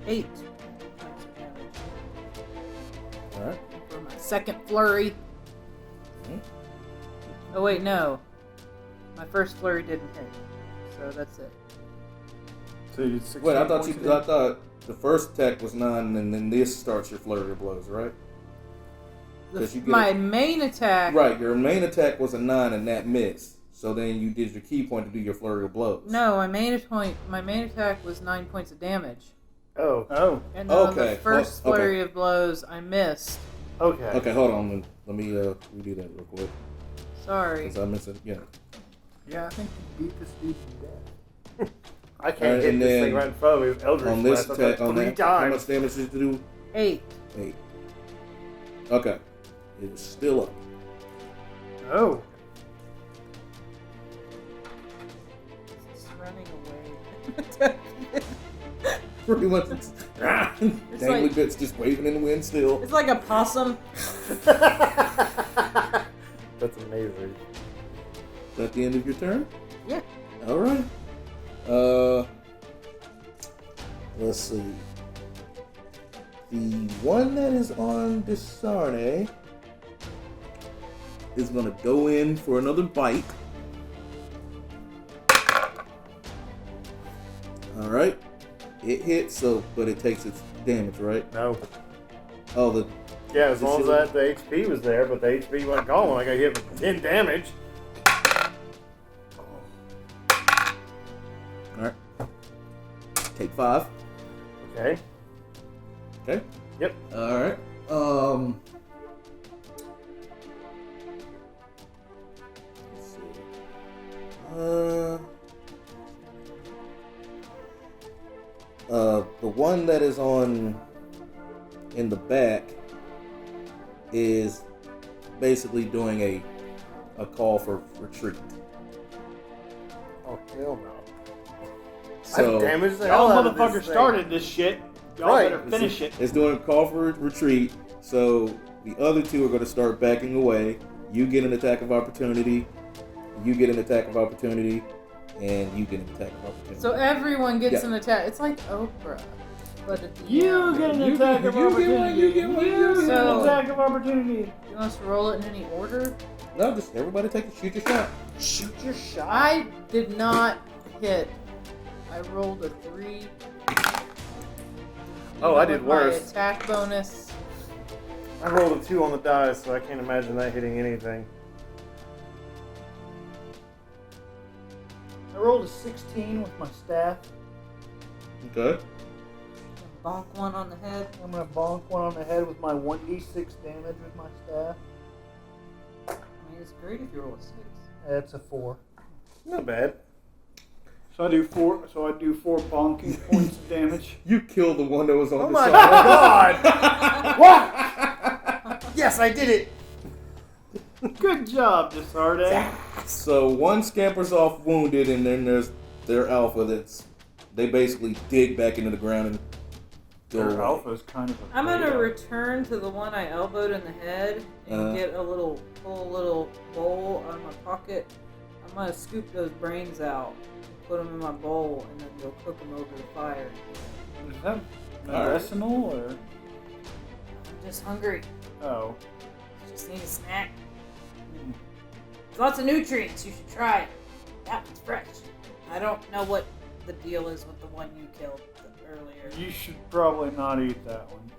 8. Alright. For my second flurry. Mhm. Oh, wait, no. My first flurry didn't hit. So that's it. So you did 16 Wait, I thought points I thought the first attack was 9, and then this starts your flurry of blows, right? 'Cause you get My main attack. Right, your main attack was a 9, and that missed. So then you did your key point to do your flurry of blows. No, my main attack was 9 points of damage. Oh, And then on the Okay, first well, okay. flurry of blows, I missed. okay. Okay, hold on. Let me redo that real quick. Sorry. Because I missed it. Yeah. Yeah, I think you beat this dude to death. I can't Alright, hit and this then thing right in front of me with Eldritch On this Blast. attack, on 3 that, how times. much damage did you do? 8. 8. Okay. It is still up. Oh. It's running away. Pretty much. It's dangly like- bits just waving in the wind still. It's like a possum. That's amazing. Is that the end of your turn? Yeah. Alright. Let's see. The one that is on DeSarde is going to go in for another bite. Alright. It hits, but it takes its damage, right? No. Oh, Yeah, as long as the HP was there, but the HP wasn't gone when I got hit with 10 damage. Alright. Take 5. Okay. Okay. Yep. Alright. Let's see. The one that is in the back is basically doing a call for retreat. Oh, hell no. So I've damaged the Y'all hell out of this motherfuckers thing. started this shit. Y'all Right. better finish it. it's doing a call for retreat. So the other two are going to start backing away. You get an attack of opportunity. You get an attack of opportunity. And you get an attack of opportunity. So everyone gets Yeah. an attack. It's like Oprah. But at the You end. get an You attack get- of you get one, opportunity. you get one, you You get get an one. attack of opportunity. You want us to roll it in any order? No, just everybody shoot your shot. Shoot your shot. I did not hit. I rolled a 3. Oh, I Even did with my worse. Attack bonus. I rolled a 2 on the dice, so I can't imagine that hitting anything. I rolled a 16 with my staff. Okay. Bonk one on the head. I'm gonna bonk one on the head with my 1d6 damage with my staff. I mean, it's great if you roll a 6. That's a 4. Not bad. So I do 4. So I do 4 bonking points of damage. You killed the one that was on Oh the my side. god! What? Yes, I did it! Good job, DeSarde. So one scampers off wounded, and then there's their alpha they basically dig back into the ground and go Their away. alpha's kind of a I'm gonna beta. return to the one I elbowed in the head and get pull a little bowl out of my pocket. I'm gonna scoop those brains out, put them in my bowl, and then go cook them over the fire. Is that medicinal or? I'm just hungry. Oh. Just need a snack. There's lots of nutrients. You should try it. That one's fresh. I don't know what the deal is with the one you killed earlier. You should probably not eat that one.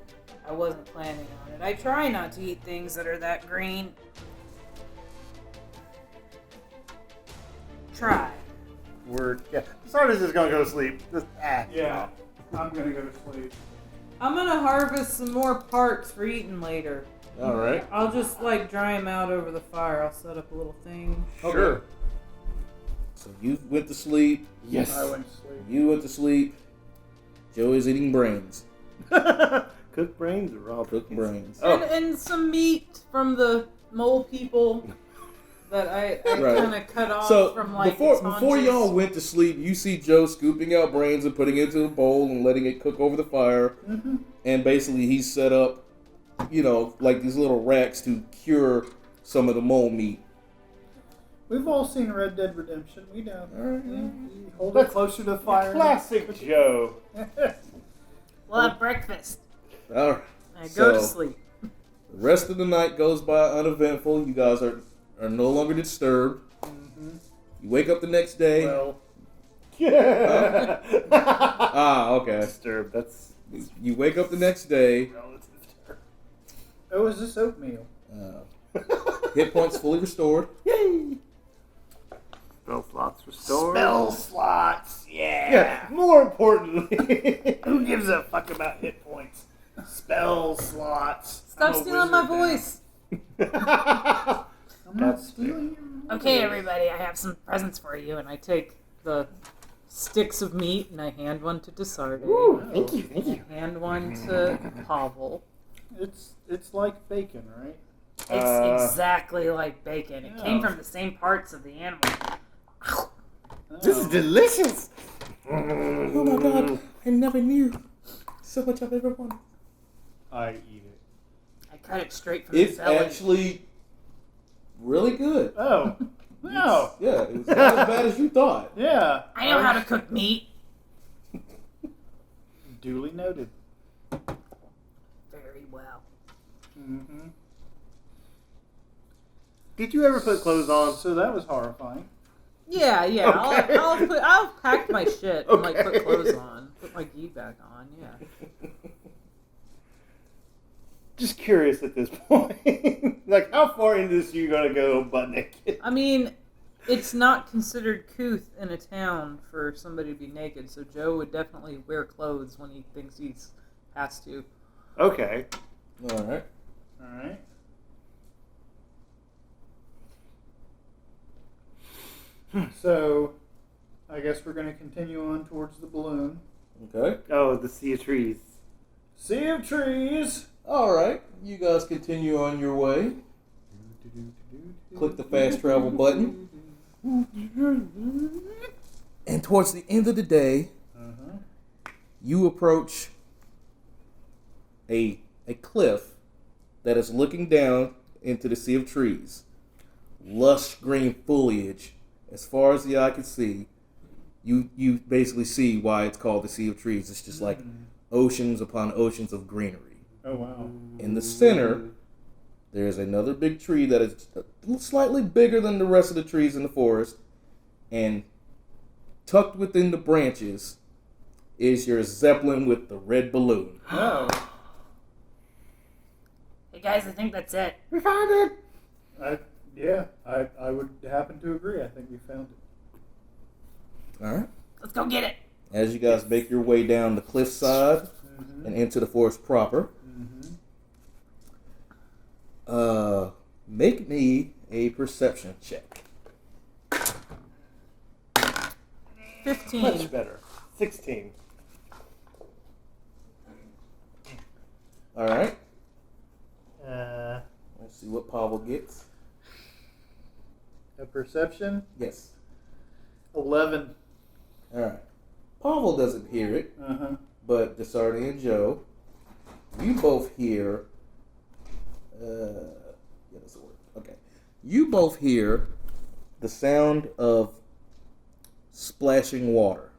I wasn't planning on it. I try not to eat things that are that green. Try. DeSarde's just gonna go to sleep. Just Yeah. I'm gonna go to sleep. I'm gonna harvest some more parts for eating later. All right. I'll just dry them out over the fire. I'll set up a little thing. Sure. So you went to sleep. Yes. I went to sleep. You went to sleep. Joe is eating brains. Cooked brains or raw Cooked brains? brains. Oh. And some meat from the mole people that I Right. kind of cut off So from before its haunches. y'all went to sleep, you see Joe scooping out brains and putting it into a bowl and letting it cook over the fire. Mm-hmm. And basically he's set up, these little racks to cure some of the mole meat. We've all seen Red Dead Redemption. We know. All right. You hold it closer to the fire. Classic Joe. We'll have breakfast. All right. I go to So- sleep. The rest of the night goes by uneventful. You guys are no longer disturbed. Mm-hmm. You wake up the next day. Well, Okay. Disturbed. That's You wake up the next day. relative term. oh, is this oatmeal? Hit points fully restored. Yay! Spell slots restored. Spell slots. Yeah. More importantly, Who gives a fuck about hit points? Spell slots. Stop stealing my voice. I'm not stealing your Okay, everybody, I have some presents for you, and I take the sticks of meat and I hand one to DeSarde. Thank you. I hand one to Pavel. It's like bacon, right? It's exactly like bacon. It came Oh. from the same parts of the animal. This is delicious. Oh my god, I never knew so much I've ever wanted. I eat it. I cut it straight from the It's belly. actually really good. Oh. No. Yeah, it was not as bad as you thought. Yeah. I know how to cook meat. Duly noted. Very well. Mm-hmm. Did you ever put clothes on? So that was horrifying. Yeah. Okay. I'll pack my shit and Okay. put clothes on, put my gi back on. Yeah. Just curious at this point. Like, how far into this are you gonna go butt naked? I mean, it's not considered couth in a town for somebody to be naked, so Joe would definitely wear clothes when he thinks he has to. Okay. All right. All right. So, I guess we're going to continue on towards the balloon. Okay. Oh, the sea of trees. Sea of trees. All right. You guys continue on your way. Click the fast travel button. And towards the end of the day, you approach a cliff that is looking down into the sea of trees. Lush green foliage. As far as the eye can see, you basically see why it's called the Sea of Trees. It's just like oceans upon oceans of greenery. Oh, wow. In the center, there's another big tree that is slightly bigger than the rest of the trees in the forest. And tucked within the branches is your Zeppelin with the red balloon. Oh. Hey guys, I think that's it. We found it. I would happen to agree. I think we found it. All right. Let's go get it. As you guys make your way down the cliffside and into the forest proper, make me a perception check. 15. Much better. 16. All right. Let's see what Pavel gets. A perception? Yes. 11. All right. Pavel doesn't hear it, Uh-huh. but DeSarde and Joe, you both hear. That's the word. Okay, you both hear the sound of splashing water.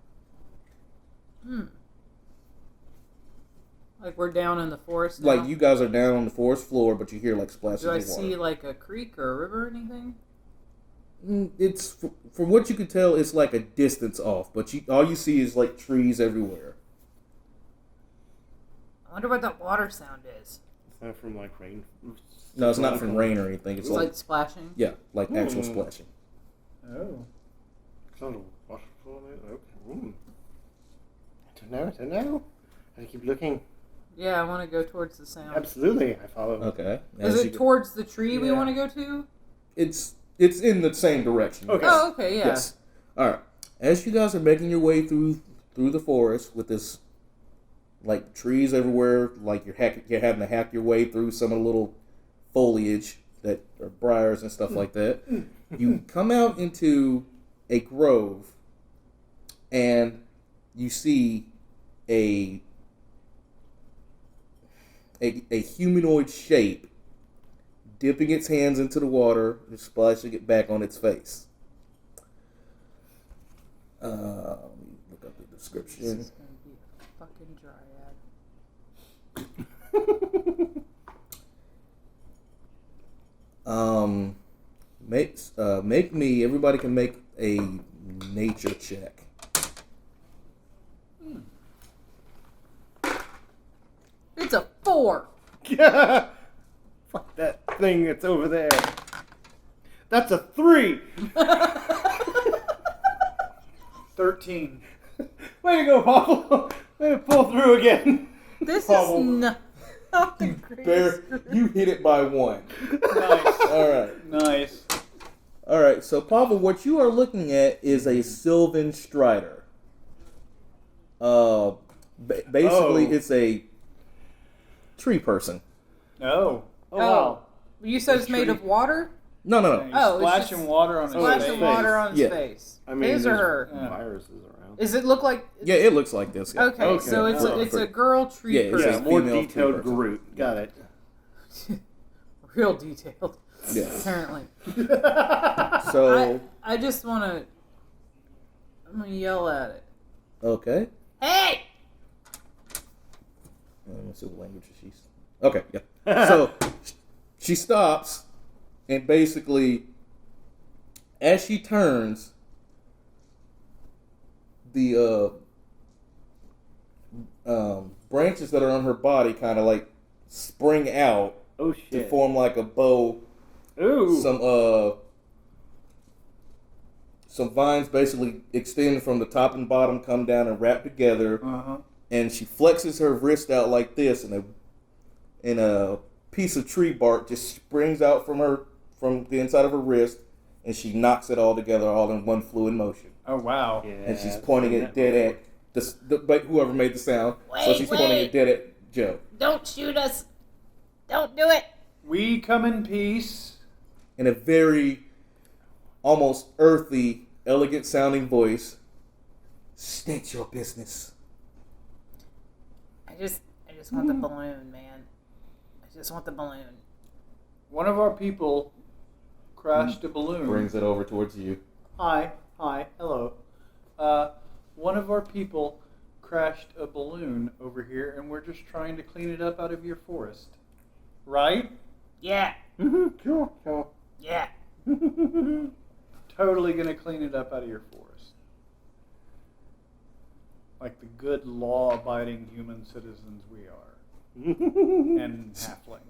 Like we're down in the forest now? Like you guys are down on the forest floor, but you hear like splashing Do I water. see like a creek or a river or anything? It's from what you can tell, it's like a distance off, but all you see is like trees everywhere. I wonder what that water sound is. It's not from like rain. No, it's not from rain or anything. It's It's like splashing? yeah, like actual splashing. Oh. It's not a waterfall. Okay. I don't know. I keep looking. Yeah, I want to go towards the sound. Absolutely, I follow. Okay. Is it towards the tree we Yeah. want to go to? It's in the same direction. Okay. Oh, okay, yeah. Yes. All right. As you guys are making your way through the forest with this, like trees everywhere, like you're having to hack your way through some of the little foliage that are briars and stuff like that. You come out into a grove, and you see a humanoid shape dipping its hands into the water and splashing it back on its face. Let me look up the This description. is going to be a fucking dryad. Everybody can make a nature check. It's a 4. Fuck that thing that's over there. That's a 3. 13. Way to go, Pavel. Way to pull through again. This Pavel. is not the greatest. You hit it by 1. Nice. All right. Nice. All right. So, Pavel, what you are looking at is a Sylvan Strider. Basically, it's a tree person. Oh. Oh, Wow. you said it's made tree. of water? No. He's Oh, it's splashing just water on his Splashing face. water on his Yeah. face. I mean, His or her? Yeah. viruses around. Does it look like... Yeah, it looks like this. Yeah. Okay, so it's Oh. it's a girl tree Yeah, it's person. a Yeah, more female detailed tree person. Groot. Got it. Real detailed, Yeah. apparently. So, I just want to... I'm going to yell at it. okay. Hey! Let me see what language she's. Okay, yeah. So she stops, and basically, as she turns, the branches that are on her body kind of like spring out Oh to shit. form like a bow. Ooh. Some vines basically extend from the top and bottom, come down and wrap together. Uh-huh. And she flexes her wrist out like this, and a piece of tree bark just springs out from the inside of her wrist, and she knocks it all together, all in one fluid motion. Oh, wow. Yeah, And she's pointing it dead at whoever made the sound. So Wait, she's pointing it dead at Joe. Don't shoot us! Don't do it! We come in peace. In a very almost earthy, elegant sounding voice. State your business. I just want the balloon, man. I just want the balloon. One of our people crashed a balloon. Brings it over towards you. Hi, hello. One of our people crashed a balloon over here, and we're just trying to clean it up out of your forest. Right? Yeah, Sure. yeah. Totally gonna clean it up out of your forest. Like the good, law-abiding human citizens we are. And halfling.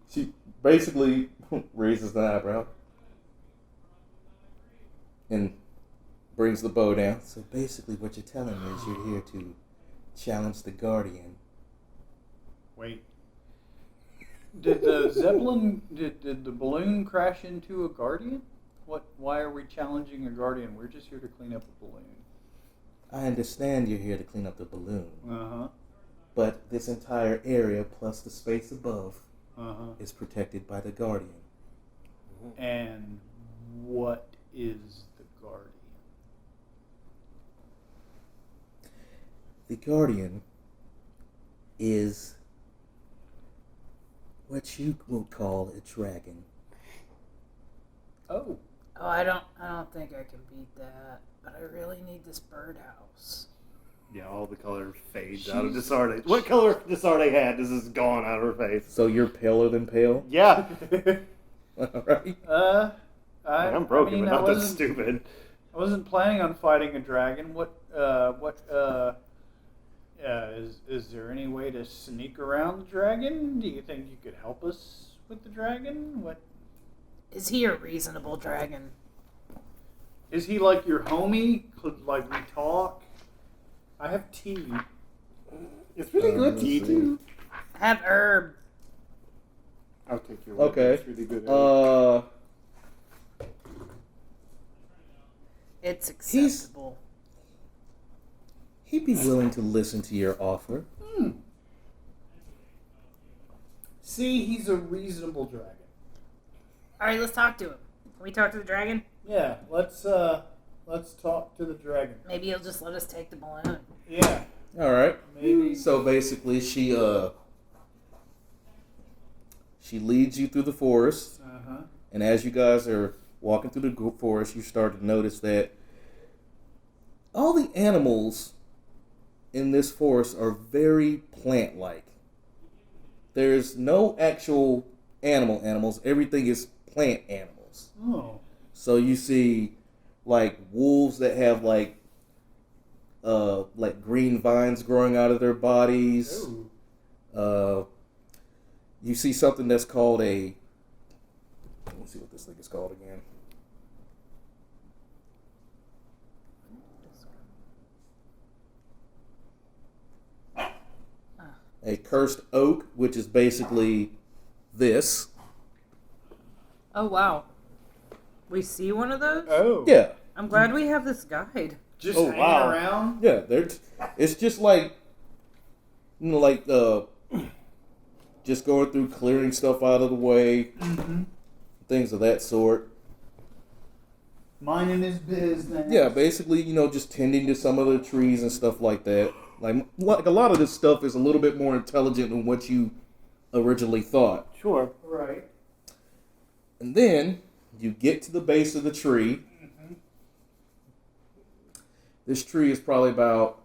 She basically raises an eyebrow and brings the bow down. So basically what you're telling me is you're here to challenge the Guardian. Wait. Did the Zeppelin, did the balloon crash into a guardian? Why are we challenging a guardian? We're just here to clean up a balloon. I understand you're here to clean up the balloon, Uh-huh. but this entire area plus the space above Uh-huh. is protected by the Guardian. And what is the guardian? guardian is what you would call a dragon. Oh. Oh, I don't think I can beat that. But I really need this birdhouse. Yeah, all the color fades out of DeSarde. What color DeSarde had is just gone out of her face. So you're paler than pale? Yeah. Alright. I'm broken, I mean, but not that stupid. I wasn't planning on fighting a dragon. Is there any way to sneak around the dragon? Do you think you could help us with the dragon? What? Is he a reasonable dragon? Is he like your homie? Could like we talk? I have tea. It's really good tea, too. Have herb. I'll take your word. Okay. It's really good. It's acceptable. He'd be willing to listen to your offer. See, he's a reasonable dragon. All right, let's talk to him. Can we talk to the dragon? Yeah, let's talk to the dragon. Maybe he'll just let us take the balloon. Yeah, Alright. maybe. So basically she leads you through the forest. Uh-huh. And as you guys are walking through the forest, you start to notice that all the animals in this forest are very plant-like. There's no actual animals. Everything is plant animals. Oh. So you see, like, wolves that have, like green vines growing out of their bodies. Ooh. You see something that's called a... Let me see what this thing is called again. A cursed oak, which is basically this. Oh, wow. We see one of those? Oh. Yeah. I'm glad we have this guide. Just Oh, hanging wow. around? Yeah, it's just like, just going through clearing stuff out of the way, things of that sort. Minding his business. Yeah, basically, just tending to some of the trees and stuff like that. Like a lot of this stuff is a little bit more intelligent than what you originally thought. Sure. Right. And then you get to the base of the tree. This tree is probably about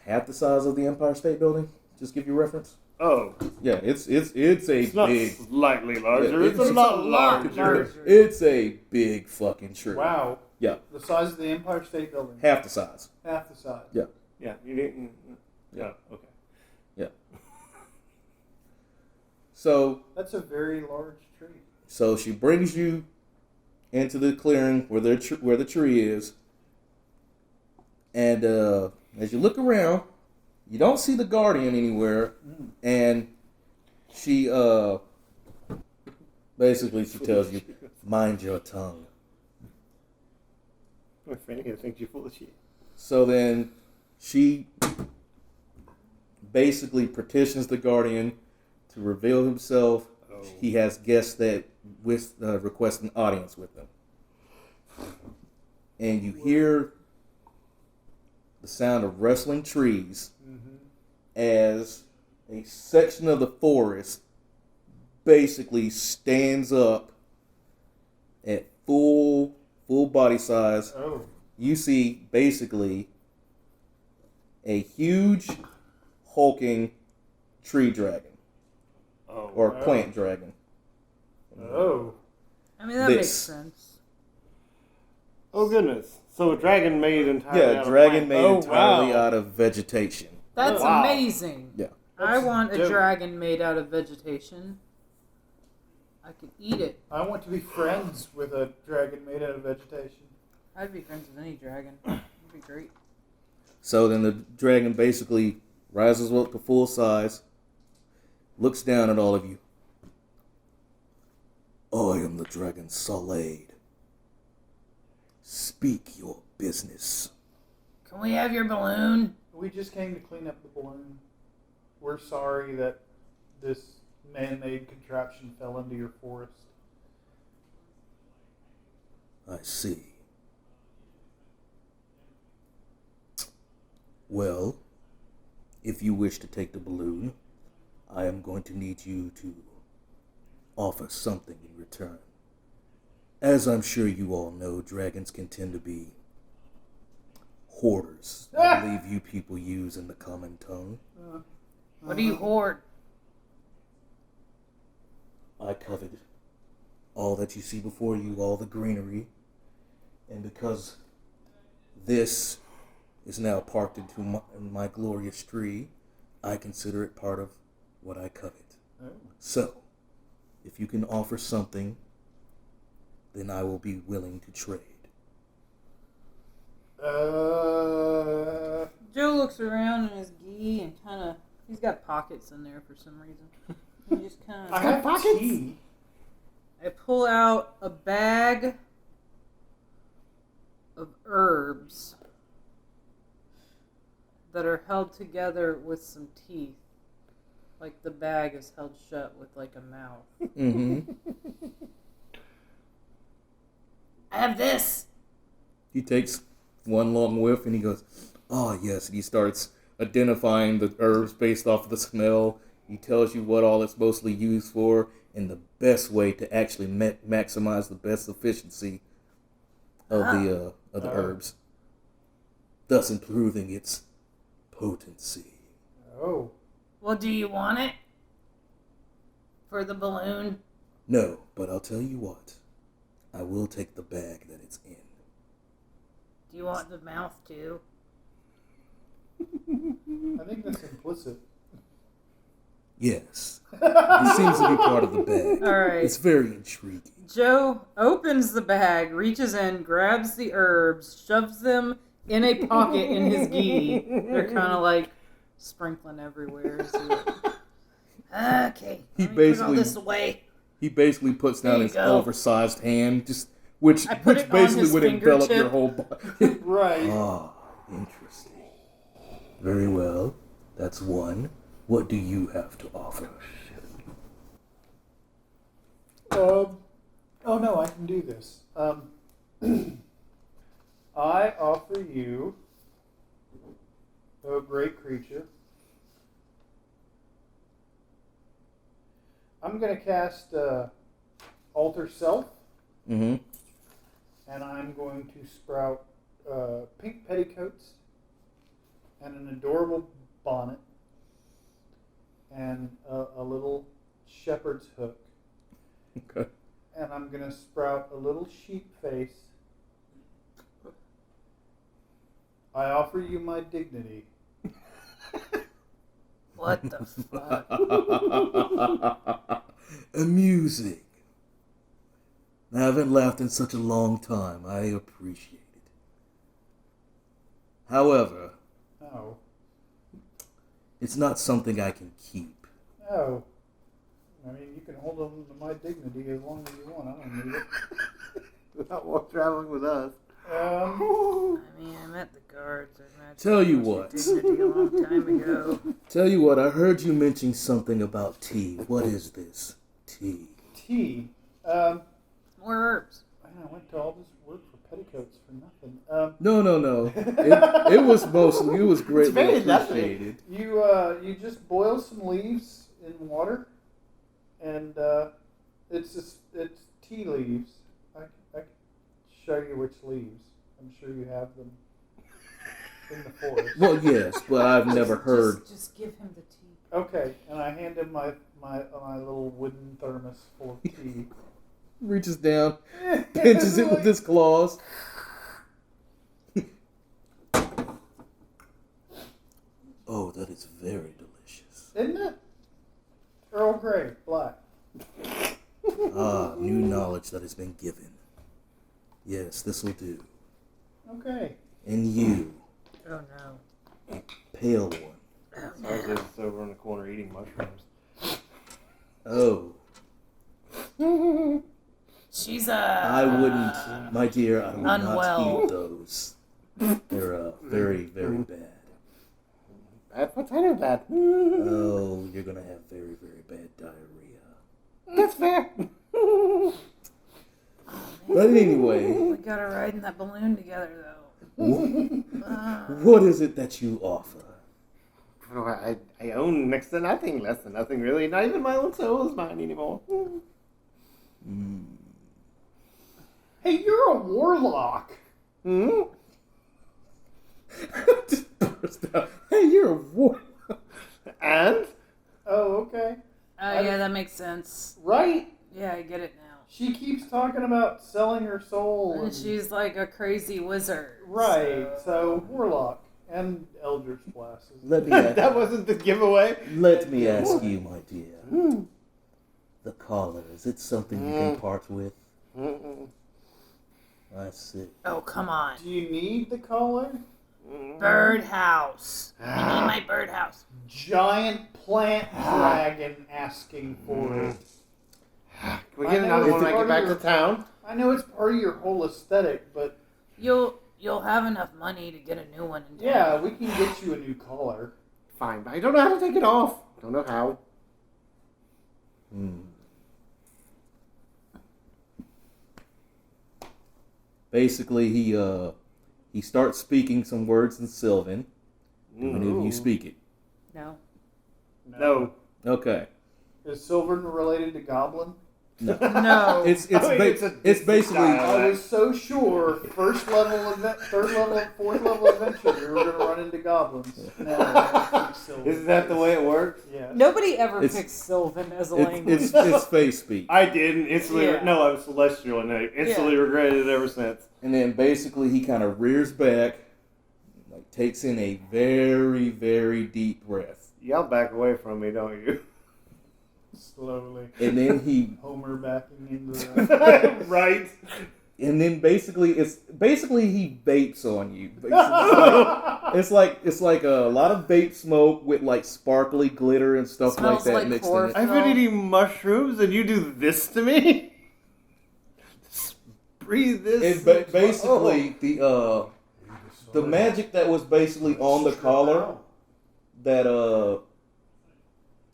half the size of the Empire State Building. Just give you reference. Oh. Yeah, it's a It's not big. slightly larger. Yeah, it's a lot larger. It's a big fucking tree. Wow. Yeah, The size of the Empire State Building. half the size. Half the size. Yeah. Yeah, you didn't. Yeah, okay. Yeah. So That's a very large tree. she brings you into the clearing where the tree is, and as you look around, you don't see the guardian anywhere, and she basically tells you, "Mind your tongue." My friend here thinks you're full of shit. So then she basically petitions the guardian to reveal himself. Oh. He has guests that request an audience with them. And you hear the sound of rustling trees as a section of the forest basically stands up at full body size. Oh. You see basically a huge hulking tree dragon Oh. or plant dragon. Oh. I mean, that This. makes sense. Oh, goodness. So a dragon made entirely Yeah, out of dragon plant. made Oh, entirely wow. out of vegetation. That's Wow. amazing. Yeah. I That's want a dope. dragon made out of vegetation. I could eat it. I want to be friends with a dragon made out of vegetation. I'd be friends with any dragon. That'd be great. So then the dragon basically rises up to full size, looks down at all of you. I am the dragon Salade. Speak your business. Can we have your balloon? We just came to clean up the balloon. We're sorry that this man-made contraption fell into your forest. I see. Well, if you wish to take the balloon, I am going to need you to offer something in return. As I'm sure you all know, dragons can tend to be hoarders. I believe you people use in the common tongue. What do you hoard? I covet all that you see before you, all the greenery. And because this is now parked into my glorious tree, I consider it part of what I covet. Oh. So, if you can offer something, then I will be willing to trade. Joe looks around in his gi and he's got pockets in there for some reason. He just I have pockets? tea. I pull out a bag of herbs that are held together with some teeth. Like the bag is held shut with like a mouth. Mm-hmm. I have this. He takes one long whiff and he goes, "Oh yes," and he starts identifying the herbs based off of the smell. He tells you what all it's mostly used for and the best way to actually maximize the best efficiency of the herbs, thus improving its potency. Oh. Well, do you want it? For the balloon? No, but I'll tell you what. I will take the bag that it's in. Do you want the mouth too? I think that's implicit. Yes. It seems to be part of the bag. All right. It's very intriguing. Joe opens the bag, reaches in, grabs the herbs, shoves them in a pocket in his gi. They're kind of like sprinkling everywhere. Okay, He let me put all basically- this away. He basically puts down There you his go. oversized hand, which I put it on basically his would envelop your fingertip. whole body. Right. Ah, interesting. Very well. That's one. What do you have to offer? Oh no, I can do this. I offer you, oh great creature. I'm going to cast Alter Self, Mm-hmm. and I'm going to sprout pink petticoats and an adorable bonnet and a little shepherd's hook. Okay. And I'm going to sprout a little sheep face. I offer you my dignity. What the fuck? Amusing. I haven't laughed in such a long time. I appreciate it. However, Oh. it's not something I can keep. Oh. I mean, you can hold on to my dignity as long as you want. I don't need it. Without traveling with us. I mean, I met the guards. I imagine Tell you it was your what. dignity a long time ago. Tell you what, I heard you mention something about tea. What is this? Tea. Tea. More herbs. I went to all this work for petticoats for nothing. No. It was greatly very appreciated. You just boil some leaves in water, and it's tea leaves. I can show you which leaves. I'm sure you have them in the forest. Well, yes, but I've never heard. Just give him the tea. Okay, and I hand him my little wooden thermos full of tea. Reaches down, pinches it with his claws. Oh, that is very delicious. Isn't it? Earl Grey, black. Ah, new knowledge that has been given. Yes, this will do. Okay. And you, Oh no. pale one. Ours is over in the corner eating mushrooms. Oh, She's I wouldn't, my dear, I would Unwell. not eat those. They're very, very bad. What's any of that? Oh, you're gonna have very, very bad diarrhea. That's fair. But anyway, We gotta ride in that balloon together, though. What is it that you offer? Oh, I own next to nothing, less than nothing, really. Not even my own soul is mine anymore. Hey, you're a warlock. Hmm? Just burst out. Hey, you're a war. And? Oh, okay. Oh, yeah, that makes sense. Right? Yeah, I get it now. She keeps talking about selling her soul. And she's like a crazy wizard. Right, so warlock and Eldritch Blast. Let me That wasn't the giveaway? let me ask you, my dear. The collar, is it something you can part with? I see. Oh, come on. Do you need the collar? Birdhouse. I need my birdhouse. Giant plant dragon asking for it. Can we get another one when I get back to town? I know it's part of your whole aesthetic, but You'll have enough money to get a new one in town. yeah, we can get you a new collar. Fine, but I don't know how to take it off. Don't know how. Basically, he starts speaking some words in Sylvan. Do any of you speak it? No. No. Okay. Is Sylvan related to Goblin? No. It's it's basically I was so sure first level event, third level, fourth level adventure we were going to run into goblins. No, Sylvan. Isn't that the way it works? Yeah. Nobody ever It's- picks Sylvan as a language. it's face speak. I did, and instantly... Yeah. No, I was celestial, and I instantly regretted it ever since. And then basically he kind of rears back, like takes in a very, very deep breath. Y'all back away from me, don't you? Slowly. And then Homer backing into the... Right. and then basically he vapes on you. It's like a lot of vape smoke with like sparkly glitter and stuff Smells like that like mixed in it. I've been eating mushrooms, and you do this to me? Just breathe this. And basically the magic that was basically on the collar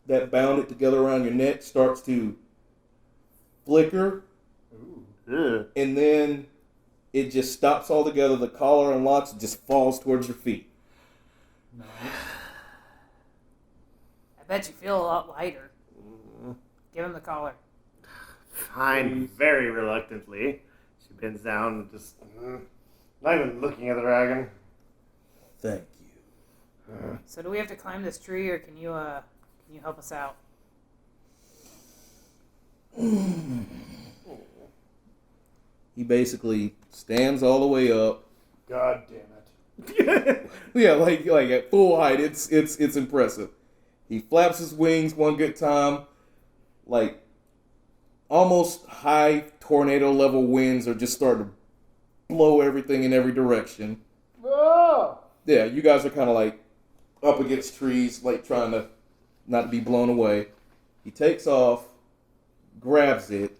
that bound it together around your neck starts to flicker, Ugh. and then it just stops altogether. The collar unlocks, and just falls towards your feet. I bet you feel a lot lighter. Give him the collar. Fine, very reluctantly. She bends down, just not even looking at the dragon. Thank you. So do we have to climb this tree, or can you help us out? He basically stands all the way up. God damn it. Yeah, like at full height, it's impressive. He flaps his wings one good time, like almost high tornado level winds are just starting to blow everything in every direction. Oh! Yeah, you guys are kind of like up against trees, like trying to not be blown away. He takes off, grabs it,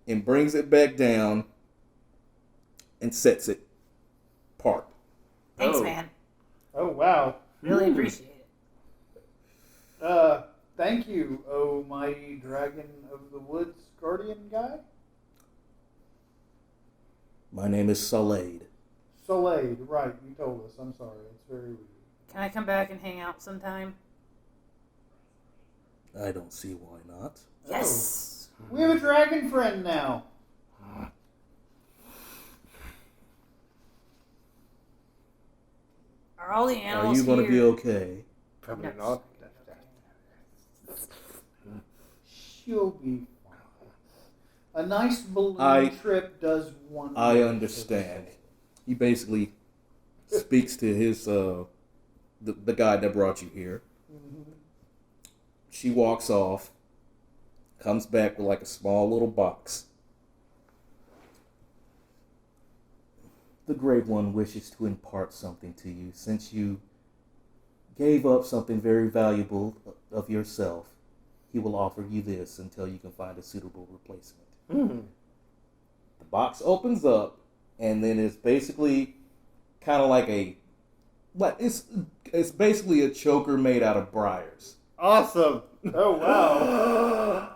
and brings it back down and sets it apart. Thanks, Oh. man. Oh, wow. Really appreciate it. Thank you, oh mighty dragon of the woods guardian guy. My name is Salade. Soleil, right, you told us. I'm sorry, it's very rude. Can I come back and hang out sometime? I don't see why not. Yes. We have a dragon friend now. Are all the Are animals you going to here? be okay? Probably No. not. She'll be fine. A nice balloon trip does one. I understand. He basically speaks to his the guy that brought you here. Mm-hmm. She walks off, comes back with like a small little box. The Great One wishes to impart something to you. Since you gave up something very valuable of yourself, he will offer you this until you can find a suitable replacement. The box opens up, and then it's basically kind of like it's basically a choker made out of briars. Awesome. Oh, wow.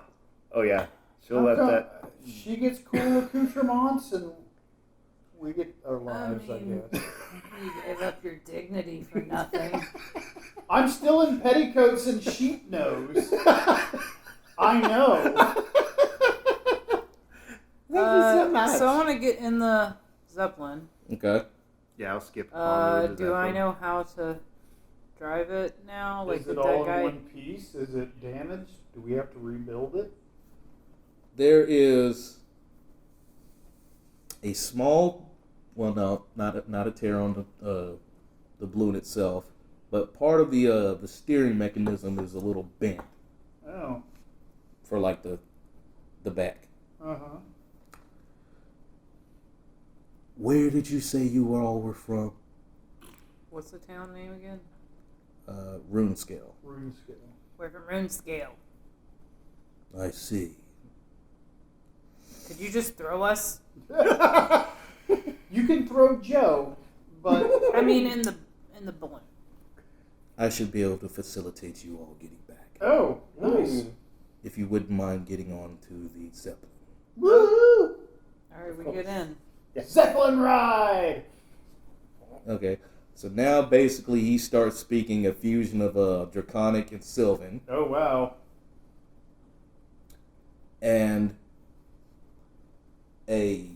Oh yeah, she'll How let come that. She gets cool accoutrements and We get our lives, I guess. You gave up your dignity for nothing. I'm still in petticoats and sheep nose. I know. So I want to get in the Zeppelin. Okay. Yeah, I'll skip. Do I know how to drive it now? Like, Is it did all that guy... in one piece? Is it damaged? Do we have to rebuild it? There is a small, well, no, not a tear on the balloon itself, but part of the steering mechanism is a little bent Oh. for like the back. Uh-huh. Where did you say you all were from? What's the town name again? Rune Scale. Rune scale. We're from Rune Scale. I see. Could you just throw us? You can throw Joe, but I mean, in the balloon. I should be able to facilitate you all getting back. oh, nice. If you wouldn't mind getting on to the Zeppelin. Woo! All right, we get in. Zeppelin ride. Okay. So now basically he starts speaking a fusion of Draconic and Sylvan. Oh wow. And a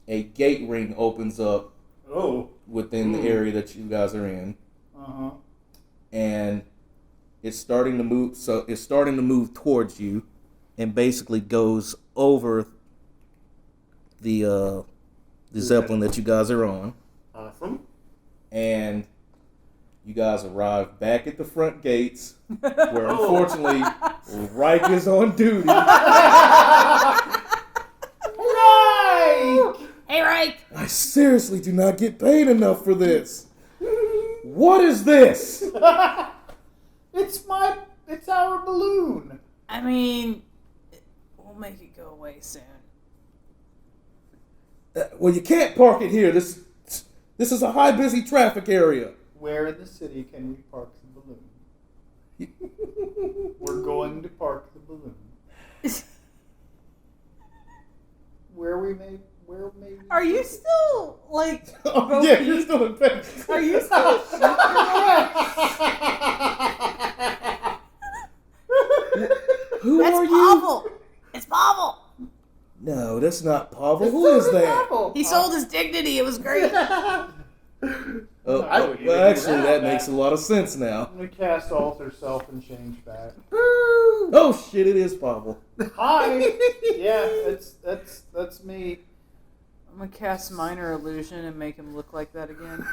gate ring opens up Oh. within the area that you guys are in, Uh-huh. and it's starting to move. So it's starting to move towards you, and basically goes over the Zeppelin that you guys are on, Awesome. and you guys arrive back at the front gates, where unfortunately Reich is on duty. Right! Hey, Reich! I seriously do not get paid enough for this. What is this? It's our balloon. I mean, we'll make it go away soon. Well, you can't park it here. This is a high, busy traffic area. Where in the city can we park the balloon? We're going to park the balloon. Where may we Are you still, like, Oh, yeah, you're still in bed. Are you still Who That's are you? Pavel! It's Pavel! No, that's not Pavel. Who is that? He sold his dignity. It was great. Well, actually, that makes a lot of sense now. We cast alter self and change back. Oh shit! It is Pavel. Hi. Yeah, that's me. I'm gonna cast minor illusion and make him look like that again.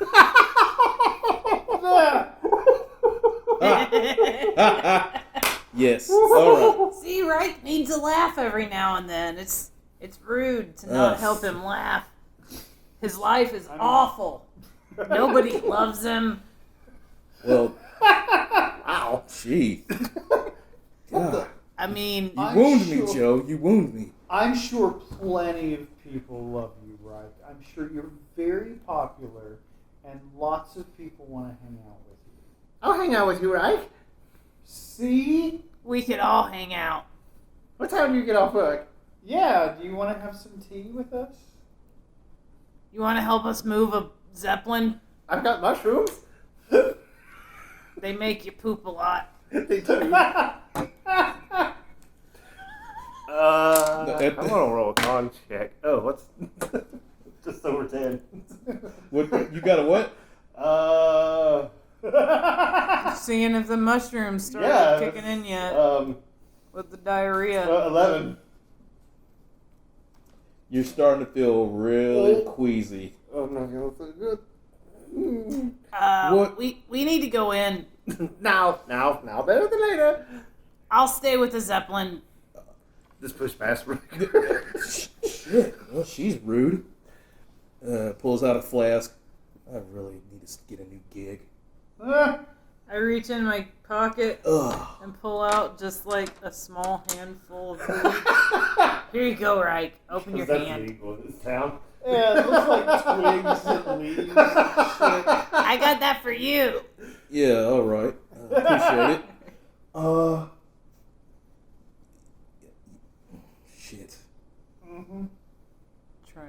Yes. All right. See, Reich needs a laugh every now and then. It's rude to not help him laugh. His life is awful. Nobody loves him. Well. Ow. Gee. God. I mean, You wound me, Joe. You wound me. I'm sure plenty of people love you, right? I'm sure you're very popular, and lots of people want to hang out with you. I'll hang out with you, right? See? we could all hang out. What time do you get off work? Yeah, do you want to have some tea with us? You want to help us move a Zeppelin? I've got mushrooms. They make you poop a lot. They do. I'm gonna roll a con check. Oh, what's just over 10? What? You got a what? Seeing if the mushrooms started kicking in yet with the diarrhea. 11. You're starting to feel really queasy. Oh, no, you don't feel good. What? We need to go in. Now, better than later. I'll stay with the Zeppelin. Just push past me. Shit. Well, she's rude. Pulls out a flask. I really need to get a new gig. I reach in my pocket Ugh. and pull out just like a small handful of food. Here you go, Reich. Open your That's hand. legal in this town. Yeah, it looks like twigs and leaves and shit. I got that for you. Yeah, all right. Appreciate it. Shit. Mm-hmm. Try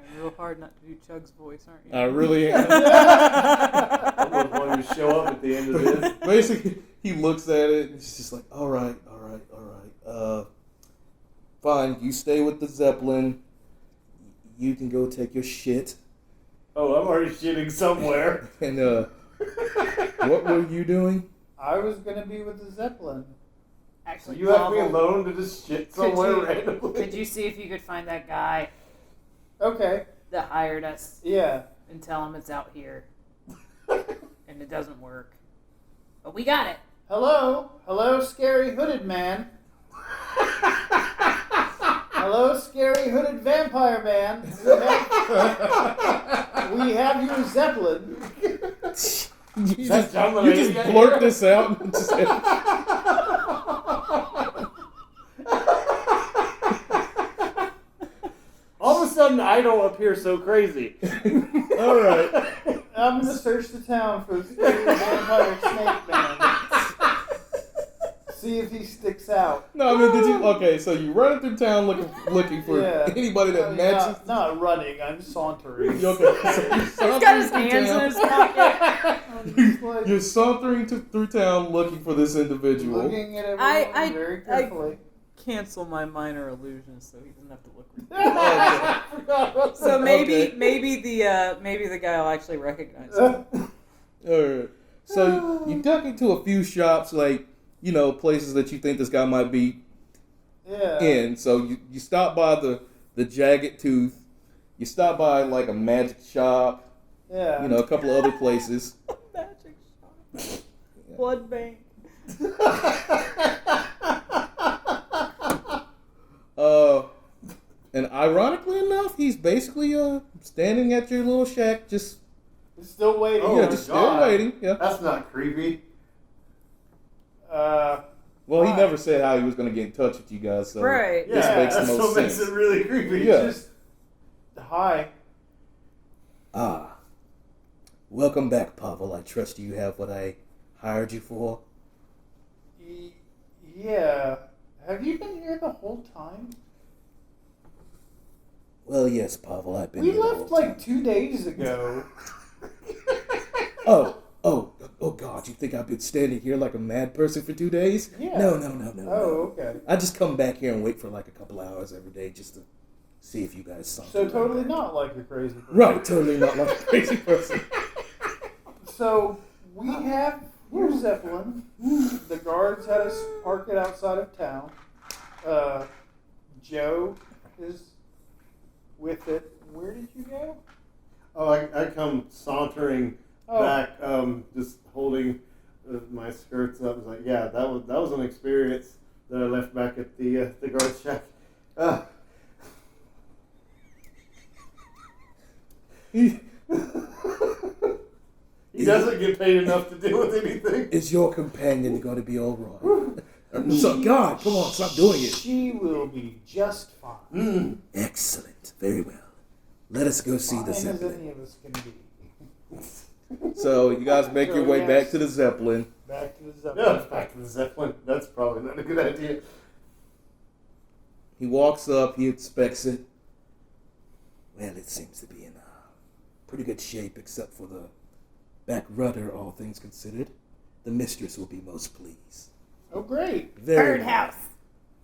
hard not to do Chug's voice, aren't you? I really am. I'm the one who show up at the end of this. Basically, he looks at it and he's just like, all right. Fine, you stay with the Zeppelin. You can go take your shit. Oh, I'm already shitting somewhere. And what were you doing? I was gonna be with the Zeppelin. Actually, You left me Pavel, alone to just shit somewhere Could randomly. you see if you could find that guy Okay. that hired us Yeah. and tell him it's out here? And it doesn't work. But we got it. Hello, scary hooded man. Hello, scary hooded vampire man. We have your Zeppelin. You That's just John Mulaney you just guy blurt here? this out. And just, All of a sudden, I don't appear so crazy. all right. I'm gonna search the town for the scary vampire snake man. See if he sticks out. No, I mean, did you? Okay, so you run through town looking for Yeah. anybody that matches. Not running, I'm sauntering. Okay, so He's got his hands in his pocket. I'm just like You're sauntering through town looking for this individual. looking at everyone I- very carefully. Cancel my minor illusions so he doesn't have to look. I forgot about So that. maybe Okay. maybe the guy will actually recognize him. Alright. So you duck into a few shops, like, places that you think this guy might be Yeah. in. So you stop by the Jagged Tooth. You stop by, like, a magic shop. Yeah. A couple of other places. Magic shop. Blood bank. And ironically enough, he's basically standing at your little shack, just Still waiting. Oh, yeah, my just still God. waiting. Yeah. That's not creepy. Well, he Why? never said how he was going to get in touch with you guys. So Right. This Yeah, makes the that's most what makes sense. it really creepy. Yeah. Just hi. Ah, welcome back, Pavel. I trust you have what I hired you for. Yeah. Have you been here the whole time? Well, yes, Pavel. I've been. We here the left whole like time. 2 days ago. Oh, God! You think I've been standing here like a mad person for 2 days? Yeah. No. Oh, okay. I just come back here and wait for like a couple hours every day just to see if you guys saw. So totally not like a crazy person. Right, totally not like a crazy person. So we have your Zeppelin. The guards had us park it outside of town. Joe is with it. Where did you go? Oh, I come sauntering back, just holding my skirts up. It's like, yeah, that was an experience that I left back at the guard shack. He doesn't get paid enough to deal with anything. Is your companion going to be all right? So, God, come on, stop doing it. She will be just fine. Excellent. Very well. Let us go see Fine the as Zeppelin. any of us can be. So, you guys make your way back to the Zeppelin. Back to the No, Zeppelin. it's back to the Zeppelin. That's probably not a good idea. He walks up, he inspects it. Well, it seems to be in pretty good shape, except for the back rudder, all things considered. The mistress will be most pleased. Oh, great. Very Birdhouse.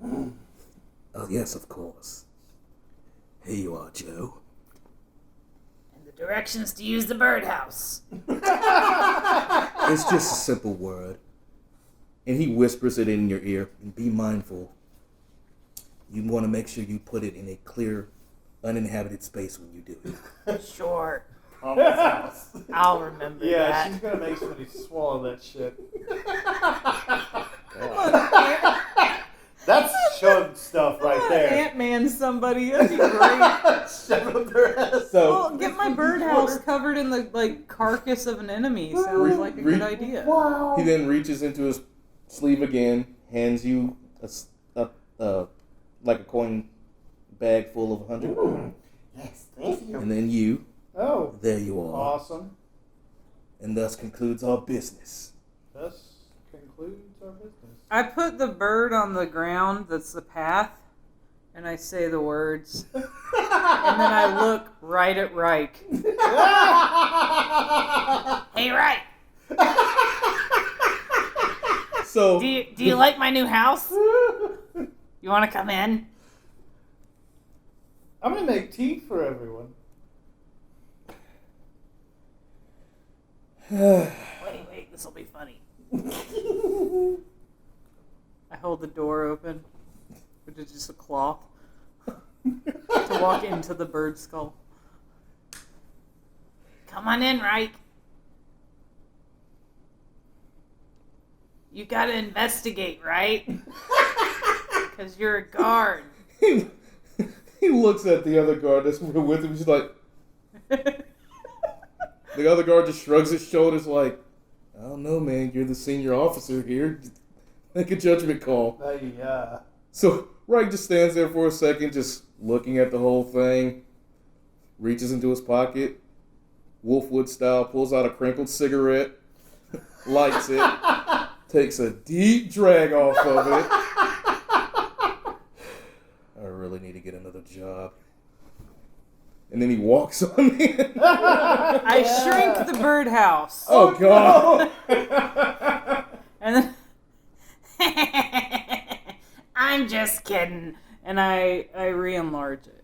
Oh, yes, of course. Here you are, Joe. And the directions to use the birdhouse. It's just a simple word. And he whispers it in your ear. And be mindful. You want to make sure you put it in a clear, uninhabited space when you do it. Sure. Pavel's house. I'll remember Yeah, that. she's going to make somebody swallow that shit. That's Chug stuff right there. Ant-Man somebody. That'd be great. Shove it up their ass. So, Well, get my birdhouse covered in the carcass of an enemy. Sounds like a good idea. he then reaches into his sleeve again, hands you like a coin bag full of 100. Yes, thank you. And then you, Oh, there you are. awesome. And thus concludes our business. This concludes our business. I put the bird on the ground that's the path, and I say the words, And then I look right at Reich. Hey, Reich. So Do you like my new house? You want to come in? I'm gonna make tea for everyone. Wait, this will be funny. I hold the door open, which is just a cloth, to walk into the bird skull. Come on in, Reich. You gotta investigate, right? Because you're a guard. he looks at the other guard that's with him. He's like, the other guard just shrugs his shoulders like, I don't know, man. You're the senior officer here. Make a judgment call. Yeah. So Reich just stands there for a second, just looking at the whole thing. Reaches into his pocket, Wolfwood style, pulls out a crinkled cigarette, lights it, takes a deep drag off of it. I really need to get another job. And then he walks on in. I shrink the birdhouse. Oh, God. And then I'm just kidding. And I re-enlarge it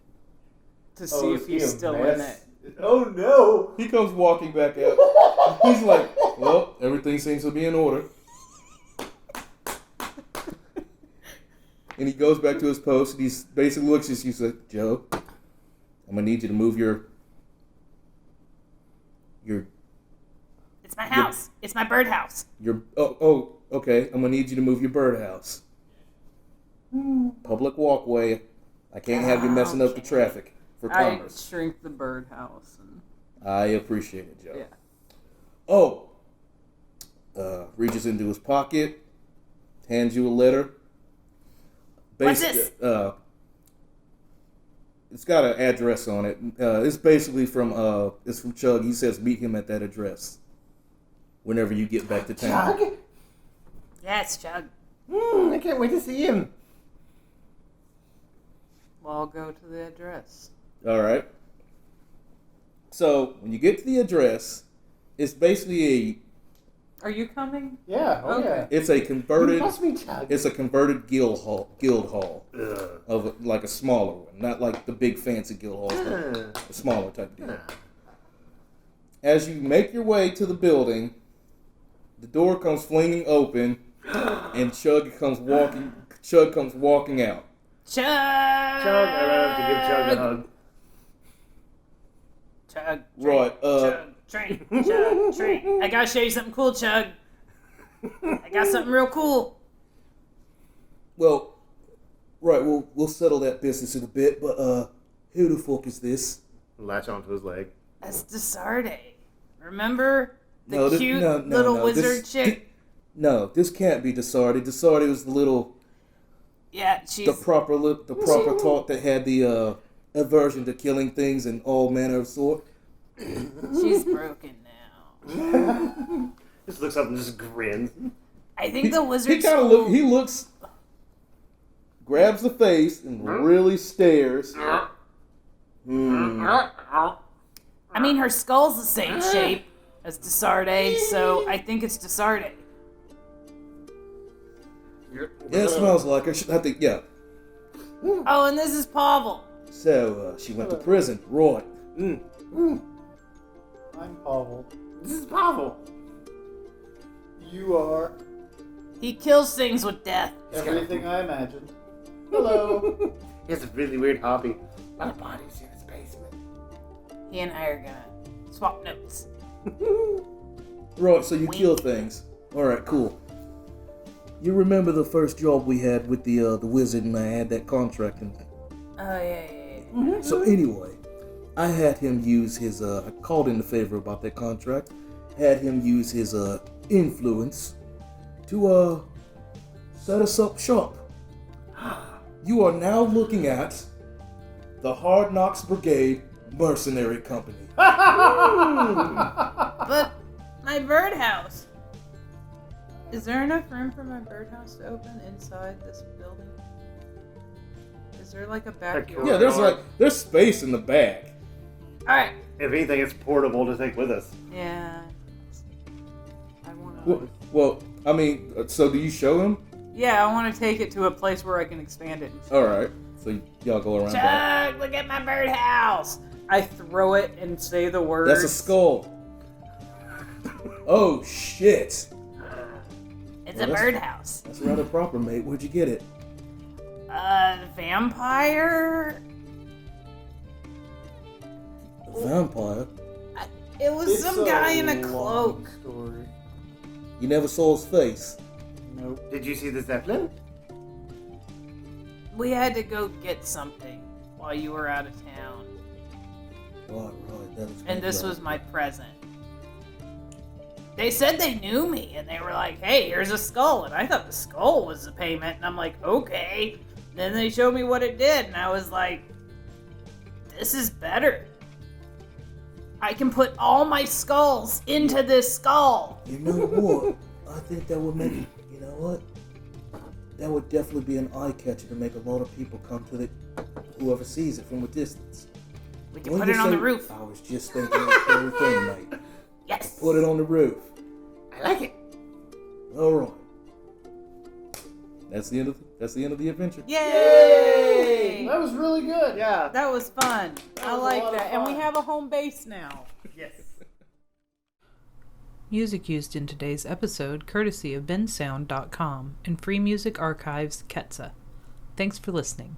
to see if he's still in it. Oh no! He comes walking back out. He's like, well, everything seems to be in order. And he goes back to his post, and he basically looks at you and says, Joe, I'm going to need you to move your... It's my house. It's my birdhouse. Okay. I'm going to need you to move your birdhouse. Public walkway. I can't have you messing up the traffic for commerce. I shrink the birdhouse. And... I appreciate it, Joe. Yeah. Oh. Reaches into his pocket, hands you a letter. What's this? It's got an address on it. It's basically from Chug. He says meet him at that address whenever you get back to town. Chug? Yeah, it's Chug. I can't wait to see him. Well, I'll go to the address. All right. So when you get to the address, it's basically Are you coming? Yeah. Oh Okay. yeah. it's a converted Must be Chug. it's a converted guild hall Ugh. of like a smaller one, not like the big fancy guild halls, but a smaller type of deal. As you make your way to the building, the door comes flinging open, and Chug comes walking out. Chug! Chug, I ran up to give Chug a hug. Chug. Right, Chug. Train. Chug. Train. I gotta show you something cool, Chug. I got something real cool. Well, right, we'll settle that business in a bit, but who the fuck is this? Latch onto his leg. That's DeSarde. Remember? The No, this- cute no, little wizard chick? No, this can't be DeSarde. DeSarde was the little, Yeah, the she's... proper talk that had the aversion to killing things and all manner of sort. She's broken now. Just looks up and just grins. I think the wizard He kind of school... looks, grabs the face and really stares. I mean, her skull's the same shape as DeSarde, so I think it's DeSarde. Yeah, it smells like her. I think, yeah. Oh, and this is Pavel. So, she went to prison. Right. I'm Pavel. This is Pavel. You are He kills things with death. everything I imagined. Hello. He has a really weird hobby. A lot of bodies in his basement. He and I are gonna swap notes. Right, so you kill things. Alright, cool. You remember the first job we had with the wizard and I had that contract and... Oh, yeah. So anyway, I had him use his, I called in the favor about that contract, had him use his, influence to, set us up shop. You are now looking at the Hard Knocks Brigade Mercenary Company. But my birdhouse. Is there enough room for my birdhouse to open inside this building? Is there like a backyard? Yeah, there's space in the bag. Alright. If anything, it's portable to take with us. Yeah. I want to. Well, I mean, so do you show him? Yeah, I want to take it to a place where I can expand it. All right. So y'all go around. Chug, look at my birdhouse. I throw it and say the words. That's a skull. Oh shit! It's a birdhouse. That's rather proper, mate. Where'd you get it? Vampire. A vampire? It was some guy in a cloak. Story. You never saw his face. Nope. Did you see the Zeppelin? We had to go get something while you were out of town. Right. That was And this was my present. They said they knew me, and they were like, hey, here's a skull. And I thought the skull was the payment, and I'm like, okay. Then they showed me what it did, and I was like, this is better. I can put all my skulls into this skull. You know what? I think that would make it. You know what? That would definitely be an eye catcher to make a lot of people come to it. Whoever sees it from a distance. We can put it on the roof. I was just thinking the same thing, mate. Yes. Put it on the roof. I like it. All right. That's the end of the adventure. Yay! That was really good. Yeah. That was fun. I was a like lot of that. And we fun. have a home base now. Yes. Music used in today's episode courtesy of bensound.com and Free Music Archives Ketsa. Thanks for listening.